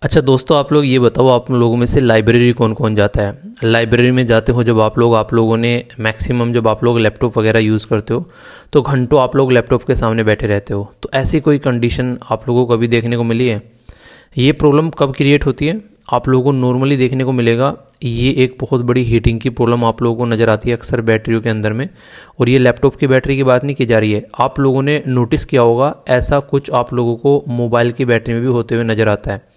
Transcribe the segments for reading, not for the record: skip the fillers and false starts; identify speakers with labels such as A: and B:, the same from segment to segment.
A: अच्छा दोस्तों, आप लोग ये बताओ, आप लोगों में से लाइब्रेरी कौन कौन जाता है? लाइब्रेरी में जाते हो जब आप लोगों ने मैक्सिमम जब आप लोग लैपटॉप वगैरह यूज़ करते हो तो घंटों आप लोग लैपटॉप के सामने बैठे रहते हो। तो ऐसी कोई कंडीशन आप लोगों को कभी देखने को मिली है? ये प्रॉब्लम कब क्रिएट होती है? आप लोगों को नॉर्मली देखने को मिलेगा ये एक बहुत बड़ी हीटिंग की प्रॉब्लम आप लोगों को नज़र आती है अक्सर बैटरियों के अंदर में। और ये लैपटॉप की बैटरी की बात नहीं की जा रही है, आप लोगों ने नोटिस किया होगा ऐसा कुछ आप लोगों को मोबाइल की बैटरी में भी होते हुए नज़र आता है।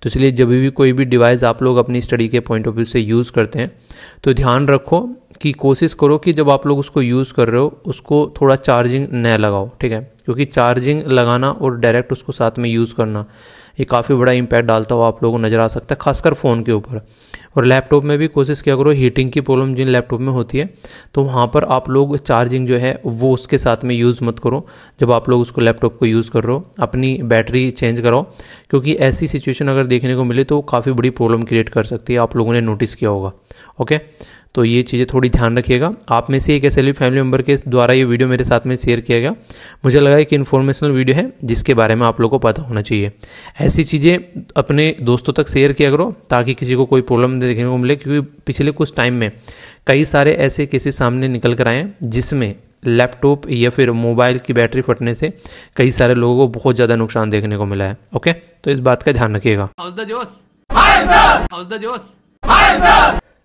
A: तो इसलिए जब भी कोई भी डिवाइस आप लोग अपनी स्टडी के पॉइंट ऑफ व्यू से यूज़ करते हैं तो ध्यान रखो कि कोशिश करो कि जब आप लोग उसको यूज़ कर रहे हो उसको थोड़ा चार्जिंग न लगाओ, ठीक है? क्योंकि चार्जिंग लगाना और डायरेक्ट उसको साथ में यूज़ करना ये काफ़ी बड़ा इम्पैक्ट डालता हुआ आप लोगों को नज़र आ सकता है, खासकर फ़ोन के ऊपर। और लैपटॉप में भी कोशिश किया करो, हीटिंग की प्रॉब्लम जिन लैपटॉप में होती है तो वहाँ पर आप लोग चार्जिंग जो है वो उसके साथ में यूज़ मत करो जब आप लोग उसको लैपटॉप को यूज़ कर रहे हो। अपनी बैटरी चेंज कराओ, क्योंकि ऐसी सिचुएशन अगर देखने को मिले तो काफ़ी बड़ी प्रॉब्लम क्रिएट कर सकती है, आप लोगों ने नोटिस किया होगा। ओके, तो ये चीज़ें थोड़ी ध्यान रखिएगा। आप में से एक ऐसे फैमिली मेम्बर के द्वारा ये वीडियो मेरे साथ में शेयर किया गया, मुझे लगा कि इन्फॉर्मेशनल वीडियो है जिसके बारे में आप लोगों को पता होना चाहिए। ऐसी चीज़ें अपने दोस्तों तक शेयर किया करो ताकि किसी को कोई प्रॉब्लम देखने को मिले, क्योंकि पिछले कुछ टाइम में कई सारे ऐसे केसेस सामने निकल कर आए हैं जिसमें लैपटॉप या फिर मोबाइल की बैटरी फटने से कई सारे लोगों को बहुत ज़्यादा नुकसान देखने को मिला है। ओके, तो इस बात का ध्यान रखिएगा।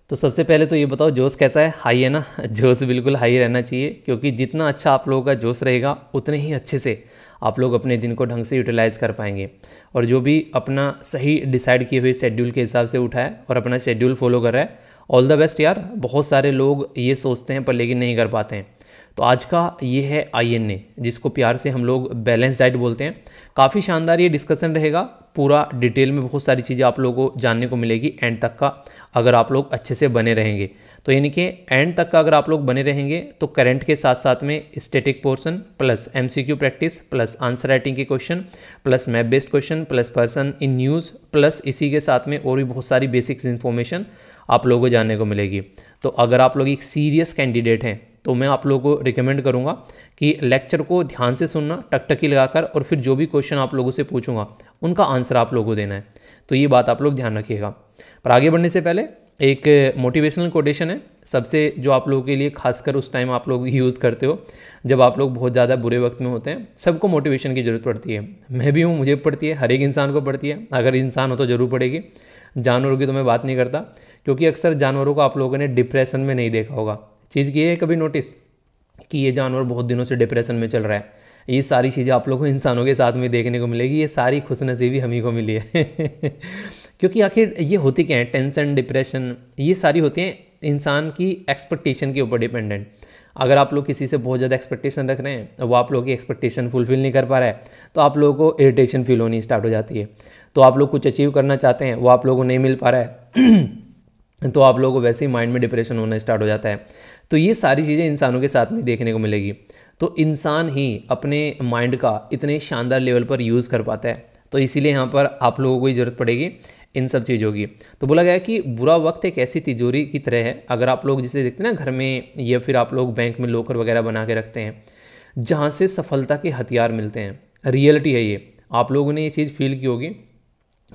A: तो सबसे पहले तो ये बताओ जोश कैसा है? हाई है ना? जोश बिल्कुल हाई रहना चाहिए, क्योंकि जितना अच्छा आप लोगों का जोश रहेगा उतने ही अच्छे से आप लोग अपने दिन को ढंग से यूटिलाइज़ कर पाएंगे। और जो भी अपना सही डिसाइड किए हुए शेड्यूल के हिसाब से उठा है और अपना शेड्यूल फॉलो कर रहा है, ऑल द बेस्ट यार। बहुत सारे लोग ये सोचते हैं पर लेकिन नहीं कर पाते हैं। तो आज का ये है INA, जिसको प्यार से हम लोग बैलेंस डाइट बोलते हैं। काफ़ी शानदार ये डिस्कशन रहेगा, पूरा डिटेल में बहुत सारी चीज़ें आप लोगों को जानने को मिलेगी एंड तक का, अगर आप लोग अच्छे से बने रहेंगे। तो यानी कि एंड तक का अगर आप लोग बने रहेंगे तो करंट के साथ साथ में static portion plus MCQ practice plus answer writing के question plus map based question plus person in news plus इसी के साथ में और भी बहुत सारी बेसिक्स इन्फॉर्मेशन आप लोगों को जानने को मिलेगी। तो अगर आप लोग एक सीरियस कैंडिडेट हैं तो मैं आप लोगों को रिकमेंड करूंगा कि लेक्चर को ध्यान से सुनना, टकटकी लगाकर, और फिर जो भी क्वेश्चन आप लोगों से पूछूंगा उनका आंसर आप लोगों को देना है। तो ये बात आप लोग ध्यान रखिएगा। पर आगे बढ़ने से पहले एक मोटिवेशनल कोटेशन है सबसे, जो आप लोगों के लिए खासकर उस टाइम आप लोग यूज़ करते हो जब आप लोग बहुत ज़्यादा बुरे वक्त में होते हैं। सबको मोटिवेशन की ज़रूरत पड़ती है, मैं भी हूँ, मुझे पड़ती है, हर एक इंसान को पड़ती है। अगर इंसान हो तो ज़रूर पड़ेगी, जानवरों की तो मैं बात नहीं करता, क्योंकि अक्सर जानवरों को आप लोगों ने डिप्रेशन में नहीं देखा होगा। चीज़ की है कभी नोटिस कि ये जानवर बहुत दिनों से डिप्रेशन में चल रहा है। ये सारी चीज़ें आप लोगों को इंसानों के साथ में देखने को मिलेगी। ये सारी खुशनसीबी हम ही को मिली है क्योंकि आखिर ये होती क्या है, टेंशन, डिप्रेशन, ये सारी होती हैं इंसान की एक्सपेक्टेशन के ऊपर डिपेंडेंट। अगर आप लोग किसी से बहुत ज़्यादा एक्सपेक्टेशन रख रहे हैं, वो आप लोगों की एक्सपेक्टेशन फुलफिल नहीं कर पा रहा है, तो आप लोगों को इरिटेशन फील होनी स्टार्ट हो जाती है। तो आप लोग कुछ अचीव करना चाहते हैं, वो आप लोगों को नहीं मिल पा रहा है तो आप लोगों को वैसे ही माइंड में डिप्रेशन होना स्टार्ट हो जाता है। तो ये सारी चीज़ें इंसानों के साथ में देखने को मिलेगी। तो इंसान ही अपने माइंड का इतने शानदार लेवल पर यूज़ कर पाता है, तो इसीलिए यहाँ पर आप लोगों को ही ज़रूरत पड़ेगी इन सब चीज़ों की। तो बोला गया कि बुरा वक्त एक ऐसी तिजोरी की तरह है, अगर आप लोग जिसे देखते हैं ना घर में, या फिर आप लोग बैंक में लॉकर वगैरह बना के रखते हैं जहाँ से सफलता के हथियार मिलते हैं। रियलिटी है ये, आप लोगों ने ये चीज़ फील की होगी।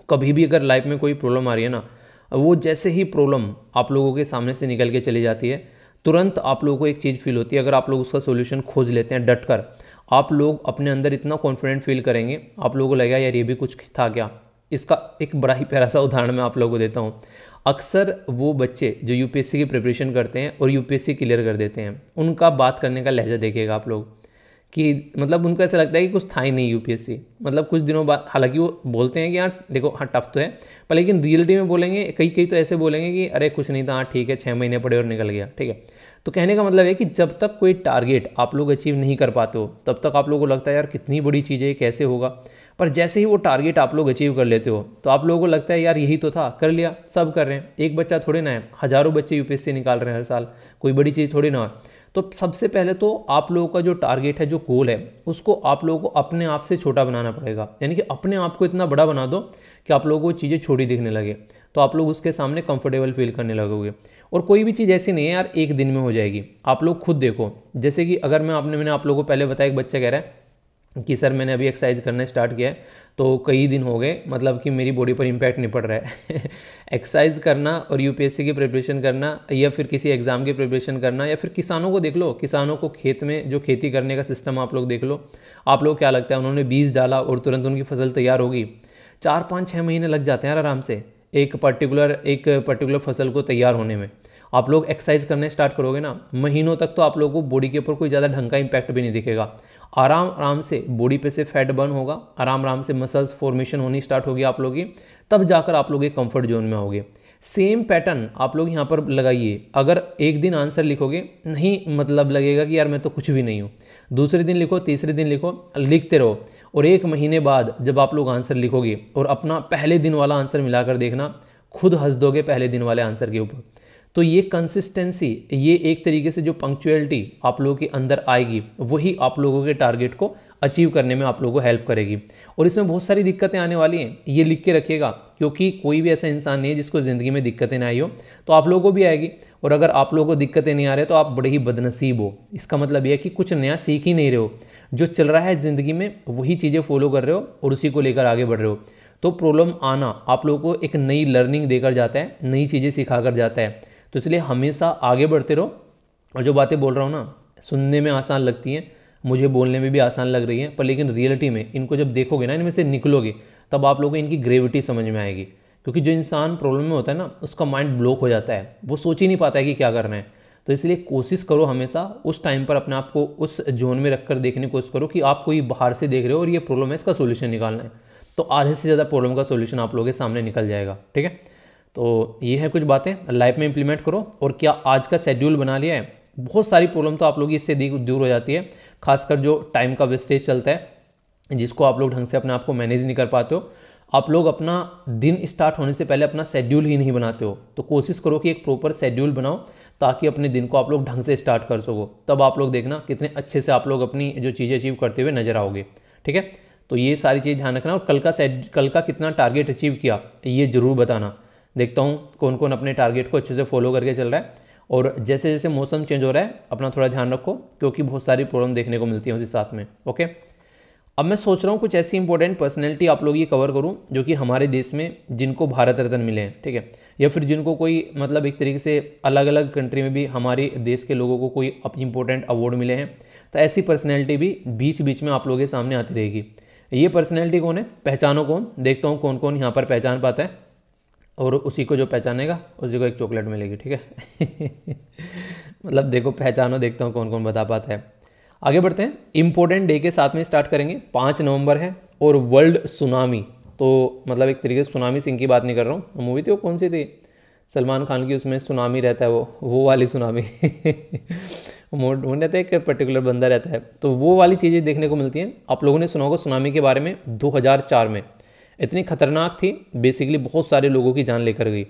A: कभी भी अगर लाइफ में कोई प्रॉब्लम आ रही है ना, वो जैसे ही प्रॉब्लम आप लोगों के सामने से निकल के चली जाती है, तुरंत आप लोगों को एक चीज़ फील होती है। अगर आप लोग उसका सोल्यूशन खोज लेते हैं डट कर, आप लोग अपने अंदर इतना कॉन्फिडेंट फील करेंगे, आप लोगों को लगेगा यार ये भी कुछ था क्या। इसका एक बड़ा ही प्यारा सा उदाहरण मैं आप लोगों को देता हूँ। अक्सर वो बच्चे जो UPSC की प्रिपरेशन करते हैं और UPSC क्लियर कर देते हैं, उनका बात करने का लहजा देखिएगा आप लोग कि मतलब उनको ऐसा लगता है कि कुछ था ही नहीं UPSC। मतलब कुछ दिनों बाद, हालांकि वो बोलते हैं कि हाँ देखो हाँ टफ तो है, पर लेकिन रियलिटी में बोलेंगे, कई तो ऐसे बोलेंगे कि अरे कुछ नहीं था, हाँ ठीक है 6 महीने पड़े और निकल गया, ठीक है। तो कहने का मतलब है कि जब तक कोई टारगेट आप लोग अचीव नहीं कर पाते हो तब तक आप लोगों को लगता है यार कितनी बड़ी चीज़ है, कैसे होगा। पर जैसे ही वो टारगेट आप लोग अचीव कर लेते हो तो आप लोगों को लगता है यार यही तो था, कर लिया, सब कर रहे हैं। एक बच्चा थोड़ी ना है, हज़ारों बच्चे UPSC निकाल रहे हैं हर साल, कोई बड़ी चीज़ थोड़ी ना है। तो सबसे पहले तो आप लोगों का जो टारगेट है, जो गोल है, उसको आप लोगों को अपने आप से छोटा बनाना पड़ेगा। यानी कि अपने आप को इतना बड़ा बना दो कि आप लोगों को चीज़ें छोटी दिखने लगे, तो आप लोग उसके सामने कंफर्टेबल फील करने लगोगे। और कोई भी चीज़ ऐसी नहीं है यार एक दिन में हो जाएगी, आप लोग खुद देखो। जैसे कि अगर मैंने आप लोगों को पहले बताया, एक बच्चा कह रहा है कि सर मैंने अभी एक्सरसाइज करना स्टार्ट किया है तो कई दिन हो गए, मतलब कि मेरी बॉडी पर इम्पैक्ट नहीं पड़ रहा है। एक्सरसाइज करना और यूपीएससी की प्रिपरेशन करना या फिर किसी एग्ज़ाम की प्रिपरेशन करना, या फिर किसानों को देख लो, किसानों को खेत में जो खेती करने का सिस्टम आप लोग देख लो। आप लोग क्या लगता है, उन्होंने बीज डाला और तुरंत उनकी फसल तैयार होगी? 4-5-6 महीने लग जाते हैं यार आराम से एक पर्टिकुलर फसल को तैयार होने में। आप लोग एक्सरसाइज करने स्टार्ट करोगे ना, महीनों तक तो आप लोगों को बॉडी के ऊपर कोई ज़्यादा ढंग का इम्पैक्ट भी नहीं दिखेगा। आराम आराम से बॉडी पे से फैट बर्न होगा, आराम आराम से मसल्स फॉर्मेशन होनी स्टार्ट होगी आप लोग की, तब जाकर आप लोग एक कंफर्ट जोन में आओगे। सेम पैटर्न आप लोग यहाँ पर लगाइए। अगर एक दिन आंसर लिखोगे, नहीं मतलब लगेगा कि यार मैं तो कुछ भी नहीं हूँ, दूसरे दिन लिखो, तीसरे दिन लिखो, लिखते रहो, और 1 महीने बाद जब आप लोग आंसर लिखोगे और अपना पहले दिन वाला आंसर मिलाकर देखना, खुद हंस दोगे पहले दिन वाले आंसर के ऊपर। तो ये कंसिस्टेंसी, ये एक तरीके से जो पंक्चुअलिटी आप लोगों के अंदर आएगी, वही आप लोगों के टारगेट को अचीव करने में आप लोगों को हेल्प करेगी। और इसमें बहुत सारी दिक्कतें आने वाली हैं, ये लिख के रखिएगा, क्योंकि कोई भी ऐसा इंसान नहीं है जिसको ज़िंदगी में दिक्कतें ना आई हो, तो आप लोगों को भी आएगी। और अगर आप लोगों को दिक्कतें नहीं आ रही तो आप बड़े ही बदनसीब हो। इसका मतलब यह है कि कुछ नया सीख ही नहीं रहे हो, जो चल रहा है ज़िंदगी में वही चीज़ें फॉलो कर रहे हो और उसी को लेकर आगे बढ़ रहे हो। तो प्रॉब्लम आना आप लोगों को एक नई लर्निंग देकर जाता है, नई चीज़ें सिखा कर जाता है। तो इसलिए हमेशा आगे बढ़ते रहो। और जो बातें बोल रहा हूँ ना, सुनने में आसान लगती हैं, मुझे बोलने में भी आसान लग रही हैं, पर लेकिन रियलिटी में इनको जब देखोगे ना, इनमें से निकलोगे, तब आप लोगों को इनकी ग्रेविटी समझ में आएगी। क्योंकि जो इंसान प्रॉब्लम में होता है ना, उसका माइंड ब्लॉक हो जाता है, वो सोच ही नहीं पाता है कि क्या करना है। तो इसलिए कोशिश करो हमेशा उस टाइम पर अपने आप को उस जोन में रखकर देखने की कोशिश करो कि आप कोई बाहर से देख रहे हो और ये प्रॉब्लम है, इसका सोल्यूशन निकालना है, तो आधे से ज़्यादा प्रॉब्लम का सोल्यूशन आप लोगों के सामने निकल जाएगा। ठीक है, तो ये है कुछ बातें, लाइफ में इंप्लीमेंट करो। और क्या आज का शेड्यूल बना लिया है, बहुत सारी प्रॉब्लम तो आप लोग इससे दूर हो जाती है। खासकर जो टाइम का वेस्टेज चलता है, जिसको आप लोग ढंग से अपने आप को मैनेज नहीं कर पाते हो, आप लोग अपना दिन स्टार्ट होने से पहले अपना शेड्यूल ही नहीं बनाते हो। तो कोशिश करो कि एक प्रॉपर शेड्यूल बनाओ, ताकि अपने दिन को आप लोग ढंग से स्टार्ट कर सको। तब आप लोग देखना कितने अच्छे से आप लोग अपनी जो चीज़ें अचीव करते हुए नजर आओगे। ठीक है, तो ये सारी चीज़ ध्यान रखना। और कल का कितना टारगेट अचीव किया, ये जरूर बताना। देखता हूँ कौन कौन अपने टारगेट को अच्छे से फॉलो करके चल रहा है। और जैसे जैसे मौसम चेंज हो रहा है, अपना थोड़ा ध्यान रखो, क्योंकि बहुत सारी प्रॉब्लम देखने को मिलती है उसी साथ में। ओके, अब मैं सोच रहा हूँ कुछ ऐसी इंपॉर्टेंट पर्सनैलिटी आप लोग ये कवर करूँ जो कि हमारे देश में जिनको भारत रत्न मिले हैं। ठीक है, या फिर जिनको कोई मतलब एक तरीके से अलग अलग कंट्री में भी हमारे देश के लोगों को कोई इंपॉर्टेंट अवार्ड मिले हैं। तो ऐसी पर्सनैलिटी भी बीच बीच में आप लोगों के सामने आती रहेगी। ये पर्सनैलिटी कौन है, पहचानो कौन, देखता हूँ कौन कौन यहाँ पर पहचान पाता है, और उसी को जो पहचानेगा उसी को एक चॉकलेट मिलेगी। ठीक है मतलब देखो, पहचानो, देखता हूँ कौन कौन बता पाता है। आगे बढ़ते हैं, इंपॉर्टेंट डे के साथ में स्टार्ट करेंगे। 5 नवंबर है और वर्ल्ड सुनामी। तो मतलब एक तरीके से सुनामी सिंह की बात नहीं कर रहा हूँ, मूवी थी वो कौन सी थी, सलमान खान की, उसमें सुनामी रहता है, वो वाली सुनामी मोड रहता है, एक पर्टिकुलर बंदा रहता है, तो वो वाली चीज़ें देखने को मिलती हैं। आप लोगों ने सुना होगा सुनामी के बारे में, 2004 में इतनी खतरनाक थी, बेसिकली बहुत सारे लोगों की जान लेकर गई।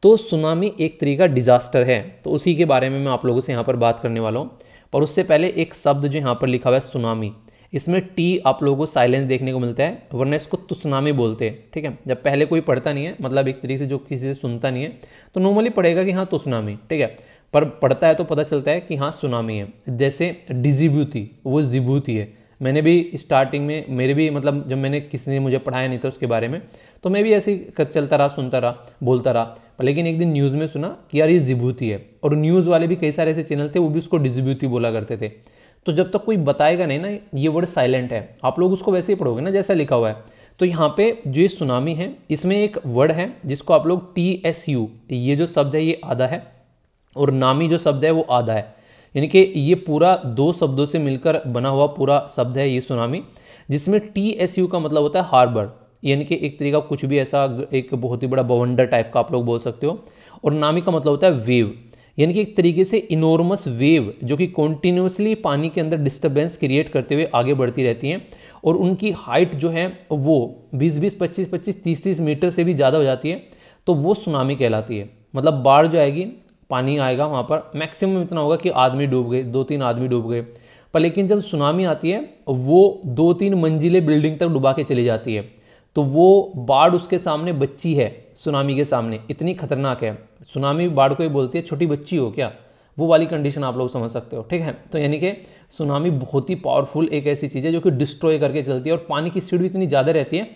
A: तो सुनामी एक तरीके का डिजास्टर है, तो उसी के बारे में मैं आप लोगों से यहाँ पर बात करने वाला हूँ। पर उससे पहले एक शब्द जो यहाँ पर लिखा हुआ है सुनामी, इसमें टी आप लोगों को साइलेंस देखने को मिलता है, वरना इसको तुसनामी बोलते हैं। ठीक है, जब पहले कोई पढ़ता नहीं है, मतलब एक तरीके से जो किसी से सुनता नहीं है, तो नॉर्मली पढ़ेगा कि हाँ तुसनामी। ठीक है, पर पढ़ता है तो पता चलता है कि हाँ सुनामी है। जैसे डिजिब्यूटी, वो जिबूती है। मैंने भी स्टार्टिंग में, मेरे भी मतलब जब मैंने किसी ने मुझे पढ़ाया नहीं था उसके बारे में, तो मैं भी ऐसे ही चलता रहा, सुनता रहा, बोलता रहा। लेकिन एक दिन न्यूज़ में सुना कि यार ये जिबूती है, और न्यूज़ वाले भी कई सारे ऐसे चैनल थे, वो भी उसको डिजिब्यूटी बोला करते थे। तो जब तक कोई बताएगा नहीं ना ये वर्ड साइलेंट है, आप लोग उसको वैसे ही पढ़ोगे ना जैसा लिखा हुआ है। तो यहाँ पे जो ये सुनामी है, इसमें एक वर्ड है जिसको आप लोग TSU, ये जो शब्द है ये आधा है, और नामी जो शब्द है वो आधा है, यानी कि ये पूरा 2 शब्दों से मिलकर बना हुआ पूरा शब्द है ये सुनामी, जिसमें TSU का मतलब होता है हार्बर, यानी कि एक तरीका कुछ भी ऐसा एक बहुत ही बड़ा बवंडर टाइप का आप लोग बोल सकते हो। और नामी का मतलब होता है वेव, यानी कि एक तरीके से इनॉर्मस वेव जो कि कॉन्टिन्यूसली पानी के अंदर डिस्टर्बेंस क्रिएट करते हुए आगे बढ़ती रहती हैं, और उनकी हाइट जो है वो 20-20, 25-25, 30-30 मीटर से भी ज़्यादा हो जाती है, तो वो सुनामी कहलाती है। मतलब बाढ़ जो आएगी, पानी आएगा, वहाँ पर मैक्सिमम इतना होगा कि आदमी डूब गए, 2-3 आदमी डूब गए। पर लेकिन जब सुनामी आती है वो 2-3 मंजिले बिल्डिंग तक डुबा के चली जाती है, तो वो बाढ़ उसके सामने बच्ची है, सुनामी के सामने, इतनी खतरनाक है। सुनामी बाढ़ को ही बोलती है छोटी बच्ची हो क्या, वो वाली कंडीशन आप लोग समझ सकते हो, ठीक है। तो यानी कि सुनामी बहुत ही पावरफुल एक ऐसी चीज़ है जो कि डिस्ट्रॉय करके चलती है और पानी की स्पीड भी इतनी ज़्यादा रहती है,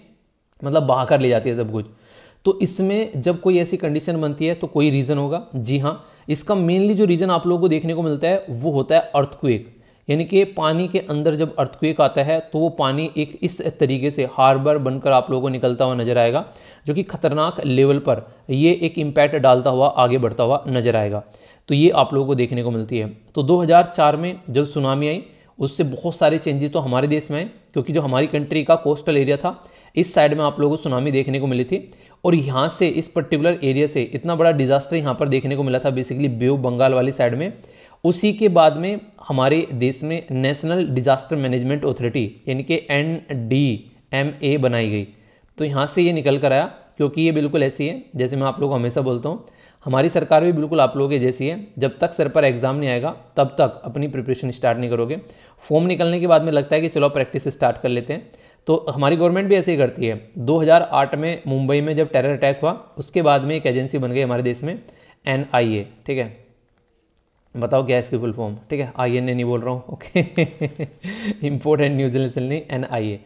A: मतलब बहा कर ले जाती है सब कुछ। तो इसमें जब कोई ऐसी कंडीशन बनती है तो कोई रीज़न होगा। जी हाँ, इसका मेनली जो रीज़न आप लोगों को देखने को मिलता है वो होता है अर्थक्वेक। यानी कि पानी के अंदर जब अर्थक्वेक आता है तो वो पानी एक इस तरीके से हार्बर बनकर आप लोगों को निकलता हुआ नजर आएगा, जो कि खतरनाक लेवल पर ये एक इम्पैक्ट डालता हुआ आगे बढ़ता हुआ नजर आएगा। तो ये आप लोगों को देखने को मिलती है। तो 2004 में जब सुनामी आई उससे बहुत सारे चेंजेस तो हमारे देश में आए, क्योंकि जो हमारी कंट्री का कोस्टल एरिया था इस साइड में आप लोगों को सुनामी देखने को मिली थी, और यहाँ से इस पर्टिकुलर एरिया से इतना बड़ा डिजास्टर यहाँ पर देखने को मिला था, बेसिकली बे ऑफ बंगाल वाली साइड में। उसी के बाद में हमारे देश में नेशनल डिजास्टर मैनेजमेंट अथॉरिटी यानी कि NDMA बनाई गई। तो यहाँ से ये निकल कर आया, क्योंकि ये बिल्कुल ऐसी है जैसे मैं आप लोगों को हमेशा बोलता हूँ, हमारी सरकार भी बिल्कुल आप लोगों के जैसी है। जब तक सर पर एग्जाम नहीं आएगा तब तक अपनी प्रिपरेशन स्टार्ट नहीं करोगे। फॉर्म निकलने के बाद में लगता है कि चलो प्रैक्टिस स्टार्ट कर लेते हैं। तो हमारी गवर्नमेंट भी ऐसे ही करती है। 2008 में मुंबई में जब टेरर अटैक हुआ उसके बाद में एक एजेंसी बन गई हमारे देश में, NIA, ठीक है। बताओ क्या है इसकी फुल फॉर्म, ठीक है। INA नहीं बोल रहा हूँ, ओके। इम्पोर्टेंट न्यूज नहीं, NIA।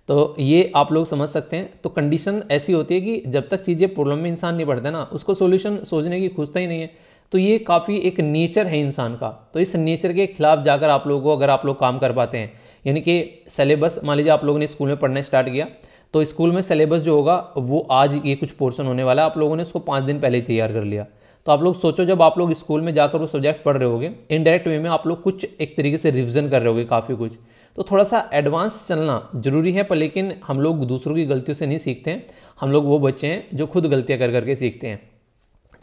A: तो ये आप लोग समझ सकते हैं। तो कंडीशन ऐसी होती है कि जब तक चीज़ें प्रॉब्लम में इंसान नहीं पड़ता ना, उसको सोल्यूशन सोचने की खुजता ही नहीं है। तो ये काफ़ी एक नेचर है इंसान का। तो इस नेचर के खिलाफ जाकर आप लोगों को अगर आप लोग काम कर पाते हैं, यानी कि सिलेबस मान लीजिए आप लोगों ने स्कूल में पढ़ना स्टार्ट किया, तो स्कूल में सिलेबस जो होगा वो आज ये कुछ पोर्शन होने वाला है, आप लोगों ने उसको 5 दिन पहले ही तैयार कर लिया। तो आप लोग सोचो जब आप लोग स्कूल में जाकर वो सब्जेक्ट पढ़ रहे होगे, इनडायरेक्ट वे में आप लोग कुछ एक तरीके से रिविजन कर रहे होगे काफ़ी कुछ। तो थोड़ा सा एडवांस चलना जरूरी है, पर लेकिन हम लोग दूसरों की गलतियों से नहीं सीखते हैं। हम लोग वो बच्चे हैं जो खुद गलतियाँ कर करके सीखते हैं।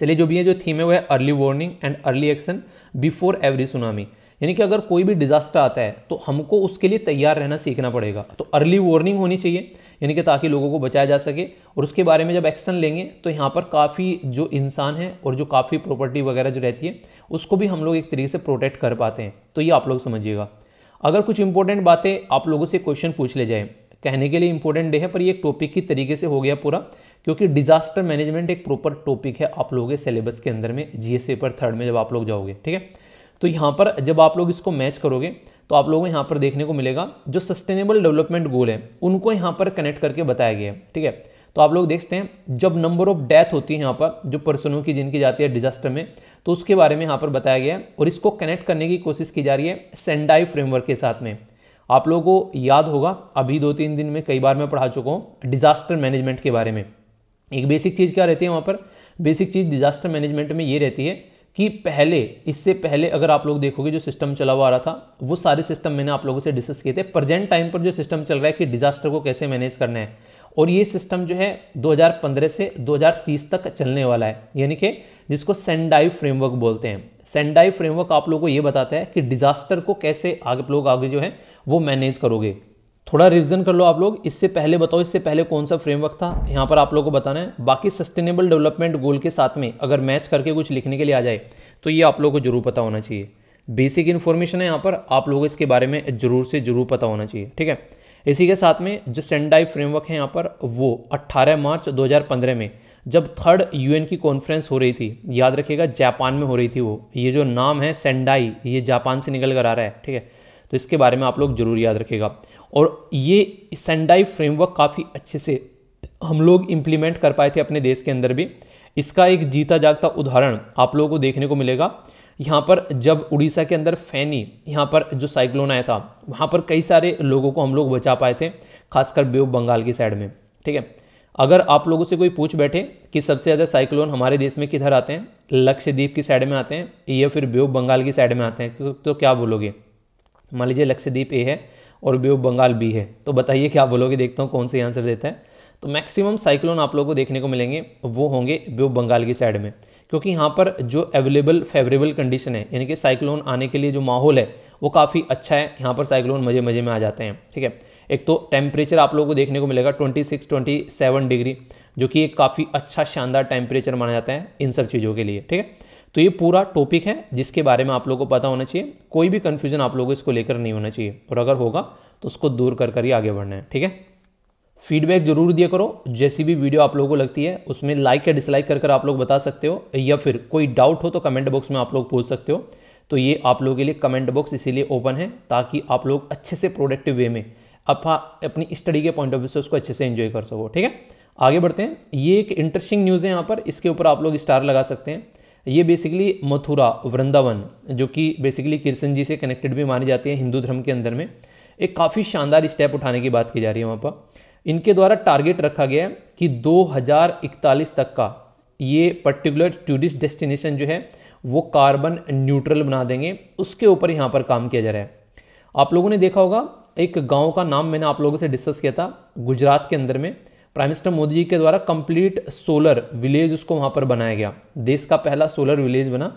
A: चलिए, जो भी है जो थीम है वो है early warning and early action before every tsunami. यानी कि अगर कोई भी डिजास्टर आता है तो हमको उसके लिए तैयार रहना सीखना पड़ेगा। तो अर्ली वार्निंग होनी चाहिए, यानी कि ताकि लोगों को बचाया जा सके। और उसके बारे में जब एक्शन लेंगे तो यहाँ पर काफ़ी जो इंसान है और जो काफ़ी प्रॉपर्टी वगैरह जो रहती है उसको भी हम लोग एक तरीके से प्रोटेक्ट कर पाते हैं। तो ये आप लोग समझिएगा। अगर कुछ इंपॉर्टेंट बातें आप लोगों से क्वेश्चन पूछ ले जाए, कहने के लिए इंपॉर्टेंट डे है पर ये एक टॉपिक की तरीके से हो गया पूरा, क्योंकि डिजास्टर मैनेजमेंट एक प्रॉपर टॉपिक है आप लोगों के सिलेबस के अंदर में, GS पेपर 3 में जब आप लोग जाओगे, ठीक है। तो यहाँ पर जब आप लोग इसको मैच करोगे तो आप लोगों को यहाँ पर देखने को मिलेगा जो सस्टेनेबल डेवलपमेंट गोल है उनको यहाँ पर कनेक्ट करके बताया गया है, ठीक है। तो आप लोग देखते हैं जब नंबर ऑफ डेथ होती है यहाँ पर जो पर्सनों की जिनकी जाती है डिजास्टर में, तो उसके बारे में यहाँ पर बताया गया है और इसको कनेक्ट करने की कोशिश की जा रही है सेंडाई फ्रेमवर्क के साथ में। आप लोगों को याद होगा अभी 2-3 दिन में कई बार मैं पढ़ा चुका हूँ डिजास्टर मैनेजमेंट के बारे में। एक बेसिक चीज़ क्या रहती है वहाँ पर, बेसिक चीज़ डिजास्टर मैनेजमेंट में ये रहती है कि पहले, इससे पहले अगर आप लोग देखोगे जो सिस्टम चला हुआ आ रहा था वो सारे सिस्टम मैंने आप लोगों से डिस्कस किए थे। प्रेजेंट टाइम पर जो सिस्टम चल रहा है कि डिजास्टर को कैसे मैनेज करना है, और ये सिस्टम जो है 2015 से 2030 तक चलने वाला है, यानी कि जिसको सेंडाई फ्रेमवर्क बोलते हैं। सेंडाई फ्रेमवर्क आप लोगों को ये बताता है कि डिजास्टर को कैसे लोग आगे जो है वो मैनेज करोगे। थोड़ा रिवीजन कर लो आप लोग। इससे पहले बताओ, इससे पहले कौन सा फ्रेमवर्क था यहाँ पर आप लोगों को बताना है। बाकी सस्टेनेबल डेवलपमेंट गोल के साथ में अगर मैच करके कुछ लिखने के लिए आ जाए तो ये आप लोगों को जरूर पता होना चाहिए। बेसिक इन्फॉर्मेशन है यहाँ पर, आप लोगों को इसके बारे में जरूर से जरूर पता होना चाहिए, ठीक है। इसी के साथ में जो सेंडाई फ्रेमवर्क है यहाँ पर वो 18 मार्च 2015 में जब 3rd UN की कॉन्फ्रेंस हो रही थी, याद रखिएगा जापान में हो रही थी वो। ये जो नाम है सेंडाई, ये जापान से निकल कर आ रहा है, ठीक है। तो इसके बारे में आप लोग जरूर याद रखिएगा। और ये सेंडाई फ्रेमवर्क काफ़ी अच्छे से हम लोग इम्प्लीमेंट कर पाए थे अपने देश के अंदर भी। इसका एक जीता जागता उदाहरण आप लोगों को देखने को मिलेगा यहाँ पर। जब उड़ीसा के अंदर फैनी यहाँ पर जो साइक्लोन आया था, वहाँ पर कई सारे लोगों को हम लोग बचा पाए थे, खासकर बे ऑफ बंगाल की साइड में, ठीक है। अगर आप लोगों से कोई पूछ बैठे कि सबसे ज़्यादा साइक्लोन हमारे देश में किधर आते हैं, लक्षद्वीप की साइड में आते हैं या फिर बे ऑफ बंगाल की साइड में आते हैं, तो क्या बोलोगे? मान लीजिए लक्षद्वीप A है और बे ऑफ बंगाल B है, तो बताइए क्या बोलोगे? देखता हूँ कौन सा आंसर देता है। तो मैक्सिमम साइक्लोन आप लोगों को देखने को मिलेंगे वो होंगे बे ऑफ बंगाल की साइड में, क्योंकि यहाँ पर जो अवेलेबल फेवरेबल कंडीशन है, यानी कि साइक्लोन आने के लिए जो माहौल है वो काफ़ी अच्छा है। यहाँ पर साइक्लोन मजे मजे में आ जाते हैं, ठीक है। एक तो टेम्परेचर आप लोगों को देखने को मिलेगा 26-27 डिग्री, जो कि एक काफ़ी अच्छा शानदार टेम्परेचर माना जाता है इन सब चीज़ों के लिए, ठीक है। तो ये पूरा टॉपिक है जिसके बारे में आप लोगों को पता होना चाहिए। कोई भी कन्फ्यूजन आप लोगों को इसको लेकर नहीं होना चाहिए, और अगर होगा तो उसको दूर कर ही आगे बढ़ना है, ठीक है। फीडबैक जरूर दिया करो। जैसी भी वीडियो आप लोगों को लगती है उसमें लाइक या डिसलाइक कर आप लोग बता सकते हो, या फिर कोई डाउट हो तो कमेंट बॉक्स में आप लोग पूछ सकते हो। तो ये आप लोगों के लिए कमेंट बॉक्स इसीलिए ओपन है ताकि आप लोग अच्छे से प्रोडक्टिव वे में अपनी स्टडी के पॉइंट ऑफ व्यू से उसको अच्छे से एंजॉय कर सको। ठीक है, आगे बढ़ते हैं। ये एक इंटरेस्टिंग न्यूज़ है यहाँ पर, इसके ऊपर आप लोग स्टार लगा सकते हैं। ये बेसिकली मथुरा वृंदावन, जो कि बेसिकली कृष्ण जी से कनेक्टेड भी मानी जाती है हिंदू धर्म के अंदर में, एक काफ़ी शानदार स्टेप उठाने की बात की जा रही है वहाँ पर। इनके द्वारा टारगेट रखा गया है कि 2041 तक का ये पर्टिकुलर टूरिस्ट डेस्टिनेशन जो है वो कार्बन न्यूट्रल बना देंगे, उसके ऊपर यहाँ पर काम किया जा रहा है। आप लोगों ने देखा होगा एक गांव का नाम मैंने आप लोगों से डिस्कस किया था, गुजरात के अंदर में प्राइम मिनिस्टर मोदी जी के द्वारा कंप्लीट सोलर विलेज उसको वहाँ पर बनाया गया, देश का पहला सोलर विलेज बना।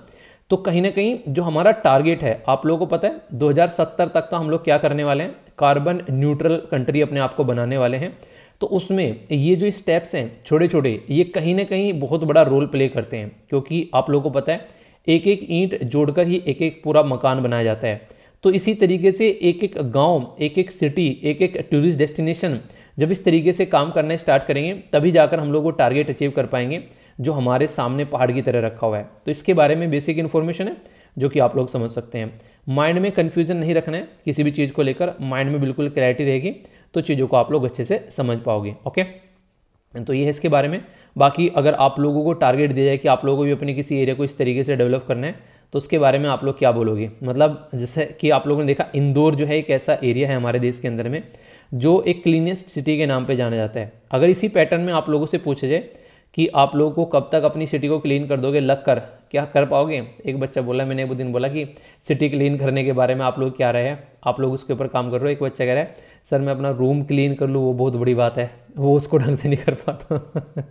A: तो कहीं ना कहीं जो हमारा टारगेट है, आप लोगों को पता है 2070 तक का हम लोग क्या करने वाले हैं, कार्बन न्यूट्रल कंट्री अपने आप को बनाने वाले हैं। तो उसमें ये जो स्टेप्स हैं छोटे छोटे, ये कहीं ना कहीं बहुत बड़ा रोल प्ले करते हैं, क्योंकि आप लोगों को पता है एक एक ईंट जोड़कर ही एक एक पूरा मकान बनाया जाता है। तो इसी तरीके से एक एक गांव, एक एक सिटी, एक एक टूरिस्ट डेस्टिनेशन जब इस तरीके से काम करना स्टार्ट करेंगे तभी जाकर हम लोग वो टारगेट अचीव कर पाएंगे जो हमारे सामने पहाड़ की तरह रखा हुआ है। तो इसके बारे में बेसिक इन्फॉर्मेशन है जो कि आप लोग समझ सकते हैं। माइंड में कन्फ्यूजन नहीं रखना है किसी भी चीज़ को लेकर, माइंड में बिल्कुल क्लैरिटी रहेगी तो चीज़ों को आप लोग अच्छे से समझ पाओगे। ओके, तो ये है इसके बारे में। बाकी अगर आप लोगों को टारगेट दिया जाए कि आप लोगों को भी अपने किसी एरिया को इस तरीके से डेवलप करना है, तो उसके बारे में आप लोग क्या बोलोगे? मतलब जैसे कि आप लोगों ने देखा इंदौर जो है एक ऐसा एरिया है हमारे देश के अंदर में जो एक क्लीनेस्ट सिटी के नाम पे जाना जाता है। अगर इसी पैटर्न में आप लोगों से पूछा जाए कि आप लोगों को कब तक अपनी सिटी को क्लीन कर दोगे लग कर, क्या कर पाओगे? एक बच्चा बोला, मैंने वो दिन बोला कि सिटी क्लीन करने के बारे में आप लोग क्या रहे हैं, आप लोग उसके ऊपर काम कर रहे हो। एक बच्चा कह रहा है सर मैं अपना रूम क्लीन कर लूँ वो बहुत बड़ी बात है, वो उसको ढंग से नहीं कर पाता।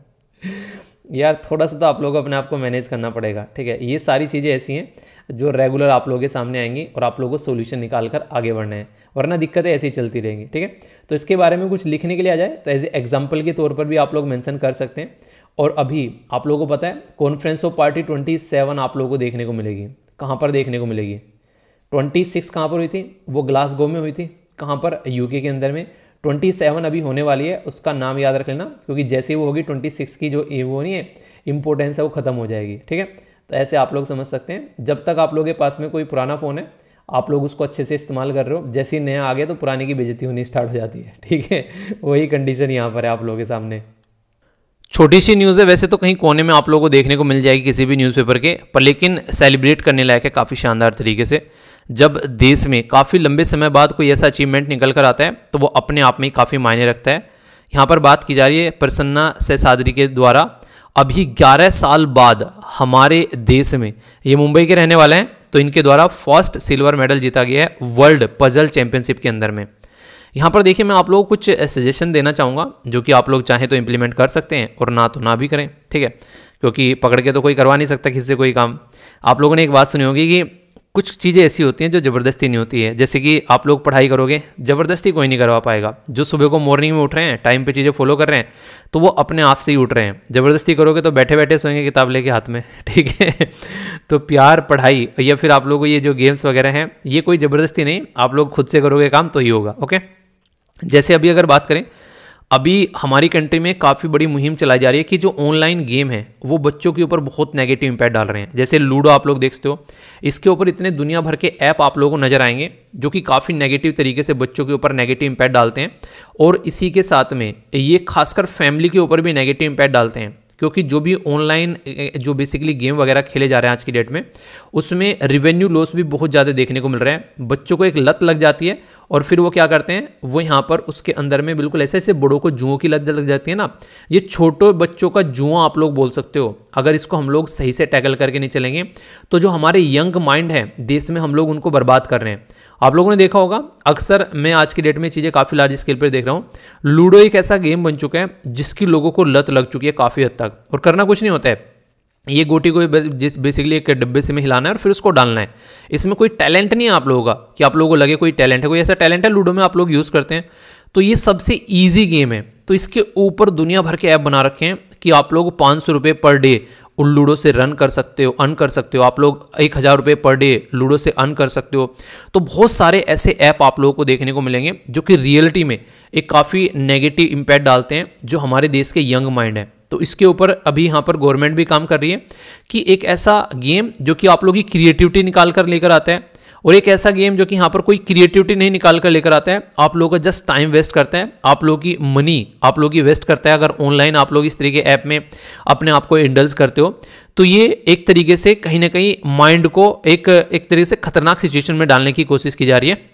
A: यार थोड़ा सा तो आप लोग अपने आप को मैनेज करना पड़ेगा। ठीक है, ये सारी चीज़ें ऐसी हैं जो रेगुलर आप लोगों के सामने आएंगी और आप लोगों को सोल्यूशन निकाल कर आगे बढ़ना है, वरना दिक्कतें ऐसी चलती रहेंगी। ठीक है, तो इसके बारे में कुछ लिखने के लिए आ जाए तो एज एग्जाम्पल के तौर पर भी आप लोग मेंशन कर सकते हैं। और अभी आप लोगों को पता है कॉन्फ्रेंस ऑफ पार्टी 27 आप लोगों को देखने को मिलेगी। कहाँ पर देखने को मिलेगी? 26 कहाँ पर हुई थी? वो ग्लासगो में हुई थी। कहाँ पर? यूके के अंदर में। 27 अभी होने वाली है, उसका नाम याद रख लेना, क्योंकि जैसे ही वो होगी 26 की जो वो नहीं है इंपॉर्टेंस है वो खत्म हो जाएगी। ठीक है, तो ऐसे आप लोग समझ सकते हैं। जब तक आप लोगों के पास में कोई पुराना फ़ोन है आप लोग उसको अच्छे से इस्तेमाल कर रहे हो, जैसे ही नया आ गया तो पुराने की बेइज्जती होनी स्टार्ट हो जाती है। ठीक है, वही कंडीशन यहाँ पर है आप लोगों के सामने। छोटी सी न्यूज़ है वैसे तो, कहीं कोने में आप लोगों को देखने को मिल जाएगी किसी भी न्यूज़पेपर के, पर लेकिन सेलिब्रेट करने लायक है काफ़ी शानदार तरीके से। जब देश में काफ़ी लंबे समय बाद कोई ऐसा अचीवमेंट निकल कर आता है तो वो अपने आप में ही काफ़ी मायने रखता है। यहाँ पर बात की जा रही है प्रसन्ना सेसाद्री के द्वारा। अभी 11 साल बाद हमारे देश में, ये मुंबई के रहने वाले हैं, तो इनके द्वारा फर्स्ट सिल्वर मेडल जीता गया है वर्ल्ड पजल चैंपियनशिप के अंदर में। यहाँ पर देखिए मैं आप लोगों को कुछ सजेशन देना चाहूँगा जो कि आप लोग चाहें तो इम्प्लीमेंट कर सकते हैं और ना तो ना भी करें। ठीक है, क्योंकि पकड़ के तो कोई करवा नहीं सकता किसी से कोई काम। आप लोगों ने एक बात सुनी होगी कि कुछ चीज़ें ऐसी होती हैं जो ज़बरदस्ती नहीं होती है। जैसे कि आप लोग पढ़ाई करोगे, ज़बरदस्ती कोई नहीं करवा पाएगा। जो सुबह को मॉर्निंग में उठ रहे हैं, टाइम पे चीज़ें फॉलो कर रहे हैं, तो वो अपने आप से ही उठ रहे हैं। ज़बरदस्ती करोगे तो बैठे बैठे सोएंगे किताब लेके हाथ में। ठीक है, तो प्यार, पढ़ाई या फिर आप लोगों को ये जो गेम्स वगैरह हैं, ये कोई ज़बरदस्ती नहीं, आप लोग खुद से करोगे काम तो ही होगा। ओके, जैसे अभी अगर बात करें, अभी हमारी कंट्री में काफ़ी बड़ी मुहिम चलाई जा रही है कि जो ऑनलाइन गेम है वो बच्चों के ऊपर बहुत नेगेटिव इंपैक्ट डाल रहे हैं। जैसे लूडो आप लोग देखते हो, इसके ऊपर इतने दुनिया भर के ऐप आप लोगों को नजर आएंगे जो कि काफ़ी नेगेटिव तरीके से बच्चों के ऊपर नेगेटिव इंपैक्ट डालते हैं। और इसी के साथ में ये खासकर फैमिली के ऊपर भी नेगेटिव इंपैक्ट डालते हैं, क्योंकि जो भी ऑनलाइन जो बेसिकली गेम वगैरह खेले जा रहे हैं आज की डेट में, उसमें रिवेन्यू लॉस भी बहुत ज़्यादा देखने को मिल रहा है। बच्चों को एक लत लग जाती है और फिर वो क्या करते हैं, वो यहाँ पर उसके अंदर में बिल्कुल ऐसे ऐसे बड़ों को जुओं की लत लग जाती है ना। ये छोटे बच्चों का जुआ आप लोग बोल सकते हो। अगर इसको हम लोग सही से टैकल करके नहीं चलेंगे तो जो हमारे यंग माइंड है देश में, हम लोग उनको बर्बाद कर रहे हैं। आप लोगों ने देखा होगा, अक्सर मैं आज की डेट में चीज़ें काफ़ी लार्ज स्केल पर देख रहा हूँ। लूडो एक ऐसा गेम बन चुका है जिसकी लोगों को लत लग चुकी है काफ़ी हद तक, और करना कुछ नहीं होता है। ये गोटी को बेसिकली एक डब्बे से में हिलाना है और फिर उसको डालना है। इसमें कोई टैलेंट नहीं है आप लोगों का कि आप लोगों को लगे कोई टैलेंट है, कोई ऐसा टैलेंट है लूडो में आप लोग यूज़ करते हैं। तो ये सबसे ईजी गेम है, तो इसके ऊपर दुनिया भर के ऐप बना रखे हैं कि आप लोग 500 रुपये पर डे लूडो से रन कर सकते हो, अर्न कर सकते हो। आप लोग 1000 रुपये पर डे लूडो से अर्न कर सकते हो। तो बहुत सारे ऐसे ऐप आप लोगों को देखने को मिलेंगे जो कि रियलिटी में एक काफ़ी नेगेटिव इम्पैक्ट डालते हैं जो हमारे देश के यंग माइंड है। तो इसके ऊपर अभी यहाँ पर गवर्नमेंट भी काम कर रही है कि एक ऐसा गेम जो कि आप लोगों की क्रिएटिविटी निकाल कर लेकर आता है, और एक ऐसा गेम जो कि यहाँ पर कोई क्रिएटिविटी नहीं निकाल कर लेकर आता है, आप लोगों का जस्ट टाइम वेस्ट करता है, आप लोगों की मनी आप लोगों की वेस्ट करता है। अगर ऑनलाइन आप लोग इस तरीके ऐप में अपने आप को इंडल्ज करते हो तो ये एक तरीके से कहीं ना कहीं माइंड को एक तरीके से खतरनाक सिचुएशन में डालने की कोशिश की जा रही है,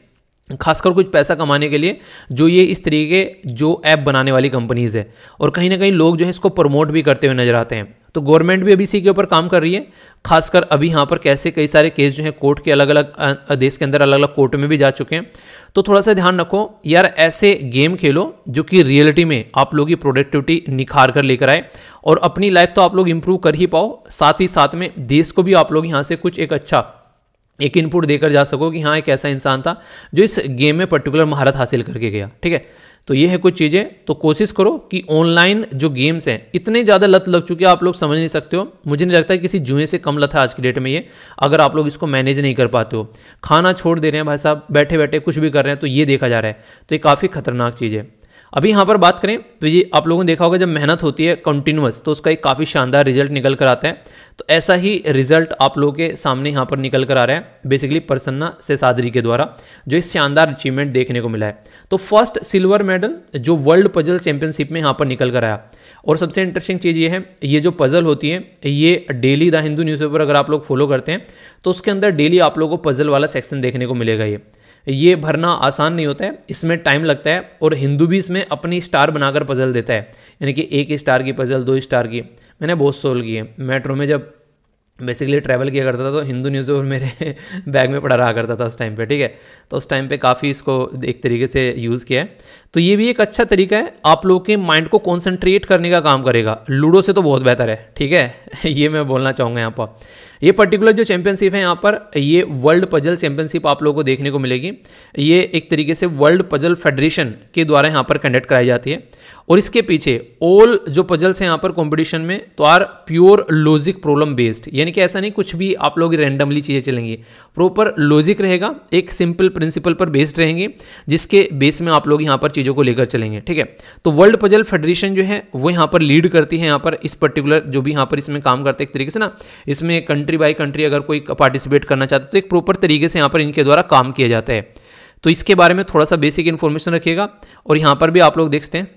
A: खासकर कुछ पैसा कमाने के लिए जो ये इस तरीके के जो ऐप बनाने वाली कंपनीज है, और कहीं ना कहीं लोग जो है इसको प्रमोट भी करते हुए नजर आते हैं। तो गवर्नमेंट भी अभी इसी के ऊपर काम कर रही है, खासकर अभी यहाँ पर कैसे कई सारे केस जो है कोर्ट के अलग अलग देश के अंदर अलग अलग कोर्ट में भी जा चुके हैं। तो थोड़ा सा ध्यान रखो यार, ऐसे गेम खेलो जो कि रियलिटी में आप लोगों की प्रोडक्टिविटी निखार कर लेकर आए, और अपनी लाइफ तो आप लोग इंप्रूव कर ही पाओ, साथ ही साथ में देश को भी आप लोग यहाँ से कुछ एक अच्छा एक इनपुट देकर जा सको कि हाँ एक ऐसा इंसान था जो इस गेम में पर्टिकुलर महारत हासिल करके गया। ठीक है, तो ये है कुछ चीज़ें। तो कोशिश करो कि ऑनलाइन जो गेम्स हैं इतने ज़्यादा लत लग चुकी है, आप लोग समझ नहीं सकते हो। मुझे नहीं लगता है किसी जुए से कम लत है आज की डेट में ये, अगर आप लोग इसको मैनेज नहीं कर पाते हो। खाना छोड़ दे रहे हैं भाई साहब, बैठे बैठे कुछ भी कर रहे हैं, तो ये देखा जा रहा है। तो ये काफ़ी खतरनाक चीज़ है। अभी यहाँ पर बात करें तो ये आप लोगों ने देखा होगा, जब मेहनत होती है कंटिन्यूअस तो उसका एक काफ़ी शानदार रिजल्ट निकल कर आता है। तो ऐसा ही रिजल्ट आप लोगों के सामने यहाँ पर निकल कर आ रहा है, बेसिकली प्रसन्ना शेषाद्री के द्वारा जो इस शानदार अचीवमेंट देखने को मिला है। तो फर्स्ट सिल्वर मेडल जो वर्ल्ड पजल चैंपियनशिप में यहाँ पर निकल कर आया। और सबसे इंटरेस्टिंग चीज़ ये है, ये जो पजल होती है ये डेली द हिंदू न्यूज़पेपर अगर आप लोग फॉलो करते हैं तो उसके अंदर डेली आप लोगों को पजल वाला सेक्शन देखने को मिलेगा। ये भरना आसान नहीं होता है, इसमें टाइम लगता है, और हिंदू भी इसमें अपनी स्टार बनाकर पजल देता है, यानी कि 1 स्टार की पजल, 2 स्टार की। मैंने बहुत सोल्व की है। मेट्रो में जब बेसिकली ट्रैवल किया करता था तो हिंदू न्यूज़पेपर मेरे बैग में पड़ा रहा करता था उस टाइम पे। ठीक है, तो उस टाइम पे काफ़ी इसको एक तरीके से यूज़ किया है। तो ये भी एक अच्छा तरीका है, आप लोगों के माइंड को कॉन्सेंट्रेट करने का काम करेगा। लूडो से तो बहुत बेहतर है। ठीक है ये मैं बोलना चाहूँगा यहाँ पर। ये पर्टिकुलर जो चैंपियनशिप है यहाँ पर, ये वर्ल्ड पजल चैंपियनशिप आप लोगों को देखने को मिलेगी। ये एक तरीके से वर्ल्ड पजल फेडरेशन के द्वारा यहाँ पर कंडक्ट कराई जाती है, और इसके पीछे ऑल जो पजल्स हैं यहाँ पर कंपटीशन में तो are pure logic problem based, यानी कि ऐसा नहीं कुछ भी आप लोग रैंडमली चीज़ें चलेंगी, प्रॉपर लॉजिक रहेगा, एक सिंपल प्रिंसिपल पर बेस्ड रहेंगे, जिसके बेस में आप लोग यहाँ पर चीज़ों को लेकर चलेंगे। ठीक है, तो वर्ल्ड पजल फेडरेशन जो है वो यहाँ पर लीड करती है, यहाँ पर इस पर्टिकुलर जो भी यहाँ पर इसमें काम करते हैं एक तरीके से ना, इसमें कंट्री बाय कंट्री अगर कोई पार्टिसिपेट करना चाहता है तो एक प्रॉपर तरीके से यहाँ पर इनके द्वारा काम किया जाता है। तो इसके बारे में थोड़ा सा बेसिक इन्फॉर्मेशन रखिएगा। और यहाँ पर भी आप लोग देखते हैं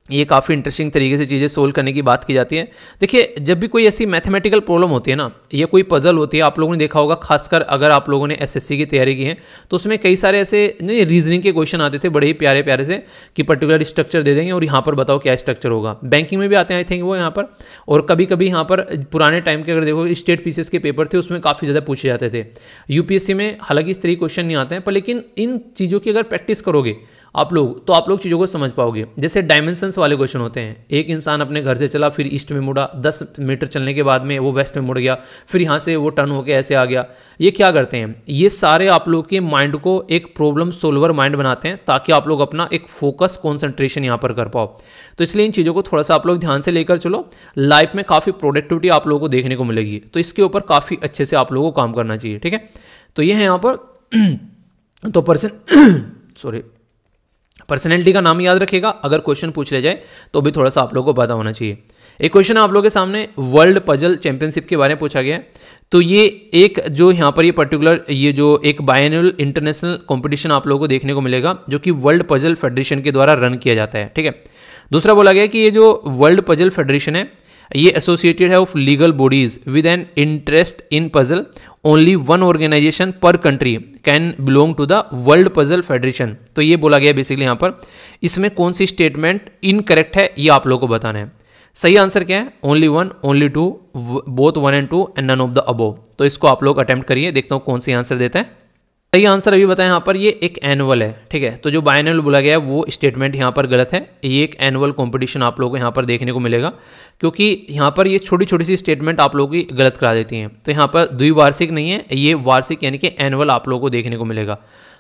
A: ये काफ़ी इंटरेस्टिंग तरीके से चीज़ें सोल्व करने की बात की जाती है। देखिए, जब भी कोई ऐसी मैथमेटिकल प्रॉब्लम होती है ना, या कोई पजल होती है, आप लोगों ने देखा होगा, खासकर अगर आप लोगों ने एसएससी की तैयारी की है तो उसमें कई सारे ऐसे रीजनिंग के क्वेश्चन आते थे बड़े ही प्यारे प्यारे से, कि पर्टिकुलर स्ट्रक्चर दे देंगे और यहाँ पर बताओ क्या स्ट्रक्चर होगा। बैंकिंग में भी आते हैं आई थिंक वो यहाँ पर, और कभी कभी यहाँ पर पुराने टाइम के अगर देखो स्टेट पीसीएस के पेपर थे उसमें काफ़ी ज़्यादा पूछे जाते थे। यूपीएससी में हालांकि इस तरीके क्वेश्चन नहीं आते हैं, पर लेकिन इन चीज़ों की अगर प्रैक्टिस करोगे आप लोग तो आप लोग चीज़ों को समझ पाओगे। जैसे डायमेंशंस वाले क्वेश्चन होते हैं, एक इंसान अपने घर से चला, फिर ईस्ट में मुड़ा, 10 मीटर चलने के बाद में वो वेस्ट में मुड़ गया, फिर यहाँ से वो टर्न होकर ऐसे आ गया। ये क्या करते हैं, ये सारे आप लोग के माइंड को एक प्रॉब्लम सोल्वर माइंड बनाते हैं, ताकि आप लोग अपना एक फोकस कॉन्सेंट्रेशन यहाँ पर कर पाओ। तो इसलिए इन चीज़ों को थोड़ा सा आप लोग ध्यान से लेकर चलो, लाइफ में काफ़ी प्रोडक्टिविटी आप लोगों को देखने को मिलेगी। तो इसके ऊपर काफ़ी अच्छे से आप लोगों को काम करना चाहिए। ठीक है, तो ये है यहाँ पर तो पर्सनैलिटी का नाम याद रखिएगा, अगर क्वेश्चन पूछ ले जाए तो भी थोड़ा सा आप लोगों को पता होना चाहिए। एक क्वेश्चन आप लोगों के सामने वर्ल्ड पजल चैंपियनशिप के बारे में पूछा गया है। तो ये एक जो यहाँ पर ये पर्टिकुलर ये जो एक बायएनुअल इंटरनेशनल कंपटीशन आप लोगों को देखने को मिलेगा, जो कि वर्ल्ड पजल फेडरेशन के द्वारा रन किया जाता है। ठीक है, दूसरा बोला गया कि ये जो वर्ल्ड पजल फेडरेशन है ये एसोसिएटेड है of legal bodies with an interest in puzzle, only one organisation per country can belong to the world puzzle federation. तो ये बोला गया बेसिकली यहाँ पर, इसमें कौन सी स्टेटमेंट इनकरेक्ट है ये आप लोगों को बताना है। सही आंसर क्या है, only one, only two, both 1 and 2 and none of the above. तो इसको आप लोग अटेम्प्ट करिए, देखता हूँ कौन सी आंसर देता है। सही आंसर अभी बताएं यहाँ पर, ये एक एनुअल है। ठीक है, तो जो बायएनुअल बोला गया है वो स्टेटमेंट यहाँ पर गलत है। ये एक एनुअल कंपटीशन आप लोगों को यहाँ पर देखने को मिलेगा, क्योंकि यहाँ पर ये छोटी छोटी सी स्टेटमेंट आप लोगों की गलत करा देती हैं। तो यहाँ पर द्विवार्षिक नहीं है, ये वार्षिक यानी कि एनुअल आप लोगों को देखने को मिलेगा।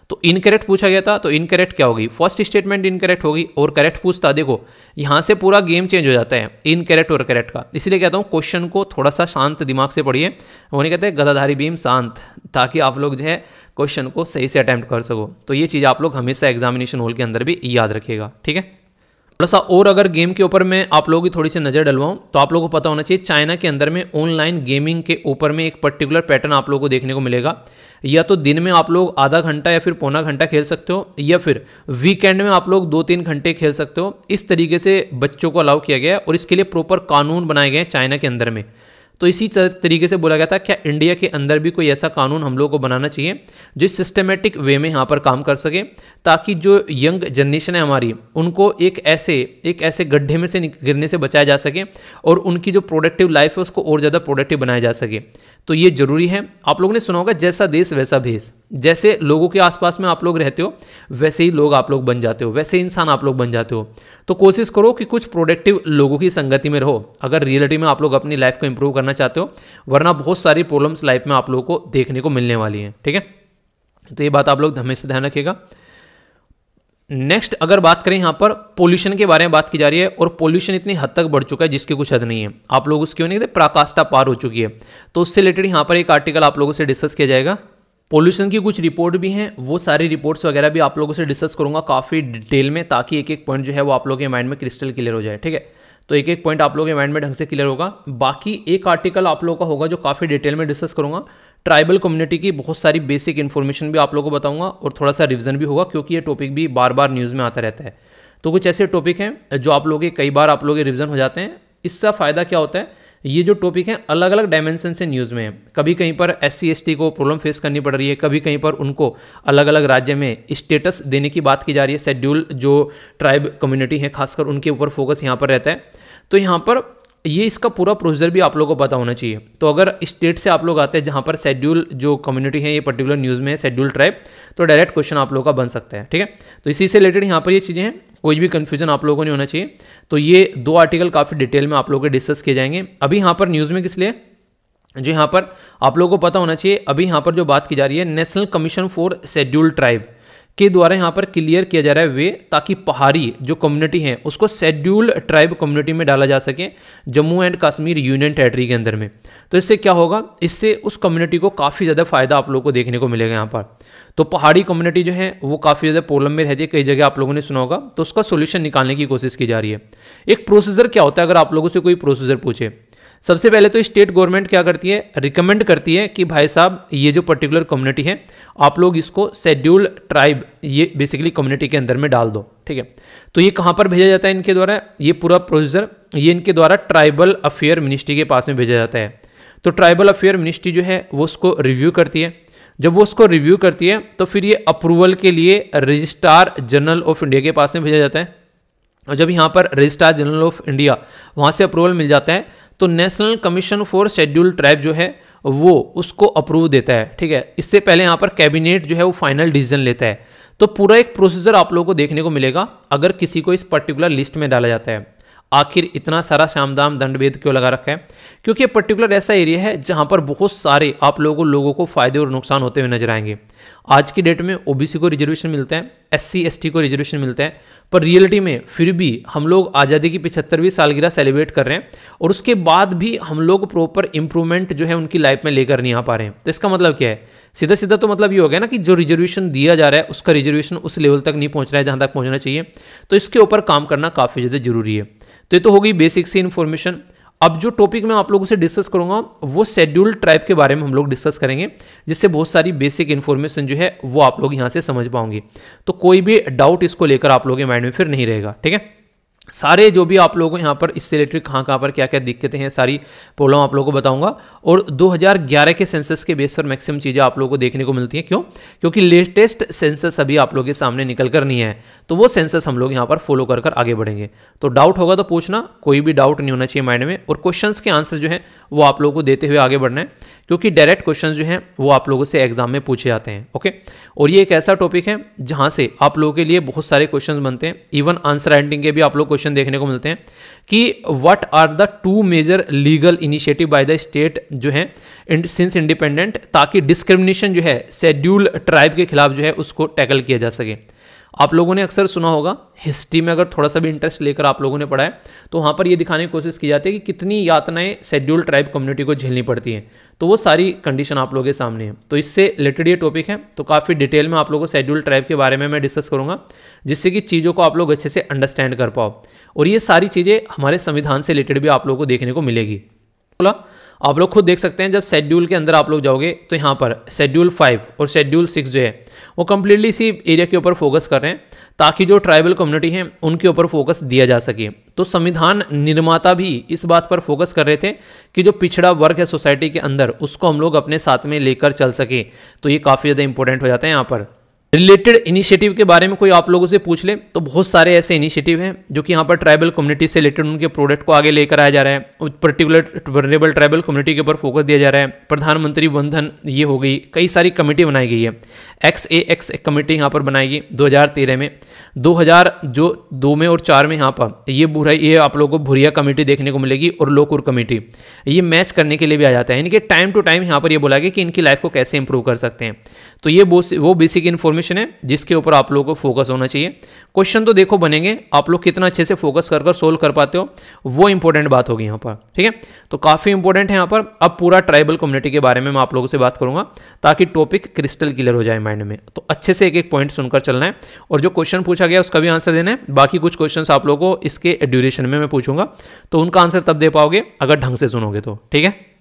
A: तो इनकरेक्ट पूछा गया था, तो इनकरेक्ट क्या होगी, फर्स्ट स्टेटमेंट इनकरेक्ट होगी, और करेक्ट पूछता, देखो यहाँ से पूरा गेम चेंज हो जाता है इनकरेक्ट और करेक्ट का। इसलिए कहता हूँ क्वेश्चन को थोड़ा सा शांत दिमाग से पढ़िए, वो नहीं कहते गदाधारी भीम शांत, ताकि आप लोग जो है क्वेश्चन को सही से अटेम्प्ट कर सको। तो ये चीज़ आप लोग हमेशा एग्जामिनेशन हॉल के अंदर भी याद रखिएगा। ठीक है, थोड़ा सा और अगर गेम के ऊपर मैं आप लोगों की थोड़ी सी नज़र डलवाऊं तो आप लोगों को पता होना चाहिए चाइना के अंदर में ऑनलाइन गेमिंग के ऊपर में एक पर्टिकुलर पैटर्न आप लोगों को देखने को मिलेगा। या तो दिन में आप लोग आधा घंटा या फिर पौना घंटा खेल सकते हो, या फिर वीकेंड में आप लोग 2-3 घंटे खेल सकते हो। इस तरीके से बच्चों को अलाउ किया गया है और इसके लिए प्रॉपर कानून बनाए गए हैं चाइना के अंदर में। तो इसी तरीके से बोला गया था क्या इंडिया के अंदर भी कोई ऐसा कानून हम लोग को बनाना चाहिए जो सिस्टमेटिक वे में यहाँ पर काम कर सके, ताकि जो यंग जनरेशन है हमारी उनको एक ऐसे गड्ढे में से गिरने से बचाया जा सके और उनकी जो प्रोडक्टिव लाइफ है उसको और ज़्यादा प्रोडक्टिव बनाया जा सके। तो ये जरूरी है। आप लोगों ने सुना होगा जैसा देश वैसा भेष, जैसे लोगों के आसपास में आप लोग रहते हो वैसे ही लोग आप लोग बन जाते हो, वैसे इंसान आप लोग बन जाते हो। तो कोशिश करो कि कुछ प्रोडक्टिव लोगों की संगति में रहो अगर रियलिटी में आप लोग अपनी लाइफ को इंप्रूव करना चाहते हो, वरना बहुत सारी प्रॉब्लम्स लाइफ में आप लोगों को देखने को मिलने वाली हैं। ठीक है, तो ये बात आप लोग हमेशा ध्यान रखिएगा। नेक्स्ट अगर बात करें यहाँ पर पोल्यूशन के बारे में बात की जा रही है और पोल्यूशन इतनी हद तक बढ़ चुका है जिसकी कुछ हद नहीं है। आप लोग उसकी नहीं कहते पराकाष्ठा पार हो चुकी है। तो उससे रिलेटेड यहाँ पर एक आर्टिकल आप लोगों से डिस्कस किया जाएगा। पोल्यूशन की कुछ रिपोर्ट भी हैं, वो सारी रिपोर्ट्स वगैरह भी आप लोगों से डिस्कस करूंगा काफ़ी डिटेल में, ताकि एक एक पॉइंट जो है वो आप लोगों के माइंड में क्रिस्टल क्लियर हो जाए। ठीक है, तो एक एक पॉइंट आप लोगों के माइंड में ढंग से क्लियर होगा। बाकी एक आर्टिकल आप लोगों का होगा जो काफ़ी डिटेल में डिस्कस करूंगा। ट्राइबल कम्युनिटी की बहुत सारी बेसिक इन्फॉर्मेशन भी आप लोगों को बताऊंगा और थोड़ा सा रिवीजन भी होगा, क्योंकि ये टॉपिक भी बार बार न्यूज़ में आता रहता है। तो कुछ ऐसे टॉपिक हैं जो आप लोगों के कई बार आप लोगों के रिवीजन हो जाते हैं। इसका फ़ायदा क्या होता है, ये जो टॉपिक हैं अलग अलग डायमेंशन से न्यूज़ में है। कभी कहीं पर SC ST को प्रॉब्लम फेस करनी पड़ रही है, कभी कहीं पर उनको अलग अलग राज्य में स्टेटस देने की बात की जा रही है। शेड्यूल जो ट्राइब कम्युनिटी है खासकर उनके ऊपर फोकस यहाँ पर रहता है। तो यहाँ पर ये इसका पूरा प्रोसीजर भी आप लोगों को पता होना चाहिए। तो अगर स्टेट से आप लोग आते हैं जहाँ पर शेड्यूल जो कम्युनिटी है ये पर्टिकुलर न्यूज़ में है शेड्यूल ट्राइब, तो डायरेक्ट क्वेश्चन आप लोगों का बन सकता है। ठीक है, तो इसी से रिलेटेड यहाँ पर ये चीज़ें हैं, कोई भी कन्फ्यूजन आप लोगों को नहीं होना चाहिए। तो ये 2 आर्टिकल काफ़ी डिटेल में आप लोगों के डिस्कस किए जाएंगे। अभी यहाँ पर न्यूज़ में किस लिए, जो यहाँ पर आप लोगों को पता होना चाहिए, अभी यहाँ पर जो बात की जा रही है national commission for schedule tribe के द्वारा यहाँ पर क्लियर किया जा रहा है वे, ताकि पहाड़ी जो कम्युनिटी है उसको शेड्यूल ट्राइब कम्युनिटी में डाला जा सके Jammu and Kashmir union territory के अंदर में। तो इससे क्या होगा, इससे उस कम्युनिटी को काफ़ी ज़्यादा फायदा आप लोगों को देखने को मिलेगा यहाँ पर। तो पहाड़ी कम्युनिटी जो है वो काफ़ी ज़्यादा प्रॉब्लम में रहती है, कई जगह आप लोगों ने सुना होगा, तो उसका सोल्यूशन निकालने की कोशिश की जा रही है। एक प्रोसीजर क्या होता है, अगर आप लोगों से कोई प्रोसीजर पूछे, सबसे पहले तो स्टेट गवर्नमेंट क्या करती है, रिकमेंड करती है कि भाई साहब ये जो पर्टिकुलर कम्युनिटी है आप लोग इसको शेड्यूल ट्राइब ये बेसिकली कम्युनिटी के अंदर में डाल दो। ठीक है, तो ये कहाँ पर भेजा जाता है इनके द्वारा, ये पूरा प्रोसीजर ये इनके द्वारा ट्राइबल अफेयर मिनिस्ट्री के पास में भेजा जाता है। तो ट्राइबल अफेयर मिनिस्ट्री जो है वो उसको रिव्यू करती है। जब वो उसको रिव्यू करती है तो फिर ये अप्रूवल के लिए रजिस्ट्रार जनरल ऑफ इंडिया के पास में भेजा जाता है। और जब यहाँ पर रजिस्ट्रार जनरल ऑफ इंडिया वहाँ से अप्रूवल मिल जाता है तो national commission for schedule tribe जो है वो उसको अप्रूव देता है। ठीक है, इससे पहले यहाँ पर कैबिनेट जो है वो फाइनल डिसीजन लेता है। तो पूरा एक प्रोसीजर आप लोगों को देखने को मिलेगा अगर किसी को इस पर्टिकुलर लिस्ट में डाला जाता है। आखिर इतना सारा सामदाम दंड भेद क्यों लगा रखा है, क्योंकि ये पर्टिकुलर ऐसा एरिया है जहाँ पर बहुत सारे आप लोगों को फायदे और नुकसान होते हुए नजर आएंगे। आज की डेट में OBC को रिजर्वेशन मिलता है, SC ST को रिजर्वेशन मिलता है, पर रियलिटी में फिर भी हम लोग आज़ादी की 75वीं सालगिरह सेलिब्रेट कर रहे हैं और उसके बाद भी हम लोग प्रॉपर इंप्रूवमेंट जो है उनकी लाइफ में लेकर नहीं आ पा रहे हैं। तो इसका मतलब क्या है, सीधा सीधा तो मतलब ये हो गया ना कि जो रिजर्वेशन दिया जा रहा है उसका रिजर्वेशन उस लेवल तक नहीं पहुंच रहा है जहां तक पहुंचना चाहिए। तो इसके ऊपर काम करना काफ़ी ज़्यादा जरूरी है। तो ये तो हो गई बेसिक सी इन्फॉर्मेशन। अब जो टॉपिक मैं आप लोगों से डिस्कस करूंगा वो शेड्यूल ट्राइब के बारे में हम लोग डिस्कस करेंगे, जिससे बहुत सारी बेसिक इन्फॉर्मेशन जो है वो आप लोग यहाँ से समझ पाओगे। तो कोई भी डाउट इसको लेकर आप लोगों के माइंड में फिर नहीं रहेगा। ठीक है, सारे जो भी आप लोगों को यहाँ पर इससे रिलेटेड कहाँ पर क्या क्या दिक्कतें हैं सारी प्रॉब्लम आप लोगों को बताऊंगा। और 2011 के सेंसस के बेस पर मैक्सिमम चीज़ें आप लोगों को देखने को मिलती हैं। क्यों? क्योंकि लेटेस्ट सेंसस अभी आप लोगों के सामने निकल कर नहीं है, तो वो सेंसस हम लोग यहाँ पर फॉलो कर आगे बढ़ेंगे। तो डाउट होगा तो पूछना, कोई भी डाउट नहीं होना चाहिए माइंड में। और क्वेश्चंस के आंसर जो है वो आप लोगों को देते हुए आगे बढ़ना है, क्योंकि डायरेक्ट क्वेश्चन जो हैं वो आप लोगों से एग्जाम में पूछे जाते हैं। ओके, और ये एक ऐसा टॉपिक है जहाँ से आप लोगों के लिए बहुत सारे क्वेश्चन बनते हैं। इवन आंसर राइटिंग के भी आप लोग क्वेश्चन देखने को मिलते हैं कि what are the 2 major legal initiative by the state जो है सिंस इंडिपेंडेंट, ताकि डिस्क्रिमिनेशन जो है शेड्यूल ट्राइब के खिलाफ जो है उसको टैकल किया जा सके। आप लोगों ने अक्सर सुना होगा, हिस्ट्री में अगर थोड़ा सा भी इंटरेस्ट लेकर आप लोगों ने पढ़ा है तो वहाँ पर ये दिखाने की कोशिश की जाती है कि कितनी यातनाएं शेड्यूल ट्राइब कम्युनिटी को झेलनी पड़ती हैं। तो वो सारी कंडीशन आप लोगों के सामने है। तो इससे रिलेटेड ये टॉपिक है, तो काफ़ी डिटेल में आप लोगों को शेड्यूल ट्राइब के बारे में मैं डिस्कस करूँगा, जिससे कि चीज़ों को आप लोग अच्छे से अंडरस्टैंड कर पाओ। और ये सारी चीज़ें हमारे संविधान से रिलेटेड भी आप लोगों को देखने को मिलेगी। आप लोग खुद देख सकते हैं, जब शेड्यूल के अंदर आप लोग जाओगे तो यहाँ पर शेड्यूल 5 और शेड्यूल 6 जो है वो कंप्लीटली इसी एरिया के ऊपर फोकस कर रहे हैं, ताकि जो ट्राइबल कम्युनिटी है उनके ऊपर फोकस दिया जा सके। तो संविधान निर्माता भी इस बात पर फोकस कर रहे थे कि जो पिछड़ा वर्ग है सोसाइटी के अंदर, उसको हम लोग अपने साथ में लेकर चल सके। तो ये काफ़ी ज़्यादा इंपॉर्टेंट हो जाता है। यहाँ पर रिलेटेड इनिशिएटिव के बारे में कोई आप लोगों से पूछ ले तो बहुत सारे ऐसे इनिशिएटिव हैं जो कि यहाँ पर ट्राइबल कम्युनिटी से रिलेटेड उनके प्रोडक्ट को आगे लेकर आया जा रहा है। पर्टिकुलर वल्नरेबल ट्राइबल कम्युनिटी के ऊपर फोकस दिया जा रहा है। प्रधानमंत्री वन धन ये हो गई, कई सारी कमेटी बनाई गई है। XAX एक कमेटी यहाँ पर बनाई गई 2013 में, 2002 में और 4 में यहाँ पर ये आप लोगों को भुरिया कमेटी देखने को मिलेगी और लोकुर कमेटी, ये मैच करने के लिए भी आ जाता है। यानी कि टाइम टू टाइम यहाँ पर ये बोला गया कि इनकी लाइफ को कैसे इंप्रूव कर सकते हैं। तो ये वो बेसिक इन्फॉर्मेशन है जिसके ऊपर आप लोगों को फोकस होना चाहिए। क्वेश्चन तो देखो बनेंगे, आप लोग कितना अच्छे से फोकस कर सोल्व कर पाते हो वो इंपॉर्टेंट बात होगी यहाँ पर, ठीक है। तो काफ़ी इंपॉर्टेंट है यहाँ पर। अब पूरा ट्राइबल कम्युनिटी के बारे में मैं आप लोगों से बात करूंगा ताकि टॉपिक क्रिस्टल क्लियर हो जाए माइंड में। तो अच्छे से एक एक पॉइंट सुनकर चलना है और जो क्वेश्चन पूछा गया उसका भी आंसर देना है। बाकी कुछ क्वेश्चन आप लोगों को इसके ड्यूरेशन में मैं पूछूंगा, तो उनका आंसर तब दे पाओगे अगर ढंग से सुनोगे तो, ठीक है।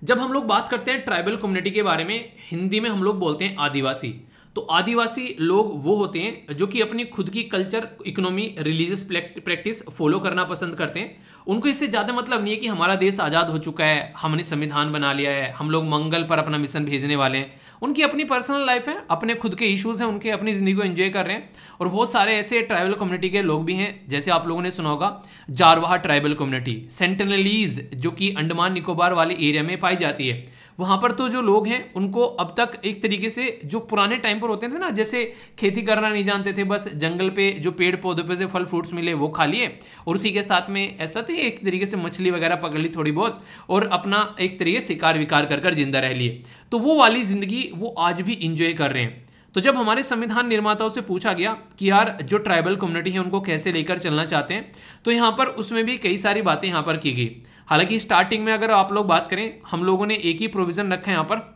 A: जब हम लोग बात करते हैं ट्राइबल कम्युनिटी के बारे में, हिंदी में हम लोग बोलते हैं आदिवासी। तो आदिवासी लोग वो होते हैं जो कि अपनी खुद की culture, economy, religious practice follow करना पसंद करते हैं। उनको इससे ज़्यादा मतलब नहीं है कि हमारा देश आज़ाद हो चुका है, हमने संविधान बना लिया है, हम लोग मंगल पर अपना मिशन भेजने वाले हैं। उनकी अपनी पर्सनल लाइफ है, अपने खुद के इश्यूज हैं, उनके अपनी ज़िंदगी को एंजॉय कर रहे हैं। और बहुत सारे ऐसे ट्राइबल कम्युनिटी के लोग भी हैं, जैसे आप लोगों ने सुना होगा जारवाहा ट्राइबल कम्युनिटी, सेंटिनलीज जो कि अंडमान निकोबार वाले एरिया में पाई जाती है। वहाँ पर तो जो लोग हैं उनको अब तक एक तरीके से जो पुराने टाइम पर होते थे ना, जैसे खेती करना नहीं जानते थे, बस जंगल पे जो पेड़ पौधों पे से फल फ्रूट्स मिले वो खा लिए, और उसी के साथ में ऐसा थे एक तरीके से मछली वगैरह पकड़ ली थोड़ी बहुत, और अपना एक तरीके शिकार विकार कर जिंदा रह लिए। तो वो वाली जिंदगी वो आज भी इंजॉय कर रहे हैं। तो जब हमारे संविधान निर्माताओं से पूछा गया कि यार जो ट्राइबल कम्युनिटी है उनको कैसे लेकर चलना चाहते हैं, तो यहाँ पर उसमें भी कई सारी बातें यहाँ पर की गई। हालांकि स्टार्टिंग में अगर आप लोग बात करें, हम लोगों ने एक ही प्रोविजन रखा है यहाँ पर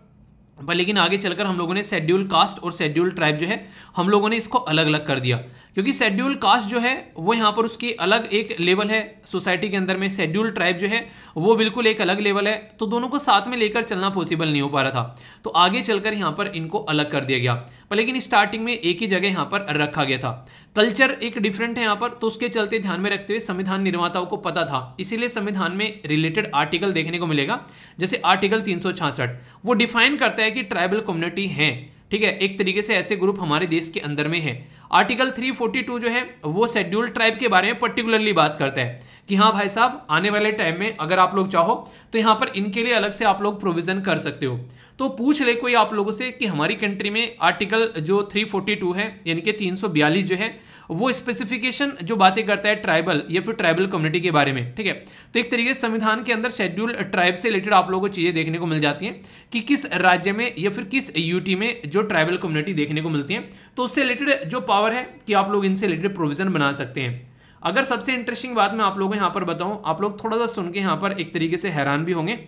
A: लेकिन आगे चलकर हम लोगों ने शेड्यूल कास्ट और शेड्यूल ट्राइब जो है हम लोगों ने इसको अलग अलग कर दिया, क्योंकि शेड्यूल कास्ट जो है वो यहाँ पर उसकी अलग एक लेवल है सोसाइटी के अंदर में, शेड्यूल ट्राइब जो है वो बिल्कुल एक अलग लेवल है। तो दोनों को साथ में लेकर चलना पॉसिबल नहीं हो पा रहा था, तो आगे चलकर यहाँ पर इनको अलग कर दिया गया। पर लेकिन स्टार्टिंग में एक ही जगह यहाँ पर रखा गया था। कल्चर एक डिफरेंट है यहाँ पर, तो उसके चलते ध्यान में रखते हुए संविधान निर्माताओं को पता था, इसीलिए संविधान में रिलेटेड आर्टिकल देखने को मिलेगा। जैसे आर्टिकल 366 वो डिफाइन करता है कि ट्राइबल कम्युनिटी है, ठीक है, एक तरीके से ऐसे ग्रुप हमारे देश के अंदर में है। आर्टिकल 342 जो है वो शेड्यूल ट्राइब के बारे में पर्टिकुलरली बात करता है कि हाँ भाई साहब, आने वाले टाइम में अगर आप लोग चाहो तो यहाँ पर इनके लिए अलग से आप लोग प्रोविजन कर सकते हो। तो पूछ ले कोई आप लोगों से कि हमारी कंट्री में आर्टिकल जो 342 है यानी कि 342 जो है वो स्पेसिफिकेशन जो बातें करता है ट्राइबल या फिर ट्राइबल कम्युनिटी के बारे में, ठीक है। तो एक तरीके से संविधान के अंदर शेड्यूल ट्राइब से रिलेटेड आप लोगों को चीजें देखने को मिल जाती हैं कि किस राज्य में या फिर किस यूटी में जो ट्राइबल कम्युनिटी देखने को मिलती है, तो उससे रिलेटेड जो पावर है कि आप लोग इनसे रिलेटेड प्रोविजन बना सकते हैं। अगर सबसे इंटरेस्टिंग बात मैं आप लोगों को यहाँ पर बताऊं, आप लोग थोड़ा सा सुन के यहाँ पर एक तरीके से हैरान भी होंगे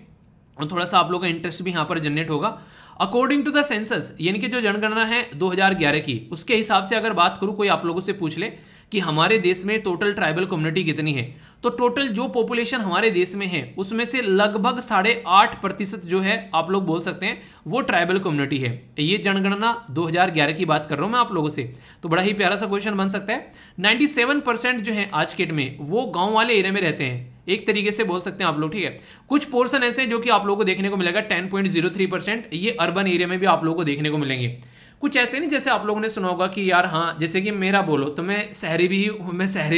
A: और थोड़ा सा आप लोगों का इंटरेस्ट भी यहाँ पर जनरेट होगा। अकॉर्डिंग टू द सेंसस यानी कि जो जनगणना है 2011 की, उसके हिसाब से अगर बात करूं, कोई आप लोगों से पूछ ले कि हमारे देश में टोटल ट्राइबल कम्युनिटी कितनी है, तो टोटल जो पॉपुलेशन हमारे देश में है उसमें से लगभग 8.5% जो है आप लोग बोल सकते हैं वो ट्राइबल कम्युनिटी है। ये जनगणना 2011 की बात कर रहा हूं मैं आप लोगों से, तो बड़ा ही प्यारा सा क्वेश्चन बन सकता है। 97% जो है आज के डेट में वो गांव वाले एरिया में रहते हैं, एक तरीके से बोल सकते हैं आप लोग, ठीक है। कुछ पोर्शन ऐसे जो कि आप लोगों को देखने को मिलेगा 10.03%, ये अर्बन एरिया में भी आप लोगों को देखने को मिलेंगे। कुछ ऐसे नहीं जैसे आप लोगों ने सुना होगा कि यार हाँ, जैसे कि मेरा बोलो तो मैं शहरी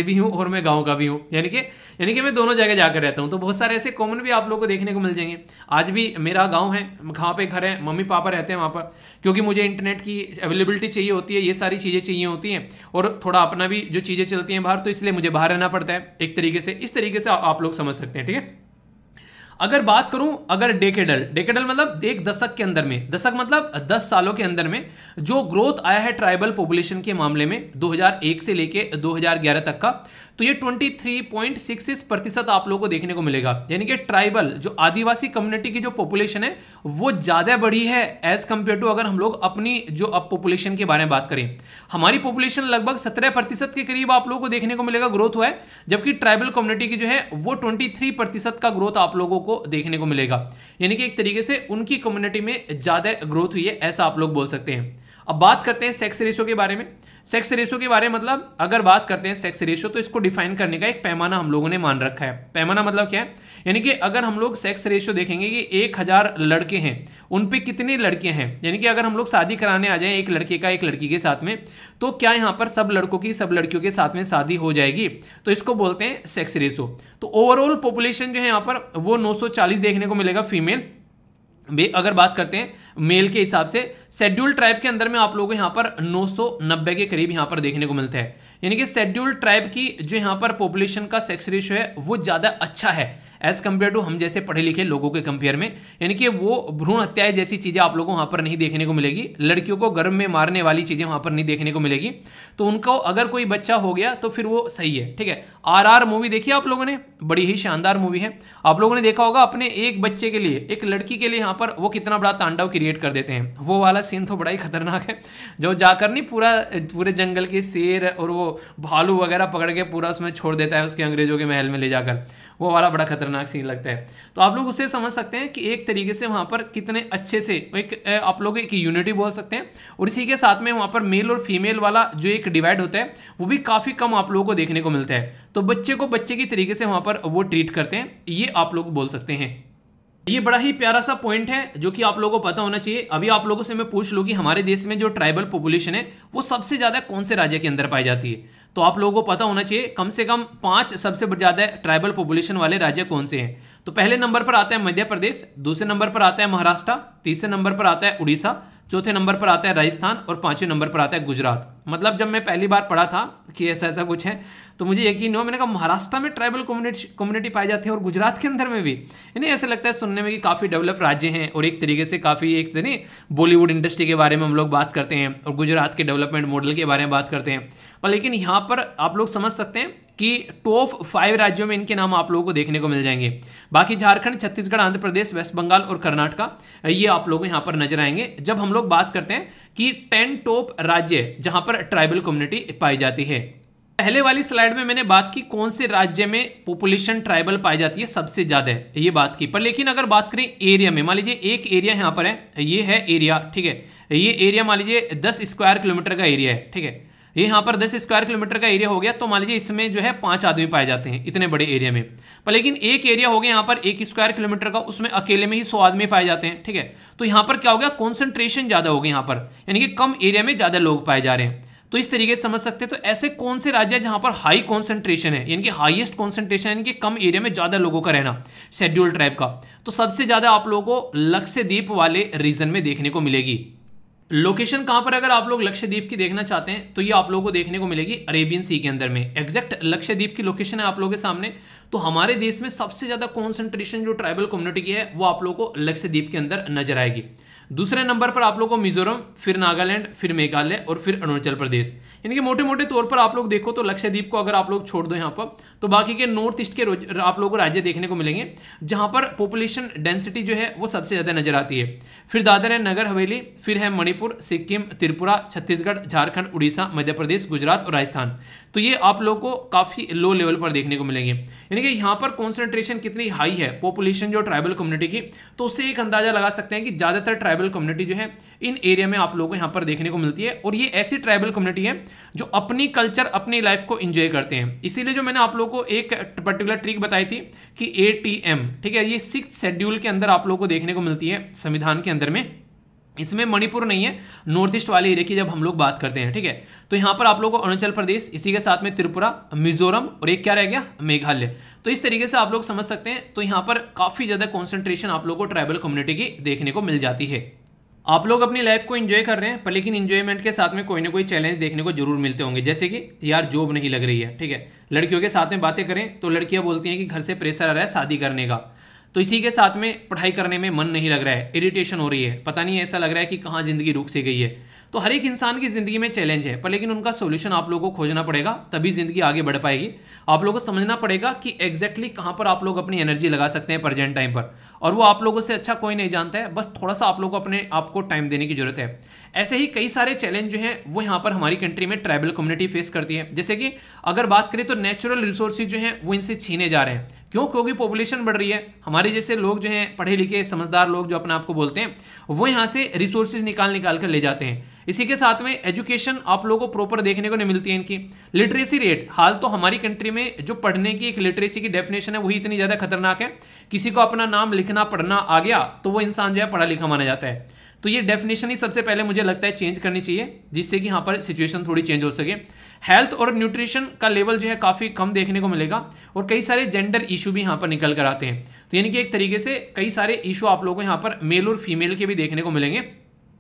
A: भी हूँ और मैं गांव का भी हूँ, यानी कि मैं दोनों जगह जाकर रहता हूँ। तो बहुत सारे ऐसे कॉमन भी आप लोगों को देखने को मिल जाएंगे। आज भी मेरा गांव है, वहाँ पे घर है, मम्मी पापा रहते हैं वहाँ पर, क्योंकि मुझे इंटरनेट की अवेलेबिलिटी चाहिए होती है, ये सारी चीज़ें चाहिए होती हैं, और थोड़ा अपना भी जो चीज़ें चलती हैं बाहर, तो इसलिए मुझे बाहर रहना पड़ता है एक तरीके से। इस तरीके से आप लोग समझ सकते हैं, ठीक है। अगर बात करूं अगर डेकेडल मतलब एक दशक के अंदर में, दशक मतलब 10 सालों के अंदर में जो ग्रोथ आया है ट्राइबल पॉपुलेशन के मामले में 2001 से लेके 2011 तक का, तो ये 23.66% आप लोगों को देखने को मिलेगा। यानी कि ट्राइबल जो आदिवासी कम्युनिटी की जो पॉपुलेशन है वो ज्यादा बढ़ी है एज कंपेयर टू अगर हम लोग अपनी जो अब पॉपुलेशन के बारे में बात करें। हमारी पॉपुलेशन लगभग 17% के करीब आप लोगों को देखने को मिलेगा ग्रोथ हुआ है, जबकि ट्राइबल कम्युनिटी की जो है वो 23% का ग्रोथ आप लोगों को देखने को मिलेगा। यानी कि एक तरीके से उनकी कम्युनिटी में ज्यादा ग्रोथ हुई है, ऐसा आप लोग बोल सकते हैं। अब बात करते हैं सेक्स रेशियो के बारे में। सेक्स रेशियो के बारे में मतलब अगर बात करते हैं सेक्स रेशियो, तो इसको डिफाइन करने का एक पैमाना हम लोगों ने मान रखा है। पैमाना मतलब क्या है, यानी कि अगर हम लोग सेक्स रेशियो देखेंगे कि 1000 लड़के हैं उन पे कितने लड़के हैं, यानी कि अगर हम लोग शादी कराने आ जाएं एक लड़के का एक लड़की के साथ में, तो क्या यहाँ पर सब लड़कों की सब लड़कियों के साथ में शादी हो जाएगी, तो इसको बोलते हैं सेक्स रेशियो। तो ओवरऑल पॉपुलेशन जो है यहाँ पर वो 940 देखने को मिलेगा फीमेल। अगर बात करते हैं मेल के हिसाब से शेड्यूल ट्राइब के अंदर में आप लोगों को यहाँ पर 990 के करीब यहाँ पर देखने को मिलता है। यानी कि शेड्यूल ट्राइब की जो यहाँ पर पॉपुलेशन का सेक्स रेशियो है वो ज़्यादा अच्छा है एज कंपेयर टू हम जैसे पढ़े लिखे लोगों के कंपेयर में। यानी कि वो भ्रूण हत्याएं जैसी चीज़ें आप लोगों को वहाँ पर नहीं देखने को मिलेगी, लड़कियों को गर्भ में मारने वाली चीज़ें वहाँ पर नहीं देखने को मिलेगी। तो उनको अगर कोई बच्चा हो गया तो फिर वो सही है, ठीक है। RR मूवी देखी आप लोगों ने, बड़ी ही शानदार मूवी है। आप लोगों ने देखा होगा अपने एक बच्चे के लिए, एक लड़की के लिए यहाँ पर वो कितना बड़ा तांडव क्रिएट कर देते हैं। वो वाला सीन तो बड़ा ही खतरनाक है, जो जाकर नहीं पूरे जंगल के शेर और वो भालू वगैरह पकड़ के पूरा उसमें छोड़ देता है उसके अंग्रेजों के महल में ले जाकर, वो वाला बड़ा खतरनाक सीन लगता है। तो आप लोग उससे समझ सकते हैं कि एक तरीके से वहां पर कितने अच्छे से एक आप लोग एक यूनिटी बोल सकते हैं। और इसी के साथ में वहां पर मेल और फीमेल वाला जो एक डिवाइड होता है वो भी काफी कम आप लोगों को देखने को मिलता है। तो बच्चे को बच्चे की तरीके से वहां पर वो ट्रीट करते हैं, ये आप लोग बोल सकते हैं। ये बड़ा ही प्यारा सा पॉइंट है जो कि आप लोगों को पता होना चाहिए। अभी आप लोगों से मैं पूछ लूं कि हमारे देश में जो ट्राइबल पॉपुलेशन है वो सबसे ज्यादा कौन से राज्य के अंदर पाई जाती है, तो आप लोगों को पता होना चाहिए कम से कम 5 सबसे ज्यादा ट्राइबल पॉपुलेशन वाले राज्य कौन से हैं। तो पहले नंबर पर आता है मध्य प्रदेश, दूसरे नंबर पर आता है महाराष्ट्र, तीसरे नंबर पर आता है उड़ीसा, चौथे नंबर पर आता है राजस्थान और 5वें नंबर पर आता है गुजरात। मतलब जब मैं पहली बार पढ़ा था कि ऐसा ऐसा कुछ है तो मुझे यकीन हुआ, मैंने कहा महाराष्ट्र में ट्राइबल कम्युनिटी पाई जाती है और गुजरात के अंदर में भी। यानी ऐसा लगता है सुनने में कि काफ़ी डेवलप राज्य हैं और एक तरीके से काफ़ी एक नहीं बॉलीवुड इंडस्ट्री के बारे में हम लोग बात करते हैं और गुजरात के डेवलपमेंट मॉडल के बारे में बात करते हैं। पर लेकिन यहाँ पर आप लोग समझ सकते हैं कि टॉप 5 राज्यों में इनके नाम आप लोगों को देखने को मिल जाएंगे। बाकी झारखंड, छत्तीसगढ़, आंध्र प्रदेश, वेस्ट बंगाल और कर्नाटका ये आप लोगों को यहाँ पर नजर आएंगे जब हम लोग बात करते हैं कि 10 टॉप राज्य जहां पर ट्राइबल कम्युनिटी पाई जाती है। पहले वाली स्लाइड में मैंने बात की कौन से राज्य में पॉपुलेशन ट्राइबल पाई जाती है सबसे ज्यादा है, ये बात की। पर लेकिन अगर बात करें एरिया में, मान लीजिए एक एरिया यहाँ पर है, ये है एरिया, ठीक है। ये एरिया मान लीजिए 10 स्क्वायर किलोमीटर का एरिया है, ठीक है। ये यहाँ पर 10 स्क्वायर किलोमीटर का एरिया हो गया, तो मान लीजिए इसमें जो है 5 आदमी पाए जाते हैं इतने बड़े एरिया में। पर लेकिन एक एरिया हो गया यहाँ पर 1 स्क्वायर किलोमीटर का, उसमें अकेले में ही 100 आदमी पाए जाते हैं, ठीक है। तो यहाँ पर क्या हो गया, कॉन्सेंट्रेशन ज्यादा हो गया यहाँ पर, यानी कि कम एरिया में ज्यादा लोग पाए जा रहे हैं। तो इस तरीके से समझ सकते हैं। तो ऐसे कौन से राज्य है जहां पर हाई कॉन्सेंट्रेशन है, यानी कि हाईएस्ट कॉन्सेंट्रेशन, यानी कि कम एरिया में ज्यादा लोगों का रहना शेड्यूल ट्राइब का, तो सबसे ज्यादा आप लोगों को लक्षद्वीप वाले रीजन में देखने को मिलेगी। लोकेशन कहां पर अगर आप लोग लक्षद्वीप की देखना चाहते हैं तो ये आप लोगों को देखने को मिलेगी अरेबियन सी के अंदर में। एग्जैक्ट लक्षद्वीप की लोकेशन है आप लोगों के सामने। तो हमारे देश में सबसे ज्यादा कॉन्सेंट्रेशन जो ट्राइबल कम्युनिटी की है वो आप लोगों को लक्षद्वीप के अंदर नजर आएगी। दूसरे नंबर पर आप लोगों को मिजोरम, फिर नागालैंड, फिर मेघालय और फिर अरुणाचल प्रदेश। यानी कि मोटे मोटे तौर पर आप लोग देखो तो लक्षद्वीप को अगर आप लोग छोड़ दो यहाँ पर, तो बाकी के नॉर्थ ईस्ट के आप लोगों को राज्य देखने को मिलेंगे जहां पर पॉपुलेशन डेंसिटी जो है वो सबसे ज्यादा नजर आती है। फिर दादर है नगर हवेली, फिर है मणिपुर, सिक्किम, त्रिपुरा, छत्तीसगढ़, झारखंड, उड़ीसा, मध्य प्रदेश, गुजरात और राजस्थान। तो ये आप लोग को काफी लो लेवल पर देखने को मिलेंगे। यानी कि यहाँ पर कॉन्सेंट्रेशन कितनी हाई है पॉपुलेशन जो ट्राइबल कम्युनिटी की, तो उससे एक अंदाजा लगा सकते हैं कि ज्यादातर ट्राइबल कम्युनिटी जो है इन एरिया में आप लोगों को यहाँ पर देखने को मिलती है। और ये ऐसी ट्राइबल कम्युनिटी है जो अपनी कल्चर, अपनी लाइफ को एंजॉय करते हैं। इसीलिए जो मैंने आप लोगों को एक पर्टिकुलर ट्रिक बताई थी कि ATM, ठीक है, ये 6th शेड्यूल के अंदर आप लोगों को देखने को मिलती है संविधान के अंदर में। इसमें मणिपुर नहीं है, नॉर्थ ईस्ट वाले एरिया की जब हम लोग बात करते हैं, ठीक है। तो यहाँ पर आप लोगों को अरुणाचल प्रदेश, इसी के साथ में त्रिपुरा, मिजोरम और एक क्या रह गया, मेघालय। तो इस तरीके से आप लोग समझ सकते हैं। तो यहाँ पर काफी ज्यादा कॉन्सेंट्रेशन आप लोगों को ट्राइबल कम्युनिटी की देखने को मिल जाती है। आप लोग अपनी लाइफ को एंजॉय कर रहे हैं, पर लेकिन एंजॉयमेंट के साथ में कोई ना कोई चैलेंज देखने को जरूर मिलते होंगे। जैसे कि यार जॉब नहीं लग रही है, ठीक है। लड़कियों के साथ में बातें करें तो लड़कियां बोलती हैं कि घर से प्रेशर आ रहा है शादी करने का। तो इसी के साथ में पढ़ाई करने में मन नहीं लग रहा है, इरिटेशन हो रही है, पता नहीं ऐसा लग रहा है कि कहाँ ज़िंदगी रुक सी गई है। तो हर एक इंसान की ज़िंदगी में चैलेंज है, पर लेकिन उनका सोल्यूशन आप लोगों को खोजना पड़ेगा, तभी ज़िंदगी आगे बढ़ पाएगी। आप लोगों को समझना पड़ेगा कि एग्जैक्टली कहाँ पर आप लोग अपनी एनर्जी लगा सकते हैं प्रेजेंट टाइम पर, और वो आप लोगों से अच्छा कोई नहीं जानता है, बस थोड़ा सा आप लोगों को अपने आप को टाइम देने की जरूरत है। ऐसे ही कई सारे चैलेंज जो हैं वो यहाँ पर हमारी कंट्री में ट्राइबल कम्युनिटी फेस करती है। जैसे कि अगर बात करें तो नेचुरल रिसोर्सेज जो हैं वो इनसे छीने जा रहे हैं। क्यों? क्योंकि पॉपुलेशन बढ़ रही है, हमारे जैसे लोग जो हैं पढ़े लिखे समझदार लोग जो अपने आप को बोलते हैं, वो यहाँ से रिसोर्सेज निकाल कर ले जाते हैं। इसी के साथ में एजुकेशन आप लोगों को प्रॉपर देखने को नहीं मिलती है इनकी। लिटरेसी रेट, हाल तो हमारी कंट्री में जो पढ़ने की एक लिटरेसी की डेफिनेशन है वही इतनी ज़्यादा खतरनाक है, किसी को अपना नाम लिखना पढ़ना आ गया तो वो इंसान जो है पढ़ा लिखा माना जाता है। तो ये डेफिनेशन ही सबसे पहले मुझे लगता है चेंज करनी चाहिए, जिससे कि यहाँ पर सिचुएशन थोड़ी चेंज हो सके। हेल्थ और न्यूट्रिशन का लेवल जो है काफ़ी कम देखने को मिलेगा, और कई सारे जेंडर इशू भी यहाँ पर निकल कर आते हैं। तो यानी कि एक तरीके से कई सारे इशू आप लोगों को यहाँ पर मेल और फीमेल के भी देखने को मिलेंगे।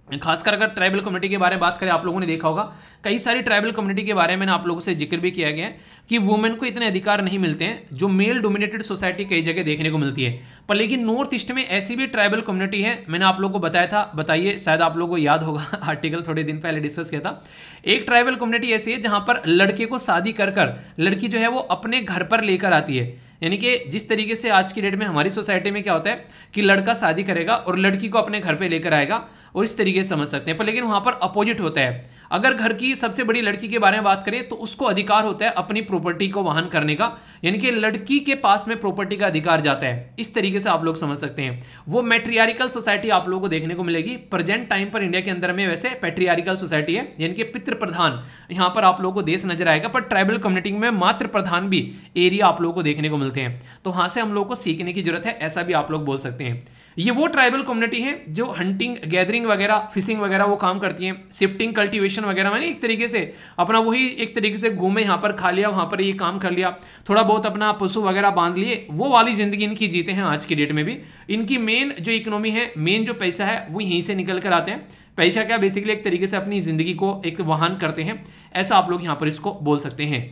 A: खासकर अगर ट्राइबल कम्युनिटी के बारे में बात करें, आप लोगों ने देखा होगा कई सारी ट्राइबल कम्युनिटी के बारे में आप लोगों से जिक्र भी किया गया है कि वुमेन को इतने अधिकार नहीं मिलते हैं जो मेल डोमिनेटेड सोसाइटी कई जगह देखने को मिलती है। पर लेकिन नॉर्थ ईस्ट में ऐसी भी ट्राइबल कम्युनिटी है, मैंने आप लोगों को बताया था, बताइए शायद आप लोगों को याद होगा, आर्टिकल थोड़े दिन पहले डिस्कस किया था। एक ट्राइबल कम्युनिटी ऐसी है जहां पर लड़के को शादी कर लड़की जो है वो अपने घर पर लेकर आती है। यानी कि जिस तरीके से आज की डेट में हमारी सोसाइटी में क्या होता है कि लड़का शादी करेगा और लड़की को अपने घर पे लेकर आएगा, और इस तरीके से समझ सकते हैं। पर लेकिन वहां पर अपोजिट होता है। अगर घर की सबसे बड़ी लड़की के बारे में बात करें तो उसको अधिकार होता है अपनी प्रॉपर्टी को वहन करने का, यानी कि लड़की के पास में प्रॉपर्टी का अधिकार जाता है। इस तरीके से आप लोग समझ सकते हैं। वो मैट्रियारिकल सोसाइटी आप लोगों को देखने को मिलेगी प्रेजेंट टाइम पर इंडिया के अंदर में। वैसे पैट्रियारिकल सोसाइटी है, यानी कि पितृ प्रधान यहां पर आप लोगों को देश नजर आएगा, पर ट्राइबल कम्युनिटी में मातृ प्रधान भी एरिया आप लोगों को देखने को मिलते हैं। तो वहां से हम लोग को सीखने की जरूरत है, ऐसा भी आप लोग बोल सकते हैं। ये वो ट्राइबल कम्युनिटी है जो हंटिंग, गैदरिंग वगैरह, फिशिंग वगैरह वो काम करती है, शिफ्टिंग, कल्टीवेशन वगैरह, मैंने एक तरीके से अपना वही एक तरीके से घूमे, यहाँ पर खा लिया, वहां पर ये काम कर लिया, थोड़ा बहुत अपना पशु वगैरह बांध लिए, वो वाली जिंदगी इनकी जीते हैं आज की डेट में भी। इनकी मेन जो इकोनॉमी है, मेन जो पैसा है वो यहीं से निकल कर आते हैं। पैसा क्या, बेसिकली एक तरीके से अपनी जिंदगी को एक वाहन करते हैं, ऐसा आप लोग यहाँ पर इसको बोल सकते हैं।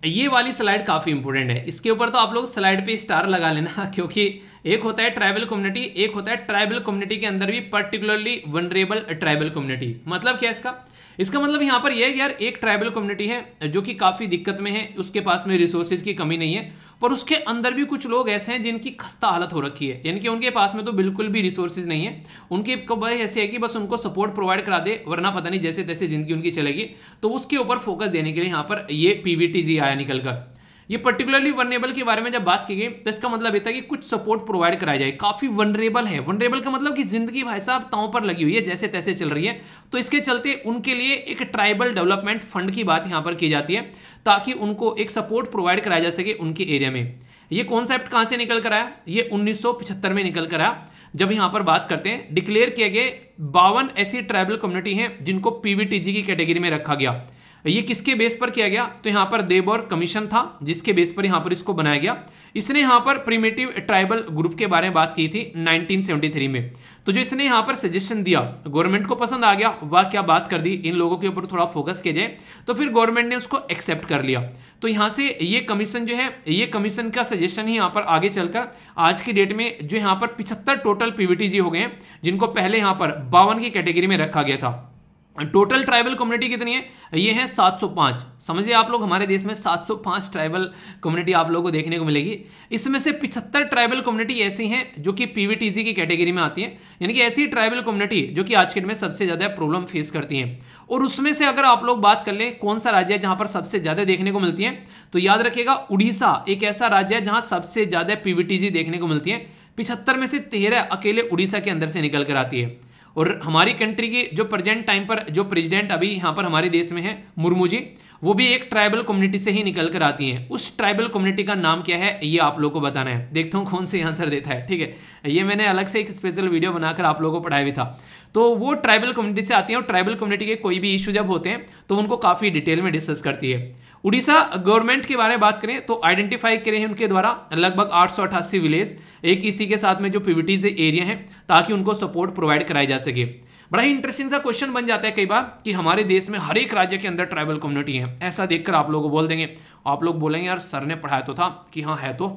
A: ये वाली स्लाइड काफी इंपॉर्टेंट है, इसके ऊपर तो आप लोग स्लाइड पे स्टार लगा लेना, क्योंकि एक होता है ट्राइबल कम्युनिटी, एक होता है ट्राइबल कम्युनिटी के अंदर भी पर्टिकुलरली वनरेबल ट्राइबल कम्युनिटी। मतलब क्या है इसका मतलब यहाँ पर यह है यार, एक ट्राइबल कम्युनिटी है जो कि काफी दिक्कत में है, उसके पास में रिसोर्सेज की कमी नहीं है, पर उसके अंदर भी कुछ लोग ऐसे हैं जिनकी खस्ता हालत हो रखी है, यानी कि उनके पास में तो बिल्कुल भी रिसोर्सेज नहीं है। उनके वजह ऐसे है कि बस उनको सपोर्ट प्रोवाइड करा दे, वरना पता नहीं जैसे तैसे जिंदगी उनकी चलेगी। तो उसके ऊपर फोकस देने के लिए यहाँ पर ये PVTG आया निकल कर। ये पर्टिकुलरली वनरेबल के बारे में जब बात की गई तो इसका मतलब ये था कि कुछ सपोर्ट प्रोवाइड कराया जाए। काफी वनरेबल है, वनरेबल का मतलब कि जिंदगी भाई साहब तांव पर लगी हुई है, जैसे तैसे चल रही है। तो इसके चलते उनके लिए एक ट्राइबल डेवलपमेंट फंड की बात यहां पर की जाती है, ताकि उनको एक सपोर्ट प्रोवाइड कराया जा सके उनके एरिया में। ये कॉन्सेप्ट कहां से निकल कर आया? ये 1975 में निकल कर आया, जब यहां पर बात करते हैं डिक्लेयर किए गए 52 ऐसी ट्राइबल कम्युनिटी हैं जिनको PVTG की कैटेगरी में रखा गया। ये किसके बेस पर किया गया? तो यहाँ पर देबोर कमीशन था जिसके बेस पर यहाँ पर इसको बनाया गया। इसने यहाँ पर प्रिमिटिव ट्राइबल ग्रुप के बारे में बात की थी 1973 में। तो जो इसने यहाँ पर सजेशन दिया, गवर्नमेंट को पसंद आ गया, वाह क्या बात कर दी, इन लोगों के ऊपर थोड़ा फोकस किया जाए, तो फिर गवर्नमेंट ने उसको एक्सेप्ट कर लिया। तो यहाँ से ये कमीशन जो है, ये कमीशन का सजेशन ही यहाँ पर आगे चलकर आज की डेट में जो यहाँ पर 75 टोटल PVTG हो गए हैं, जिनको पहले यहाँ पर 52 की कैटेगरी में रखा गया था। टोटल ट्राइबल कम्युनिटी कितनी है? ये है 705। समझिए आप लोग, हमारे देश में 705 ट्राइबल कम्युनिटी आप लोगों को देखने को मिलेगी। इसमें से 75 ट्राइबल कम्युनिटी ऐसी हैं जो कि PVTG की कैटेगरी में आती हैं, यानी कि ऐसी ट्राइबल कम्युनिटी जो कि आज के डेट में सबसे ज्यादा प्रॉब्लम फेस करती हैं। और उसमें से अगर आप लोग बात कर लें कौन सा राज्य है जहां पर सबसे ज्यादा देखने को मिलती है, तो याद रखिएगा उड़ीसा एक ऐसा राज्य है जहां सबसे ज्यादा PVTG देखने को मिलती है। 75 में से 13 अकेले उड़ीसा के अंदर से निकल कर आती है। और हमारी कंट्री की जो प्रेजेंट टाइम पर जो प्रेसिडेंट अभी यहाँ पर हमारे देश में है, मुर्मू जी, वो भी एक ट्राइबल कम्युनिटी से ही निकल कर आती हैं। उस ट्राइबल कम्युनिटी का नाम क्या है ये आप लोगों को बताना है। देखता हूँ कौन से आंसर देता है, ठीक है। ये मैंने अलग से एक स्पेशल वीडियो बनाकर आप लोगों को पढ़ाया भी था। तो वो ट्राइबल कम्युनिटी से आती है और ट्राइबल कम्युनिटी के कोई भी इशू जब होते हैं तो उनको काफी डिटेल में डिस्कस करती है। उड़ीसा गवर्नमेंट के बारे में बात करें तो आइडेंटिफाई करे हैं उनके द्वारा लगभग 888 विलेज एक इसी के साथ में जो PVTG एरिया है, ताकि उनको सपोर्ट प्रोवाइड कराई जा सके। बड़ा ही इंटरेस्टिंग सा क्वेश्चन बन जाता है कई बार कि हमारे देश में हर एक राज्य के अंदर ट्राइबल कम्युनिटी है, ऐसा देखकर आप लोगों को बोल देंगे, आप लोग बोलेंगे यार सर ने पढ़ाया तो था कि हाँ है तो,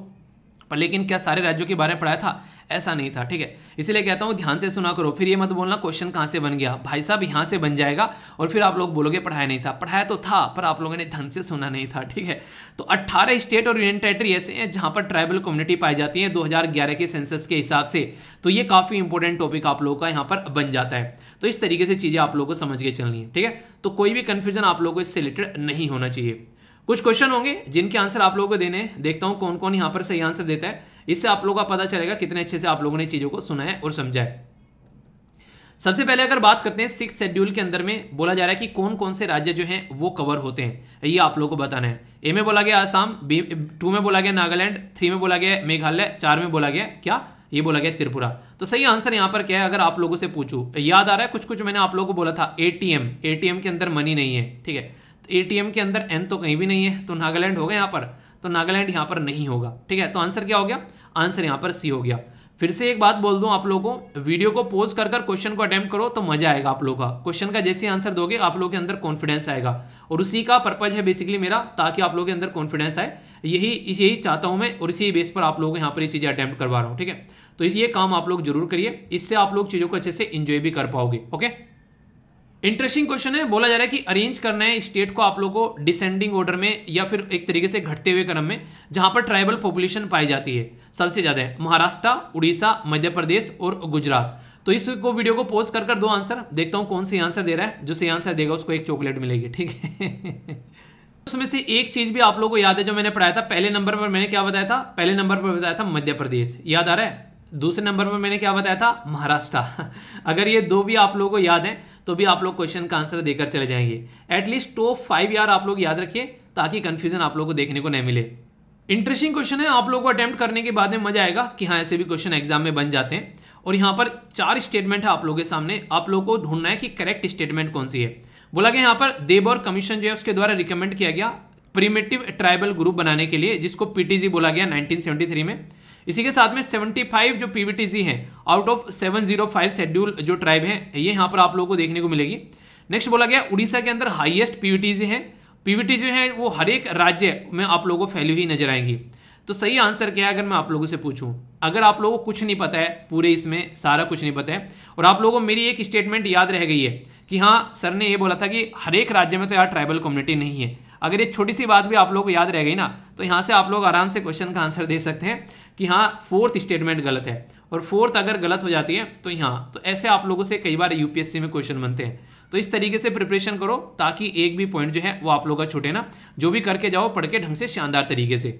A: पर लेकिन क्या सारे राज्यों के बारे में पढ़ाया था? ऐसा नहीं था, ठीक है। इसीलिए कहता हूँ ध्यान से सुना करो, फिर ये मत बोलना क्वेश्चन कहाँ से बन गया। भाई साहब यहाँ से बन जाएगा और फिर आप लोग बोलोगे पढ़ाया नहीं था। पढ़ाया तो था, पर आप लोगों ने ढंग से सुना नहीं था, ठीक है। तो 18 स्टेट और यूनियन टेरिटरी ऐसे हैं जहां पर ट्राइबल कम्युनिटी पाई जाती है 2011 के सेंसस के हिसाब से। तो ये काफी इंपॉर्टेंट टॉपिक आप लोगों का यहाँ पर बन जाता है। तो इस तरीके से चीजें आप लोगों को समझ के चलनी है, ठीक है। तो कोई भी कंफ्यूजन आप लोगों को इससे रिलेटेड नहीं होना चाहिए। कुछ क्वेश्चन होंगे जिनके आंसर आप लोगों को देने हैं, देखता हूं कौन कौन यहां पर सही आंसर देता है। इससे आप लोगों का पता चलेगा कितने अच्छे से आप लोगों ने चीजों को सुना है और समझा है। सबसे पहले अगर बात करते हैं 6th शेड्यूल के अंदर में बोला जा रहा है कि कौन कौन से राज्य जो हैं वो कवर होते हैं, ये आप लोगों को बताना है। ए में बोला गया आसाम, बी 2 में बोला गया नागालैंड, 3 में बोला गया मेघालय, 4 में बोला गया क्या, ये बोला गया त्रिपुरा। तो सही आंसर यहां पर क्या है अगर आप लोगों से पूछूं, याद आ रहा है कुछ कुछ मैंने आप लोगों को बोला था, एटीएम के अंदर मनी नहीं है, ठीक है। तो एटीएम के अंदर एन तो कहीं भी नहीं है, तो नागालैंड होगा यहाँ पर, तो नागालैंड यहाँ पर नहीं होगा, ठीक है। तो आंसर क्या हो गया, आंसर यहाँ पर सी हो गया। फिर से एक बात बोल दूं आप लोगों को, वीडियो को पॉज कर क्वेश्चन को अटेम्प्ट करो तो मजा आएगा आप लोगों का। क्वेश्चन का जैसे आंसर दोगे आप लोगों के अंदर कॉन्फिडेंस आएगा, और उसी का पर्पज है बेसिकली मेरा, ताकि आप लोगों के अंदर कॉन्फिडेंस आए। यही चाहता हूं मैं, और इसी बेस पर आप लोगों को यहाँ पर ये चीजें अटेम्प्ट करवा रहा हूँ, ठीक है। तो ये काम आप लोग जरूर करिए, इससे आप लोग चीजों को अच्छे से इंजॉय भी कर पाओगे, ओके। इंटरेस्टिंग क्वेश्चन है, बोला जा रहा है कि अरेंज करना है स्टेट को आप लोगों को डिसेंडिंग ऑर्डर में या फिर एक तरीके से घटते हुए क्रम में, जहां पर ट्राइबल पॉपुलेशन पाई जाती है सबसे ज्यादा है महाराष्ट्र, उड़ीसा, मध्य प्रदेश और गुजरात। तो इस वीडियो को पॉज कर दो आंसर, देखता हूं कौन सी आंसर दे रहा है। जो सही आंसर देगा उसको एक चॉकलेट मिलेगी, ठीक है। उसमें से एक चीज भी आप लोगों को याद है जो मैंने पढ़ाया था, पहले नंबर पर मैंने क्या बताया था, पहले नंबर पर बताया था मध्य प्रदेश, याद आ रहा है। दूसरे नंबर पर मैंने क्या बताया था, महाराष्ट्र। अगर ये दो भी आप लोगों को याद है तो भी आप लोग क्वेश्चन का आंसर देकर चले जाएंगे। एटलीस्ट टॉप 5 यार आप लोग याद रखिए, ताकि कंफ्यूजन आप लोगों को देखने को नहीं मिले। इंटरेस्टिंग क्वेश्चन है, आप लोगों को अटेम्प्ट करने के बाद में मजा आएगा कि हाँ ऐसे भी क्वेश्चन एग्जाम में बन जाते हैं। और यहाँ पर 4 स्टेटमेंट है आप लोगों के सामने, आप लोगों को ढूंढना है कि करेक्ट स्टेटमेंट कौन सी है। बोला गया यहाँ पर देबोर कमीशन जो है उसके द्वारा रिकमेंड किया गया प्रिमिटिव ट्राइबल ग्रुप बनाने के लिए, जिसको पीटीजी बोला गया 1973 में। इसी के साथ में 75 जो पीवीटीजी हैं आउट ऑफ 705 शेड्यूल जो ट्राइब हैं, ये यहाँ पर आप लोगों को देखने को मिलेगी। नेक्स्ट बोला गया उड़ीसा के अंदर हाईएस्ट पीवीटीजी हैं, पीवीटीजी हैं वो हर एक राज्य में आप लोगों को फैली हुई नजर आएंगी। तो सही आंसर क्या है अगर मैं आप लोगों से पूछूं, अगर आप लोगों को कुछ नहीं पता है, पूरे इसमें सारा कुछ नहीं पता है, और आप लोगों को मेरी एक स्टेटमेंट याद रह गई है कि हाँ सर ने ये बोला था कि हर एक राज्य में तो यार ट्राइबल कम्युनिटी नहीं है, अगर ये छोटी सी बात भी आप लोगों को याद रह गई ना, तो यहाँ से आप लोग आराम से क्वेश्चन का आंसर दे सकते हैं कि हाँ 4th स्टेटमेंट गलत है, और 4th अगर गलत हो जाती है तो यहाँ, तो ऐसे आप लोगों से कई बार यूपीएससी में क्वेश्चन बनते हैं। तो इस तरीके से प्रिपरेशन करो ताकि एक भी पॉइंट जो है वो आप लोगों का छूटे ना, जो भी करके जाओ पढ़ के ढंग से शानदार तरीके से।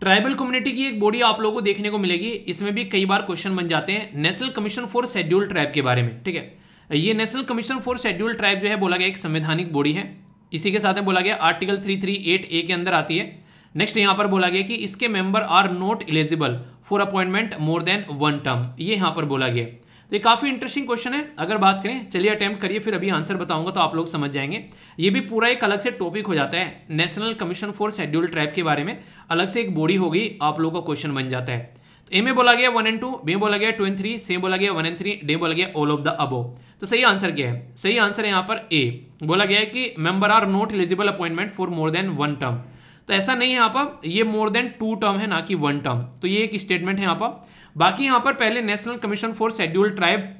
A: ट्राइबल कम्युनिटी की एक बॉडी आप लोगों को देखने को मिलेगी, इसमें भी कई बार क्वेश्चन बन जाते हैं national commission for schedule tribe के बारे में, ठीक है। ये national commission for schedule tribe जो है बोला गया एक संवैधानिक बॉडी है, इसी के साथ में बोला गया आर्टिकल 338A के अंदर आती है। नेक्स्ट यहां पर बोला गया कि इसके member are not eligible for appointment more than 1 term, ये यहां पर बोला गया। तो ये काफी इंटरेस्टिंग क्वेश्चन है, अगर बात करें, चलिए अटेम्प्ट करिए, फिर अभी आंसर बताऊंगा तो आप लोग समझ जाएंगे। ये भी पूरा एक अलग से टॉपिक हो जाता है, national commission for schedule tribe के बारे में अलग से एक बॉडी होगी, आप लोगों का क्वेश्चन बन जाता है। तो ए में बोला गया 1 and 2, बी में बोला गया 2 and 3, सी में बोला गया 1 and 3, डी बोला गया ऑल ऑफ द अबोव। तो सही आंसर क्या है, सही आंसर है यहाँ पर ए, बोला गया है कि member are not eligible appointment for more than 1 term. तो ऐसा नहीं है यहाँ पर, ये मोर देन 2 टर्म है ना कि 1 टर्म, तो ये एक स्टेटमेंट है यहाँ पर। बाकी यहाँ पर पहले national commission for schedule tribe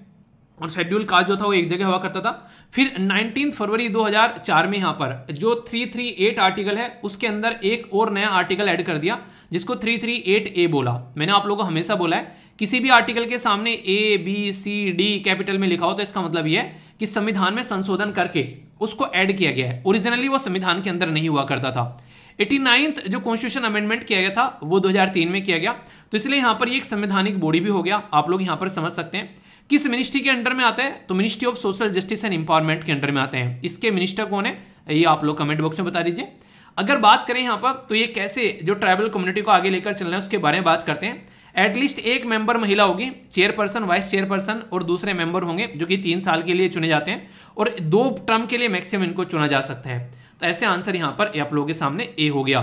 A: और शेड्यूल कास्ट जो था वो एक जगह हुआ करता था, फिर 19 फरवरी 2004 में यहाँ पर जो 338 आर्टिकल है उसके अंदर एक और नया आर्टिकल ऐड कर दिया जिसको 338A बोला। मैंने आप लोगों को हमेशा बोला है किसी भी आर्टिकल के सामने A, B, C, D capital में लिखा हो तो इसका मतलब यह है कि संविधान में संशोधन करके उसको ऐड किया गया है, ओरिजिनली वो संविधान के अंदर नहीं हुआ करता था। 89th जो कॉन्स्टिट्यूशन अमेंडमेंट किया गया था वो 2003 में किया गया, तो इसलिए यहां पर ये एक संवैधानिक बॉडी भी हो गया, आप लोग यहां पर समझ सकते हैं। किस मिनिस्ट्री के अंडर में आता है, तो ministry of social justice and empowerment के अंडर में आते हैं। इसके मिनिस्टर कौन है ये आप लोग कमेंट बॉक्स में बता दीजिए। अगर बात करें यहाँ पर तो ये कैसे जो ट्राइबल कम्युनिटी को आगे लेकर चलना है उसके बारे में बात करते हैं। एटलीस्ट एक मेंबर महिला होगी, चेयरपर्सन, वाइस चेयरपर्सन और दूसरे मेंबर होंगे जो कि 3 साल के लिए चुने जाते हैं और 2 टर्म के लिए मैक्सिमम इनको चुना जा सकता है। तो ऐसे आंसर यहाँ पर आप लोगों के सामने ए हो गया।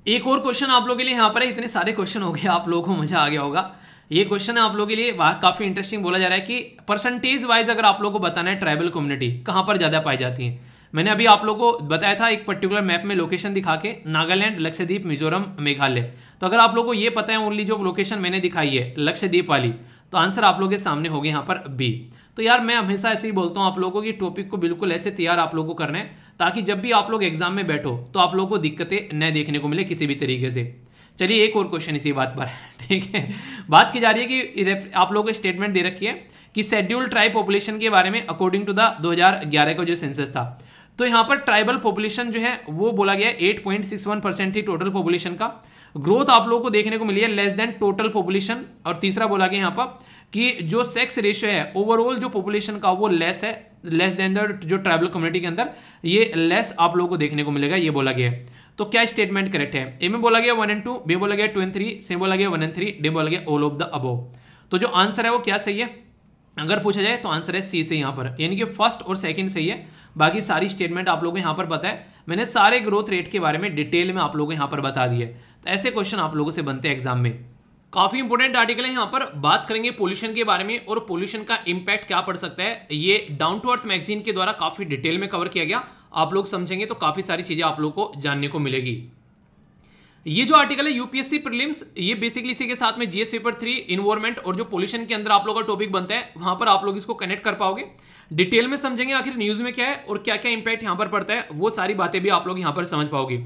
A: एक और क्वेश्चन आप लोगों के लिए यहाँ पर है, इतने सारे क्वेश्चन हो गए आप लोगों को मजा आ गया होगा। ये क्वेश्चन है आप लोगों के लिए काफी इंटरेस्टिंग, बोला जा रहा है कि परसेंटेज वाइज अगर आप लोगों को बताना है ट्राइबल कम्युनिटी कहां पर ज्यादा पाई जाती है। मैंने अभी आप लोगों को बताया था एक पर्टिकुलर मैप में लोकेशन दिखा के, नागालैंड, लक्षद्वीप, मिजोरम, मेघालय। तो अगर आप लोगों को ये पता है ओनली जो लोकेशन मैंने दिखाई है लक्षद्वीप वाली, तो आंसर आप लोगों के सामने होगा यहाँ पर बी। तो यार मैं हमेशा ऐसे ही बोलता हूँ आप लोगों को कि टॉपिक को बिल्कुल ऐसे तैयार आप लोगों को करना है, ताकि जब भी आप लोग एग्जाम में बैठो तो आप लोगों को दिक्कतें न देखने को मिले किसी भी तरीके से। चलिए एक और क्वेश्चन इसी बात पर, ठीक है। बात की जा रही है कि आप लोगों को स्टेटमेंट दे रखी है कि शेड्यूल ट्राइब पॉपुलेशन के बारे में अकॉर्डिंग टू द 2011 का जो सेंसस था, तो यहाँ पर ट्राइबल पॉपुलेशन जो है वो बोला गया 8.61% थी टोटल पॉपुलेशन का। ग्रोथ आप लोगों को देखने को मिली है लेस देन टोटल पॉपुलेशन। और तीसरा बोला गया यहाँ पर कि जो सेक्स रेशियो है ओवरऑल जो पॉपुलेशन का वो लेस है, लेस देन द जो ट्राइबल कम्युनिटी के अंदर ये लेस आप लोगों को देखने को मिलेगा, ये बोला गया है। तो क्या स्टेटमेंट करेक्ट है? ए में बोला गया 1 and 2, बी बोला गया 2 and 3, सी बोला गया 1 and 3, डी बोला गया ऑल ऑफ द अबव। तो जो आंसर है वो क्या सही है अगर पूछा जाए तो आंसर है सी से यहाँ पर, यानी कि फर्स्ट और सेकंड सही है। बाकी सारी स्टेटमेंट आप लोगों को यहाँ पर पता है, मैंने सारे ग्रोथ रेट के बारे में डिटेल में आप लोगों को यहाँ पर बता दिए। तो ऐसे क्वेश्चन आप लोगों से बनते हैं एग्जाम में। काफी इंपोर्टेंट आर्टिकल है, यहाँ पर बात करेंगे पोल्यूशन के बारे में और पोल्यूशन का इंपैक्ट क्या पड़ सकता है। ये डाउन टू अर्थ मैगजीन के द्वारा काफी डिटेल में कवर किया गया, आप लोग समझेंगे तो काफी सारी चीजें आप लोग को जानने को मिलेगी। ये जो आर्टिकल है यूपीएससी प्रीलिम्स, ये बेसिकली इसी के साथ में जीएस पेपर 3 इन्वायरमेंट और जो पोल्यूशन के अंदर आप लोगों का टॉपिक बनता है वहां पर आप लोग इसको कनेक्ट कर पाओगे, डिटेल में समझेंगे आखिर न्यूज में क्या है और क्या क्या इंपैक्ट यहां पर पड़ता है, वो सारी बातें भी आप लोग यहां पर समझ पाओगे।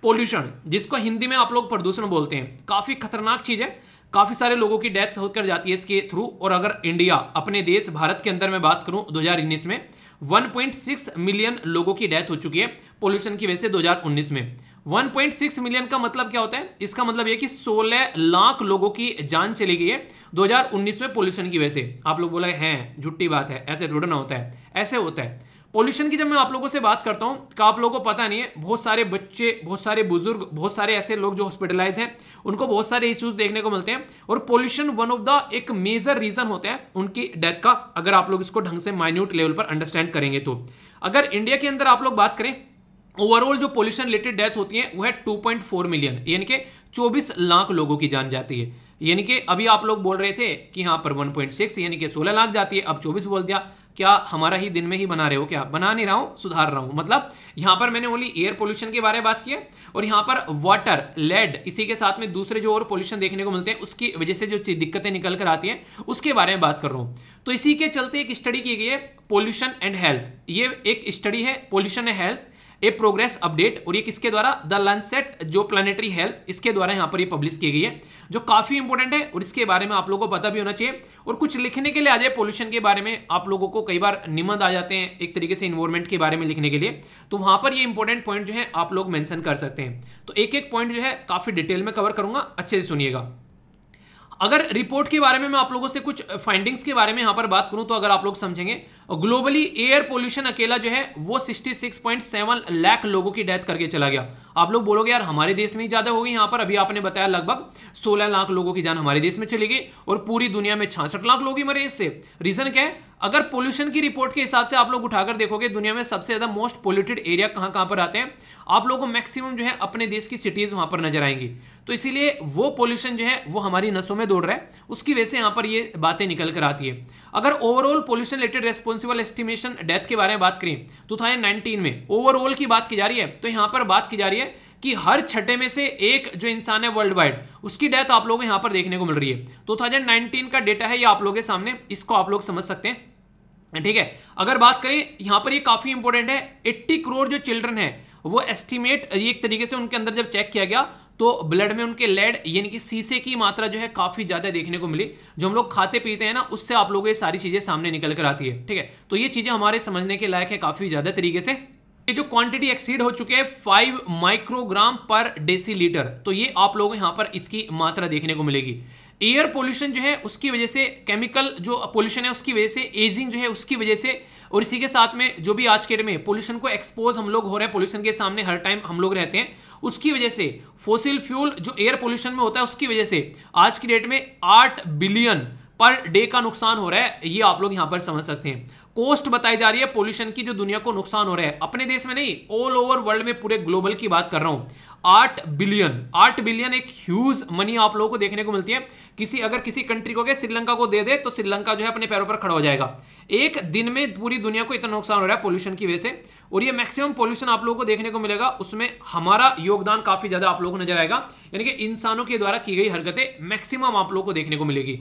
A: पोल्यूशन, जिसको हिंदी में आप लोग प्रदूषण बोलते हैं, काफी खतरनाक चीज है, काफी सारे लोगों की डेथ होकर जाती है इसके थ्रू। और अगर इंडिया अपने देश भारत के अंदर मैं बात करूं 2019 में 1.6 मिलियन लोगों की डेथ हो चुकी है पोल्यूशन की वजह से 2019 में। 1.6 मिलियन का मतलब क्या होता है? इसका मतलब यह कि 16 लाख लोगों की जान चली गई है 2019 में पोल्यूशन की वजह से। आप लोग बोला है झूठी बात है, ऐसे थोड़ा ना होता है, ऐसे होता है। पोल्यूशन की जब मैं आप लोगों से बात करता हूं तो आप लोगों को पता नहीं है, बहुत सारे बच्चे, बहुत सारे बुजुर्ग, बहुत सारे ऐसे लोग जो हॉस्पिटलाइज हैं उनको बहुत सारे इश्यूज देखने को मिलते हैं और पोल्यूशन वन ऑफ द एक मेजर रीजन होता है उनकी डेथ का, अगर आप लोग इसको ढंग से माइन्यूट लेवल पर अंडरस्टैंड करेंगे तो। अगर इंडिया के अंदर आप लोग बात करें ओवरऑल जो पोल्यूशन रिलेटेड डेथ होती है वो है 2.4 मिलियन, यानी कि 24 लाख लोगों की जान जाती है। यानी कि अभी आप लोग बोल रहे थे कि यहाँ पर 1.6 यानी कि 16 लाख जाती है, अब 24 बोल दिया। क्या हमारा ही दिन में ही बना रहे हो? क्या बना नहीं रहा हूं, सुधार रहा हूं। मतलब यहां पर मैंने ओनली एयर पोल्यूशन के बारे में बात की है और यहां पर वाटर, लेड, इसी के साथ में दूसरे जो और पोल्यूशन देखने को मिलते हैं उसकी वजह से जो दिक्कतें निकल कर आती हैं उसके बारे में बात कर रहा हूं। तो इसी के चलते एक स्टडी की गई है पोल्यूशन एंड हेल्थ, ये एक स्टडी है pollution and health A progress update, और ये किसके द्वारा? द लैंसेट जो प्लानिटरी हेल्थ, इसके द्वारा यहां पर ये पब्लिश की गई है, जो काफी इंपोर्टेंट है और इसके बारे में आप लोगों को पता भी होना चाहिए। और कुछ लिखने के लिए आ जाए पोल्यूशन के बारे में, आप लोगों को कई बार निबंध आ जाते हैं एक तरीके से इन्वायरमेंट के बारे में लिखने के लिए, तो वहां पर ये इंपॉर्टेंट पॉइंट जो है आप लोग मेंशन कर सकते हैं। तो एक एक पॉइंट जो है काफी डिटेल में कवर करूंगा, अच्छे से सुनिएगा। अगर रिपोर्ट के बारे में मैं आप लोगों से कुछ फाइंडिंग्स के बारे में यहां पर बात करूं तो अगर आप लोग समझेंगे ग्लोबली एयर पोल्यूशन अकेला जो है वो 66.7 लाख लोगों की डेथ करके चला गया। आप लोग बोलोगे यार हमारे देश में ही ज्यादा होगी, यहां पर अभी आपने बताया लगभग 16 लाख लोगों की जान हमारे देश में चली गई और पूरी दुनिया में 66 लाख लोग ही मरे इससे। रीजन क्या है? अगर पोल्यूशन की रिपोर्ट के हिसाब से आप लोग उठाकर देखोगे दुनिया में सबसे ज्यादा मोस्ट पोल्यूटेड एरिया कहां पर आते हैं, आप लोगों को मैक्सिमम जो है अपने देश की सिटीज वहां पर नजर आएंगी। तो इसीलिए वो पोल्यूशन जो है वो हमारी नसों में दौड़ रहा है, उसकी वजह से यहां पर ये बातें निकल कर आती है। अगर overall pollution related responsible estimation death के बारे में बात करें 2019 में ओवरऑल की बात की जा रही है, तो यहां पर बात की जा रही है कि हर छठे में से एक जो इंसान है वर्ल्ड वाइड उसकी डेथ आप लोगों को यहां पर देखने को मिल रही है। 2019 का डेटा है ये आप लोगों के सामने, इसको आप लोग समझ सकते हैं, ठीक है। अगर बात करें यहां पर ये काफी इंपॉर्टेंट है, 80 करोड़ जो चिल्ड्रन है वो एस्टिमेट एक तरीके से उनके अंदर जब चेक किया गया तो ब्लड में उनके लेड यानी कि सीसे की मात्रा जो है काफी ज्यादा देखने को मिली। जो हम लोग खाते पीते हैं ना उससे आप लोगों को ये सारी चीजें सामने निकल कर आती है, ठीक है। तो ये चीजें हमारे समझने के लायक है काफी ज्यादा तरीके से। ये जो क्वांटिटी एक्सीड हो चुके हैं 5 माइक्रोग्राम पर डेसीलीटर, तो ये आप लोगों को यहां पर इसकी मात्रा देखने को मिलेगी। एयर पोल्यूशन जो है उसकी वजह से, केमिकल जो पोल्यूशन है उसकी वजह से, एजिंग जो है उसकी वजह से, और इसी के साथ में जो भी आज के डेट में पोल्यूशन को एक्सपोज हम लोग हो रहे हैं, पोल्यूशन के सामने हर टाइम हम लोग रहते हैं, उसकी वजह से फॉसिल फ्यूल जो एयर पोल्यूशन में होता है उसकी वजह से आज की डेट में 8 बिलियन पर डे का नुकसान हो रहा है, ये आप लोग यहां पर समझ सकते हैं। कॉस्ट बताई जा रही है पोल्यूशन की जो दुनिया को नुकसान हो रहा है, अपने देश में नहीं ऑल ओवर वर्ल्ड में, पूरे ग्लोबल की बात कर रहा हूं,
B: 8 बिलियन एक ह्यूज मनी आप लोगों को देखने को मिलती है। अगर किसी कंट्री को श्रीलंका को दे दे तो श्रीलंका जो है अपने पैरों पर खड़ा हो जाएगा। एक दिन में पूरी दुनिया को इतना नुकसान हो रहा है पोल्यूशन की वजह से, और ये मैक्सिमम पोल्यूशन आप लोगों को देखने को मिलेगा, उसमें हमारा योगदान काफी ज्यादा आप लोगों को नजर आएगा, यानी कि इंसानों के द्वारा की गई हरकतें मैक्सिमम आप लोगों को देखने को मिलेगी।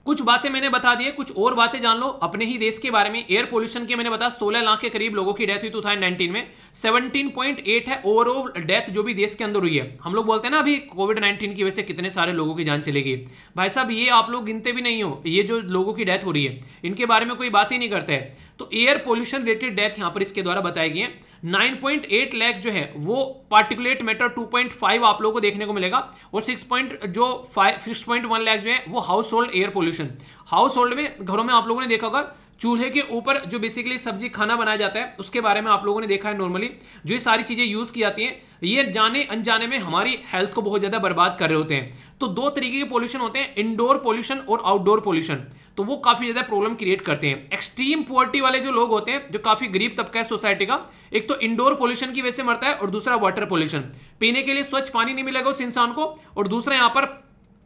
B: कुछ बातें मैंने बता दी है, कुछ और बातें जान लो अपने ही देश के बारे में। एयर पोल्यूशन के मैंने बताया 16 लाख के करीब लोगों की डेथ हुई 2019 में, 17.8 है ओवरऑल डेथ जो भी देश के अंदर हुई है। हम लोग बोलते हैं ना अभी कोविड-19 की वजह से कितने सारे लोगों की जान चली गई, भाई साहब ये आप लोग गिनते भी नहीं हो, ये जो लोगों की डेथ हो रही है इनके बारे में कोई बात ही नहीं करता है। तो एयर पोल्यूशन रिलेटेड डेथ यहां पर इसके द्वारा बताई गई है। 9.8 लाख जो है वो पार्टिकुलेट मैटर 2.5 आप लोगों को देखने को मिलेगा, और 6.1 लाख जो है वो house hold air pollution. House hold में घरों में आप लोगों ने देखा होगा चूल्हे के ऊपर जो बेसिकली सब्जी खाना बनाया जाता है उसके बारे में आप लोगों ने देखा है। नॉर्मली जो ये सारी चीजें यूज की जाती हैं ये जाने अनजाने में हमारी हेल्थ को बहुत ज्यादा बर्बाद कर रहे होते हैं। तो दो तरीके के पोल्यूशन होते हैं, इंडोर पोल्यूशन और आउटडोर पोल्यूशन, तो वो काफी ज्यादा प्रॉब्लम क्रिएट करते हैं। एक्सट्रीम पुअर्टी वाले जो लोग होते हैं जो काफी गरीब तबका है सोसाइटी का, एक तो इंडोर पोल्यूशन की वजह से मरता है और दूसरा वाटर पोल्यूशन, पीने के लिए स्वच्छ पानी नहीं मिलेगा उस इंसान को, और दूसरा यहां पर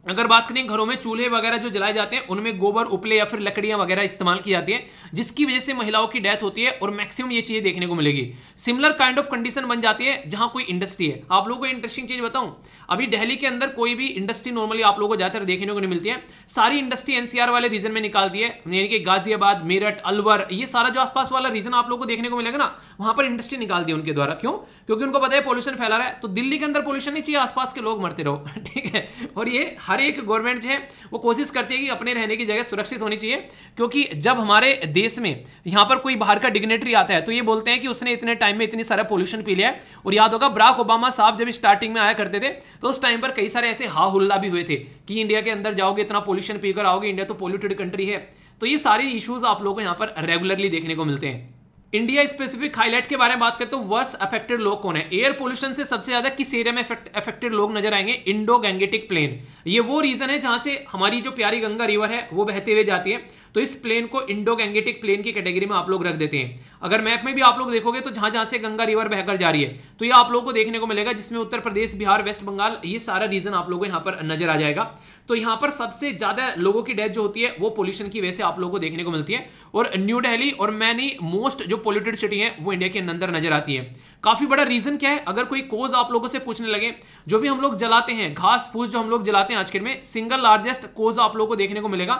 B: अगर बात करें घरों में चूल्हे वगैरह जो जलाए जाते हैं उनमें गोबर उपले या फिर लकड़ियां वगैरह इस्तेमाल की जाती है, जिसकी वजह से महिलाओं की डेथ होती है, और मैक्सिमम ये चीजें देखने को मिलेगी। सिमिलर काइंड ऑफ कंडीशन बन जाती है जहां कोई इंडस्ट्री है। आप लोगों को इंटरेस्टिंग चीज बताऊं, अभी दिल्ली के अंदर कोई भी इंडस्ट्री नॉर्मली आप लोगों को ज्यादातर देखने को नहीं मिलती है, सारी इंडस्ट्री एनसीआर वाले रीजन में निकालती है, यानी कि गाजियाबाद, मेरठ, अलवर, ये सारा जो आसपास वाला रीजन आप लोगों को देखने को मिलेगा ना, वहां पर इंडस्ट्री निकाल दी उनके द्वारा। क्यों? क्योंकि उनको पता है पोल्यूशन फैला रहा है, तो दिल्ली के अंदर पोल्यूशन नहीं चाहिए, आसपास के लोग मरते रहो, ठीक है। और ये हर एक गवर्नमेंट जो है वो कोशिश करती है कि अपने रहने की जगह सुरक्षित होनी चाहिए, क्योंकि जब हमारे देश में यहां पर कोई बाहर का डिग्नेटरी आता है तो ये बोलते हैं कि उसने इतने टाइम में इतनी सारा पोल्यूशन पी लिया है। और याद होगा बराक ओबामा साहब जब स्टार्टिंग में आया करते थे तो उस टाइम पर कई सारे ऐसे हा हुल्ला भी हुए थे कि इंडिया के अंदर जाओगे इतना पोल्यूशन पीकर आओगे, इंडिया तो पोल्यूटेड कंट्री है। तो ये सारे इश्यूज आप लोगों को यहां पर रेगुलरली देखने को मिलते हैं। इंडिया स्पेसिफिक हाईलाइट के बारे में बात करते हो, वर्स्ट अफेक्टेड लोग कौन है? एयर पोल्यूशन से सबसे ज्यादा किस एरिया में अफेक्टेड लोग नजर आएंगे? Indo Gangetic plain. ये वो रीजन है जहां से हमारी जो प्यारी गंगा रिवर है वो बहते हुए जाती है, तो इस प्लेन को इंडो गैंगेटिक प्लेन की कैटेगरी में आप लोग रख देते हैं। अगर मैप में भी आप लोग देखोगे तो जहां जहां से गंगा रिवर बहकर जा रही है तो ये आप लोगों को देखने को मिलेगा, जिसमें उत्तर प्रदेश, बिहार, वेस्ट बंगाल, ये सारा रीजन आप लोगों को यहां पर नजर आ जाएगा। तो यहां पर सबसे ज्यादा लोगों की डेथ जो होती है वो पोल्यूशन की वजह से आप लोगों को देखने को मिलती है, और न्यू दिल्ली और मैनी मोस्ट जो पोल्यूटेड सिटी है वो इंडिया के अंदर नजर आती है। काफी बड़ा रीजन क्या है? अगर कोई कोज आप लोगों से पूछने लगे, जो भी हम लोग जलाते हैं, घास फूस जो हम लोग जलाते हैं आज के में, सिंगल लार्जेस्ट कोज आप लोगों को देखने को मिलेगा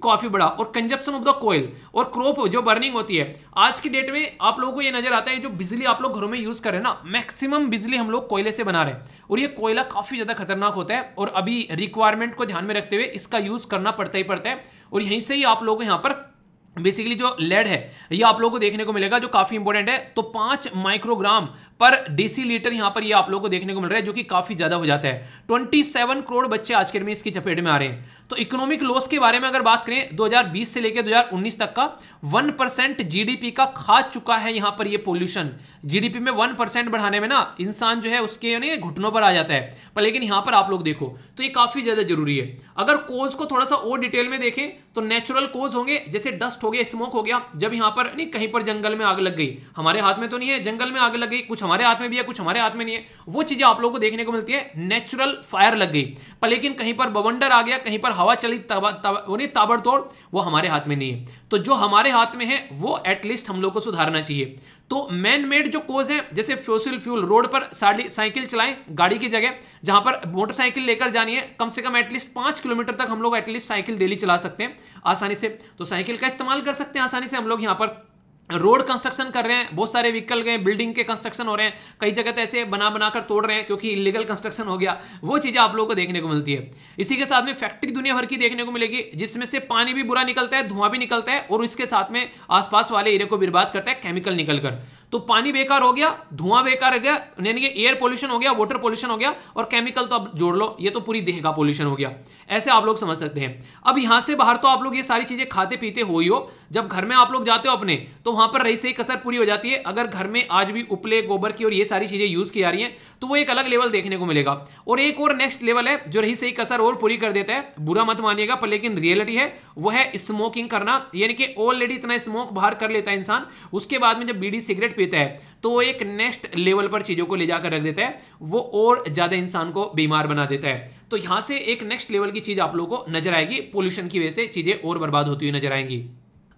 B: काफी बड़ा। और कंजप्शन ऑफ द कोयल और क्रॉप जो बर्निंग होती है आज की डेट में आप लोगों को ये नजर आता है, जो बिजली आप लोग घरों में यूज कर रहे हैं ना, मैक्सिमम बिजली हम लोग कोयले से बना रहे हैं, और ये कोयला काफी ज्यादा खतरनाक होता है, और अभी रिक्वायरमेंट को ध्यान में रखते हुए इसका यूज करना पड़ता ही पड़ता है। और यहीं से ही आप लोगों को यहां पर बेसिकली जो लेड है ये आप लोगों को देखने को मिलेगा, जो काफी इंपॉर्टेंट है। तो 5 माइक्रोग्राम पर डेसीलीटर यहां पर ये आप लोगों को देखने को मिल रहा है, जो कि काफी ज्यादा हो जाता है। 27 करोड़ बच्चे आज के दिन में इसकी चपेट में आ रहे हैं। तो इकोनॉमिक लॉस के बारे में अगर बात करें, 2020 से लेकर 2019 तक का 1% जीडीपी का खा चुका है यहां पर ये पोल्यूशन। जीडीपी में 1% बढ़ाने में ना इंसान जो है उसके घुटनों पर आ जाता है, पर लेकिन यहां पर आप लोग देखो तो ये काफी ज्यादा जरूरी है। अगर कोज को थोड़ा सा और डिटेल में देखें तो नेचुरल कोज होंगे, जैसे डस्ट हो गया, स्मोक हो गया, जब यहां पर नहीं कहीं पर जंगल में आग लग गई, हमारे हाथ में तो नहीं है, जंगल में आग लग गई, कुछ हमारे हाथ में भी है, कुछ हमारे हाथ में नहीं है, वो चीजें आप लोगों को देखने को मिलती है। नेचुरल फायर लग गई, पर लेकिन कहीं पर बवंडर आ गया, कहीं पर हवा चली ताबड़तोड़, वो हमारे हाथ में नहीं है। तो जो हमारे हाथ में है वो एटलीस्ट हम लोग को सुधारना चाहिए। तो मैन मेड जो कोज है, जैसे फॉसिल फ्यूल, रोड पर साइकिल चलाएं गाड़ी की जगह, जहां पर मोटरसाइकिल लेकर जानी है, कम से कम एटलीस्ट 5 किलोमीटर तक हम लोग एटलीस्ट साइकिल डेली चला सकते हैं आसानी से। तो साइकिल का इस्तेमाल कर सकते हैं आसानी से हम लोग। यहां पर रोड कंस्ट्रक्शन कर रहे हैं, बहुत सारे व्हीकल गए, बिल्डिंग के कंस्ट्रक्शन हो रहे हैं, कई जगह तो ऐसे बनाकर तोड़ रहे हैं क्योंकि इलीगल कंस्ट्रक्शन हो गया, वो चीजें आप लोगों को देखने को मिलती है। इसी के साथ में फैक्ट्री दुनिया भर की देखने को मिलेगी, जिसमें से पानी भी बुरा निकलता है, धुआं भी निकलता है, और इसके साथ में आसपास वाले एरिया को बर्बाद करता है केमिकल निकलकर। तो पानी बेकार हो गया, धुआं बेकार हो गया, यानी कि एयर पोल्यूशन हो गया, वाटर पोल्यूशन हो गया, और केमिकल तो अब जोड़ लो, ये तो पूरी देह का पोल्यूशन हो गया। ऐसे आप लोग समझ सकते हैं। अब यहां से बाहर तो आप लोग ये सारी चीजें खाते पीते हो ही हो, जब घर में आप लोग जाते हो अपने, तो वहां पर रही सही कसर पूरी हो जाती है। अगर घर में आज भी उपले, गोबर की और ये सारी चीजें यूज की जा रही हैं, तो वो एक अलग लेवल देखने को मिलेगा। और एक और नेक्स्ट लेवल है जो रही सही कसर और पूरी कर देता है, बुरा मत मानिएगा पर लेकिन रियलिटी है, वो है स्मोकिंग करना। यानी कि ऑलरेडी इतना स्मोक बाहर कर लेता है इंसान, उसके बाद में जब बीड़ी सिगरेट पीता है तो वो एक नेक्स्ट लेवल पर चीजों को ले जाकर रख देता है, वो और ज्यादा इंसान को बीमार बना देता है। तो यहां से एक नेक्स्ट लेवल की चीज आप लोगों को नजर आएगी, पोल्यूशन की वजह से चीजें और बर्बाद होती हुई नजर आएंगी।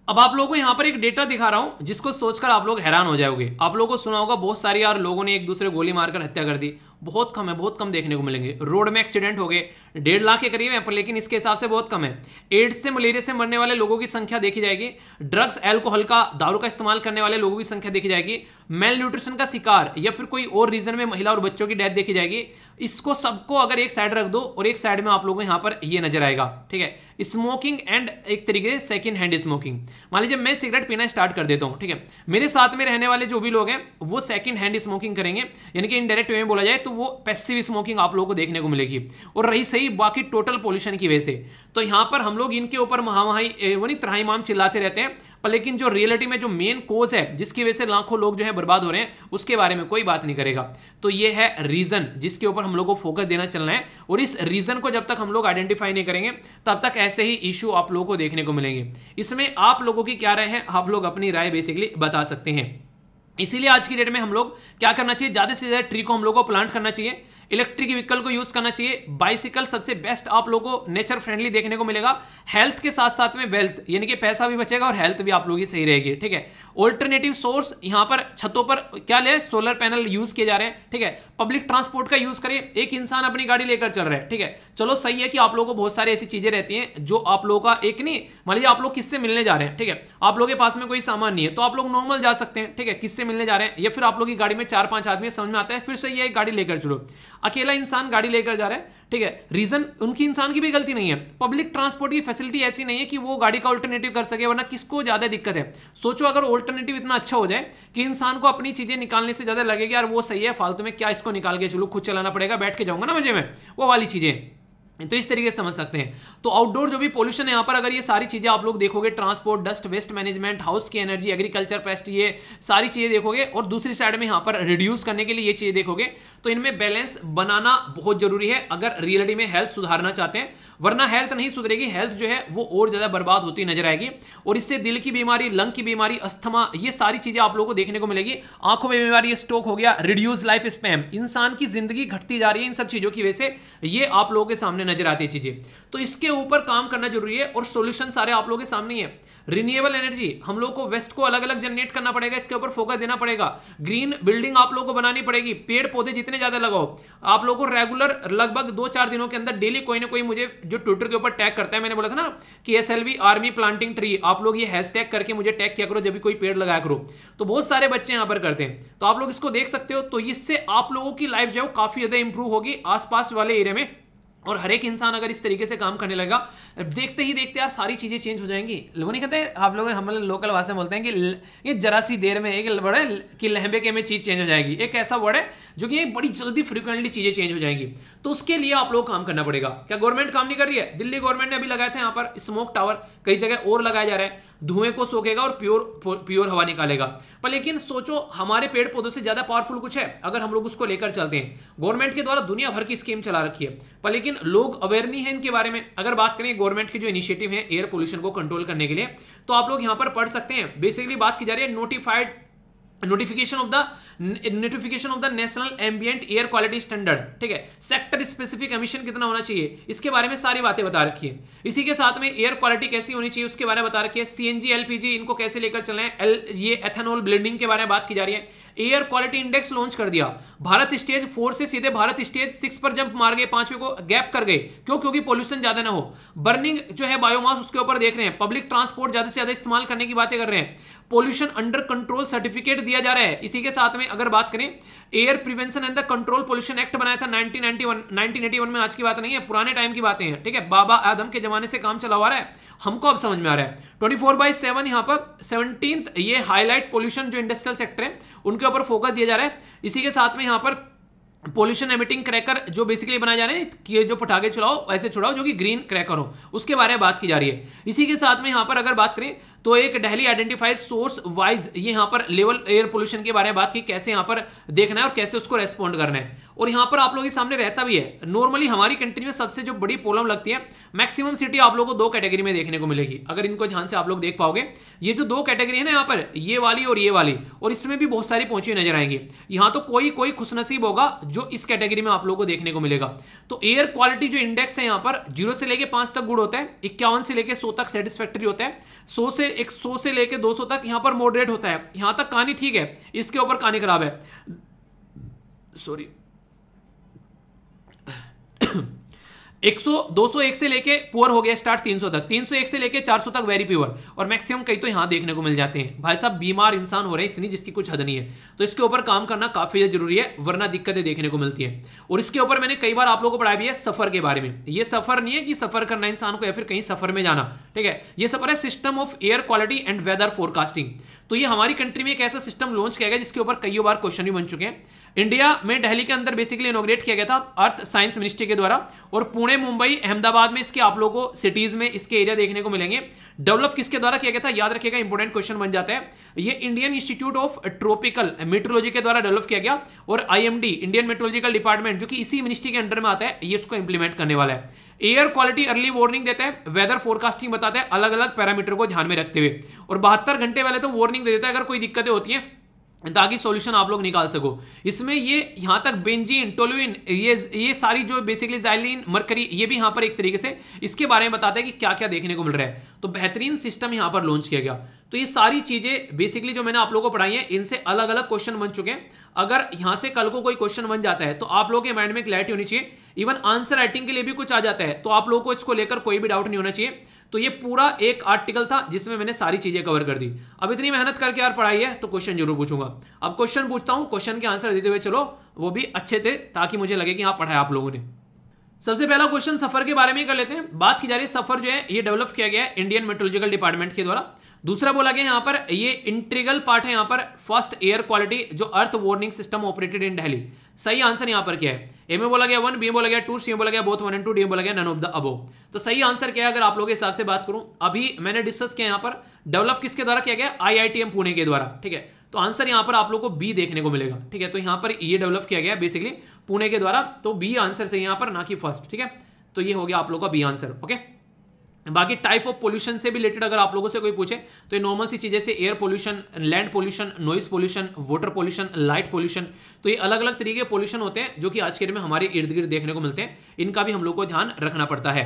B: अब आप लोगों को यहां पर एक डेटा दिखा रहा हूं जिसको सोचकर आप लोग हैरान हो जाओगे। आप लोगों को सुना होगा बहुत सारी यार लोगों ने एक दूसरे गोली मारकर हत्या कर दी, बहुत कम है, बहुत कम देखने को मिलेंगे। रोड में एक्सीडेंट हो गए 1.5 लाख के करीब है, पर लेकिन इसके हिसाब से बहुत कम है। एड्स से, मलेरिया से मरने वाले लोगों की संख्या देखी जाएगी, ड्रग्स, अल्कोहल का, दारू का इस्तेमाल करने वाले लोगों की संख्या देखी जाएगी, मेल न्यूट्रिशन का शिकार या फिर कोई और रीजन में महिला और बच्चों की डेथ देखी जाएगी। इसको सबको अगर एक साइड रख दो और एक साइड में आप लोगों को यहां पर ये नजर आएगा, ठीक है, स्मोकिंग एंड एक तरीके से सेकंड हैंड स्मोकिंग। मान लीजिए मैं सिगरेट पीना स्टार्ट कर देता हूं, ठीक है, मेरे साथ में रहने वाले जो भी लोग हैं वो सेकंड हैंड स्मोकिंग करेंगे, यानी कि इनडायरेक्ट वे में बोला जाए तो वो पैसिव स्मोकिंग आप लोगों को देखने को मिलेगी। और रही सही बाकी टोटल पोल्यूशन की वजह से, तो यहां पर हम लोग इनके ऊपर महामाही वो नहीं त्राही माम चिल्लाते रहते हैं, पर लेकिन जो रियलिटी में जो मेन कोज है जिसकी वजह से लाखों लोग जो है बर्बाद हो रहे हैं, उसके बारे में कोई बात नहीं करेगा। तो ये है रीजन जिसके ऊपर हम लोग को फोकस देना चलना है, और इस रीजन को जब तक हम लोग आइडेंटिफाई नहीं करेंगे तब तक ऐसे ही इशू आप लोगों को देखने को मिलेंगे। इसमें आप लोगों की क्या राय है, आप लोग अपनी राय बेसिकली बता सकते हैं। इसीलिए आज की डेट में हम लोग क्या करना चाहिए, ज्यादा से ज्यादा ट्री को हम लोग को प्लांट करना चाहिए, इलेक्ट्रिक व्हीकल को यूज करना चाहिए, बाइसिकल सबसे बेस्ट आप लोगों को नेचर फ्रेंडली देखने को मिलेगा, हेल्थ के साथ साथ में वेल्थ, यानी कि पैसा भी बचेगा और हेल्थ भी आप लोगों की सही रहेगी, ठीक है। ऑल्टरनेटिव सोर्स यहां पर छतों पर क्या ले, सोलर पैनल यूज किए जा रहे हैं, ठीक है। पब्लिक ट्रांसपोर्ट का यूज करिए, एक इंसान अपनी गाड़ी लेकर चल रहा है, ठीक है, चलो सही है कि आप लोगों को बहुत सारी ऐसी चीजें रहती हैं जो आप लोगों का एक नहीं, मान लीजिए आप लोग किससे मिलने जा रहे हैं, ठीक है, आप लोगों के पास में कोई सामान नहीं है तो आप लोग नॉर्मल जा सकते हैं, ठीक है, किससे मिलने जा रहे हैं, या फिर आप लोग की गाड़ी में 4-5 आदमी, समझ में आता है, फिर सही है एक गाड़ी लेकर चलो। अकेला इंसान गाड़ी लेकर जा रहा है, ठीक है, रीजन उनकी इंसान की भी गलती नहीं है, पब्लिक ट्रांसपोर्ट की फैसिलिटी ऐसी नहीं है कि वो गाड़ी का ऑल्टरनेटिव कर सके, वरना किसको ज्यादा दिक्कत है। सोचो अगर ऑल्टरनेटिव इतना अच्छा हो जाए कि इंसान को अपनी चीजें निकालने से ज्यादा लगेगा यार वो सही है, फालतू में क्या इसको निकाल के चलो, खुद चलाना पड़ेगा, बैठ के जाऊंगा ना मजे में, वो वाली चीजें, तो इस तरीके से समझ सकते हैं। तो आउटडोर जो भी पोल्यूशन है यहां पर, अगर ये सारी चीजें आप लोग देखोगे, transport, dust, waste management, house की एनर्जी, एग्रीकल्चर, पेस्ट, ये सारी चीजें देखोगे, और दूसरी साइड में यहां पर रिड्यूस करने के लिए ये चीजें देखोगे, तो इनमें बैलेंस बनाना बहुत जरूरी है अगर रियलिटी में हेल्थ सुधारना चाहते हैं, वरना हेल्थ नहीं सुधरेगी, हेल्थ जो है वो और ज्यादा बर्बाद होती नजर आएगी, और इससे दिल की बीमारी, लंग की बीमारी, अस्थमा, ये सारी चीजें आप लोगों को देखने को मिलेगी। आंखों में बीमारी, स्ट्रोक हो गया, रिड्यूस लाइफ स्पैन, इंसान की जिंदगी घटती जा रही है इन सब चीजों की वजह से, ये आप लोगों के सामने नजर आती है चीजें। तो इसके ऊपर काम करना जरूरी है, और सॉल्यूशन सारे आप लोगों के सामने ही है। रिन्यूएबल एनर्जी हम लोग को वेस्ट को अलग अलग जनरेट करना पड़ेगा, इसके ऊपर फोकस देना पड़ेगा। ग्रीन बिल्डिंग आप लोगों को बनानी पड़ेगी, पेड़ पौधे जितने ज्यादा लगाओ। आप लोगों को रेगुलर लगभग 2-4 दिनों के अंदर डेली कोई ना कोई मुझे जो ट्विटर के ऊपर टैग करता है, मैंने बोला था ना कि SLV आर्मी प्लांटिंग ट्री, आप लोग ये हैशटैग करके मुझे टैग किया करो जब भी कोई पेड़ लगाया करो, तो बहुत सारे बच्चे यहां पर करते हैं, तो आप लोग इसको देख सकते हो। तो इससे आप लोगों की लाइफ जो है काफी ज्यादा इंप्रूव होगी आसपास वाले एरिया में, और हर एक इंसान अगर इस तरीके से काम करने लगा, देखते ही देखते यार सारी चीजें चेंज हो जाएंगी। लोग नहीं कहते, आप लोग हम लोकल भाषा में बोलते हैं कि ये जरा सी देर में, एक वर्ड है कि लहंबे के में चीज चेंज हो जाएगी, एक ऐसा वर्ड है जो कि बड़ी जल्दी फ्रिक्वेंटली चीजें चेंज हो जाएंगी। तो उसके लिए आप लोग काम करना पड़ेगा। क्या गवर्नमेंट काम नहीं कर रही है? दिल्ली गवर्नमेंट ने अभी लगाया था यहाँ पर स्मोक टावर, कई जगह और लगाया जा रहा है, धुएं को सोखेगा और प्योर हवा निकालेगा। पर लेकिन सोचो हमारे पेड़ पौधों से ज्यादा पावरफुल कुछ है अगर हम लोग उसको लेकर चलते हैं। गवर्नमेंट के द्वारा दुनिया भर की स्कीम चला रखी है, पर लेकिन लोग अवेयर नहीं है इनके बारे में। अगर बात करें गवर्नमेंट की जो इनिशिएटिव है एयर पोल्यूशन को कंट्रोल करने के लिए, तो आप लोग यहां पर पढ़ सकते हैं। बेसिकली बात की जा रही है notification of the national ambient air quality standard, ठीक है, सेक्टर स्पेसिफिक एमिशन कितना होना चाहिए, इसके बारे में सारी बातें बता रखी है। इसी के साथ में एयर क्वालिटी कैसी होनी चाहिए उसके बारे में बता रखी है। CNG LPG इनको कैसे लेकर चलना है, ये एथेनॉल ब्लेंडिंग के बारे में बात की जा रही है। एयर क्वालिटी इंडेक्स लॉन्च कर दिया। भारत स्टेज 4 से सीधे भारत स्टेज 6 पर जंप मार गए, 5वें को गैप कर गए। क्यों? क्योंकि पोल्यूशन ज्यादा ना हो। बर्निंग जो है बायोमास उसके ऊपर देख रहे हैं। पब्लिक ट्रांसपोर्ट ज्यादा से ज्यादा इस्तेमाल करने की बातें कर रहे हैं। पोल्यूशन अंडर कंट्रोल सर्टिफिकेट दिया जा रहा है। इसी के साथ में अगर बात करें, air prevention and the control pollution act बनाया था 1981 में, आज की बात नहीं है, पुराने टाइम की बातें हैं, ठीक है, बाबा आदम के जमाने से काम चला हुआ रहा है, हमको अब समझ में आ रहा है। 24/7 यहां पर 17th ये हाईलाइट पोल्यूशन जो इंडस्ट्रियल सेक्टर है उनके ऊपर फोकस दिया जा रहा है। इसी के साथ में यहां पर पोल्यूशन एमिटिंग क्रैकर जो बेसिकली बनाए जा रहे हैं कि जो पटाखे चलाओ ऐसे छुड़ाओ जो कि ग्रीन क्रैकर हो, उसके बारे में बात की जा रही है। इसी के साथ में यहां पर अगर बात करें तो एक दिल्ली आइडेंटिफाइड सोर्स वाइज ये यहाँ पर लेवल एयर पोल्यूशन के बारे में बात की, कैसे यहाँ पर देखना है और कैसे उसको रेस्पॉन्ड करना है। और यहाँ पर आप लोगों के सामने रहता भी है। नॉर्मली हमारी कंट्री में सबसे जो बड़ी प्रॉब्लम लगती है, मैक्सिमम सिटी आप लोगों को दो कैटेगरी में देखने को मिलेगी। अगर इनको ध्यान से आप लोग देख पाओगे, ये जो दो कैटेगरी है ना यहाँ पर, ये वाली और ये वाली, और इसमें भी बहुत सारी पहुंची नजर आएंगी। यहाँ तो कोई खुशनसीब होगा जो इस कैटेगरी में आप लोगों को देखने को मिलेगा। तो एयर क्वालिटी जो इंडेक्स है यहाँ पर 0 से लेके 5 तक गुड होता है, 51 से लेके 100 तक सेटिस्फैक्टरी होता है, 100 से लेके 200 तक यहाँ पर मॉडरेट होता है। यहाँ तक कहानी ठीक है, इसके ऊपर कहानी खराब है, सॉरी। 201 से लेके पुअर हो गया स्टार्ट 300 तक, 301 से लेके 400 तक वेरी प्योर, और मैक्सिमम कई तो यहां देखने को मिल जाते हैं। भाई साहब बीमार इंसान हो रहे हैं इतनी, जिसकी कुछ हद नहीं है। तो इसके ऊपर काम करना काफी जरूरी है, वरना दिक्कतें देखने को मिलती है। और इसके ऊपर मैंने कई बार आप लोगों को पढ़ाया भी है सफर के बारे में। ये सफर नहीं है कि सफर करना इंसान को या फिर कहीं सफर में जाना, ठीक है। ये सफर है system of air quality and weather forecasting. तो ये हमारी कंट्री में एक ऐसा सिस्टम लॉन्च किया गया जिसके ऊपर कई बार क्वेश्चन भी बन चुके हैं। इंडिया में दिल्ली के अंदर बेसिकली इनॉग्रेट किया गया था अर्थ साइंस मिनिस्ट्री के द्वारा, और पुणे, मुंबई, अहमदाबाद में इसके आप लोगों को सिटीज में इसके एरिया देखने को मिलेंगे। डेवलप किसके द्वारा किया गया था, याद रखिएगा, इंपोर्टेंट क्वेश्चन बन जाता है। ये Indian institute of tropical metrology के द्वारा डेवलप किया गया, और आईएमडी इंडियन मेट्रोलॉजिकल डिपार्टमेंट जो कि इसी मिनिस्ट्री के अंडर में आता है, ये इसको इंप्लीमेंट करने वाला है। एयर क्वालिटी अर्ली वार्निंग देता है, वेदर फोरकास्टिंग बताता है अलग अलग पैरामीटर को ध्यान में रखते हुए, और 72 घंटे वाले तो वार्निंग दे देता है अगर कोई दिक्कतें होती हैं, ताकि सॉल्यूशन आप लोग निकाल सको। इसमें ये यहां तक बेंजीन, टोलुइन, ये सारी जो बेसिकली ज़ाइलिन, मरकरी, ये भी यहां पर एक तरीके से इसके बारे में बताता है कि क्या क्या देखने को मिल रहा है। तो बेहतरीन सिस्टम यहां पर लॉन्च किया गया। तो ये सारी चीजें बेसिकली जो मैंने आप लोगों को पढ़ाई है, इनसे अलग अलग क्वेश्चन बन चुके हैं। अगर यहां से कल को कोई क्वेश्चन बन जाता है तो आप लोगों के माइंड में क्लैरिटी होनी चाहिए। इवन आंसर राइटिंग के लिए भी कुछ आ जाता है तो आप लोगों को इसको लेकर कोई भी डाउट नहीं होना चाहिए। तो ये पूरा एक आर्टिकल था जिसमें मैंने सारी चीजें कवर कर दी। अब इतनी मेहनत करके यार पढ़ाई है तो क्वेश्चन जरूर पूछूंगा। अब क्वेश्चन पूछता हूं, क्वेश्चन के आंसर देते हुए चलो, वो भी अच्छे थे ताकि मुझे लगे कि हाँ पढ़ाया आप लोगों ने। सबसे पहला क्वेश्चन सफर के बारे में ही कर लेते हैं। बात की जा रही है सफर जो है ये डेवलप किया गया है इंडियन मेट्रोलॉजिकल डिपार्टमेंट के द्वारा। दूसरा बोला गया यहाँ पर ये इंटीग्रल पार्ट है यहाँ पर फर्स्ट एयर क्वालिटी जो earth warning system operated in Delhi. सही आंसर यहाँ पर क्या है, ए में बोला गया 1, बी में बोला गया 2, सी में बोला गया बोथ 1 and 2, डी में बोला गया नन ऑफ द अबोव। तो सही आंसर क्या है अगर आप लोगों के हिसाब से बात करूं, अभी मैंने डिस्कस किया यहाँ पर डेवलप किसके द्वारा किया गया, IITM पुणे के द्वारा, ठीक है। तो आंसर यहाँ पर आप लोग को बी देखने को मिलेगा, ठीक है। तो यहाँ पर ये डेवलप किया गया बेसिकली पुणे के द्वारा, तो बी आंसर से यहाँ पर ना कि फर्स्ट, ठीक है। तो ये हो गया आप लोग का बी आंसर, ओके। बाकी टाइप ऑफ पोल्यूशन से भी रिलेटेड अगर आप लोगों से कोई पूछे तो ये नॉर्मल सी चीजें से air pollution, land pollution, noise pollution, water pollution, light pollution, तो ये अलग अलग तरीके के पोल्यूशन होते हैं जो कि आज के डेट में हमारे इर्द गिर्द देखने को मिलते हैं। इनका भी हम लोग को ध्यान रखना पड़ता है।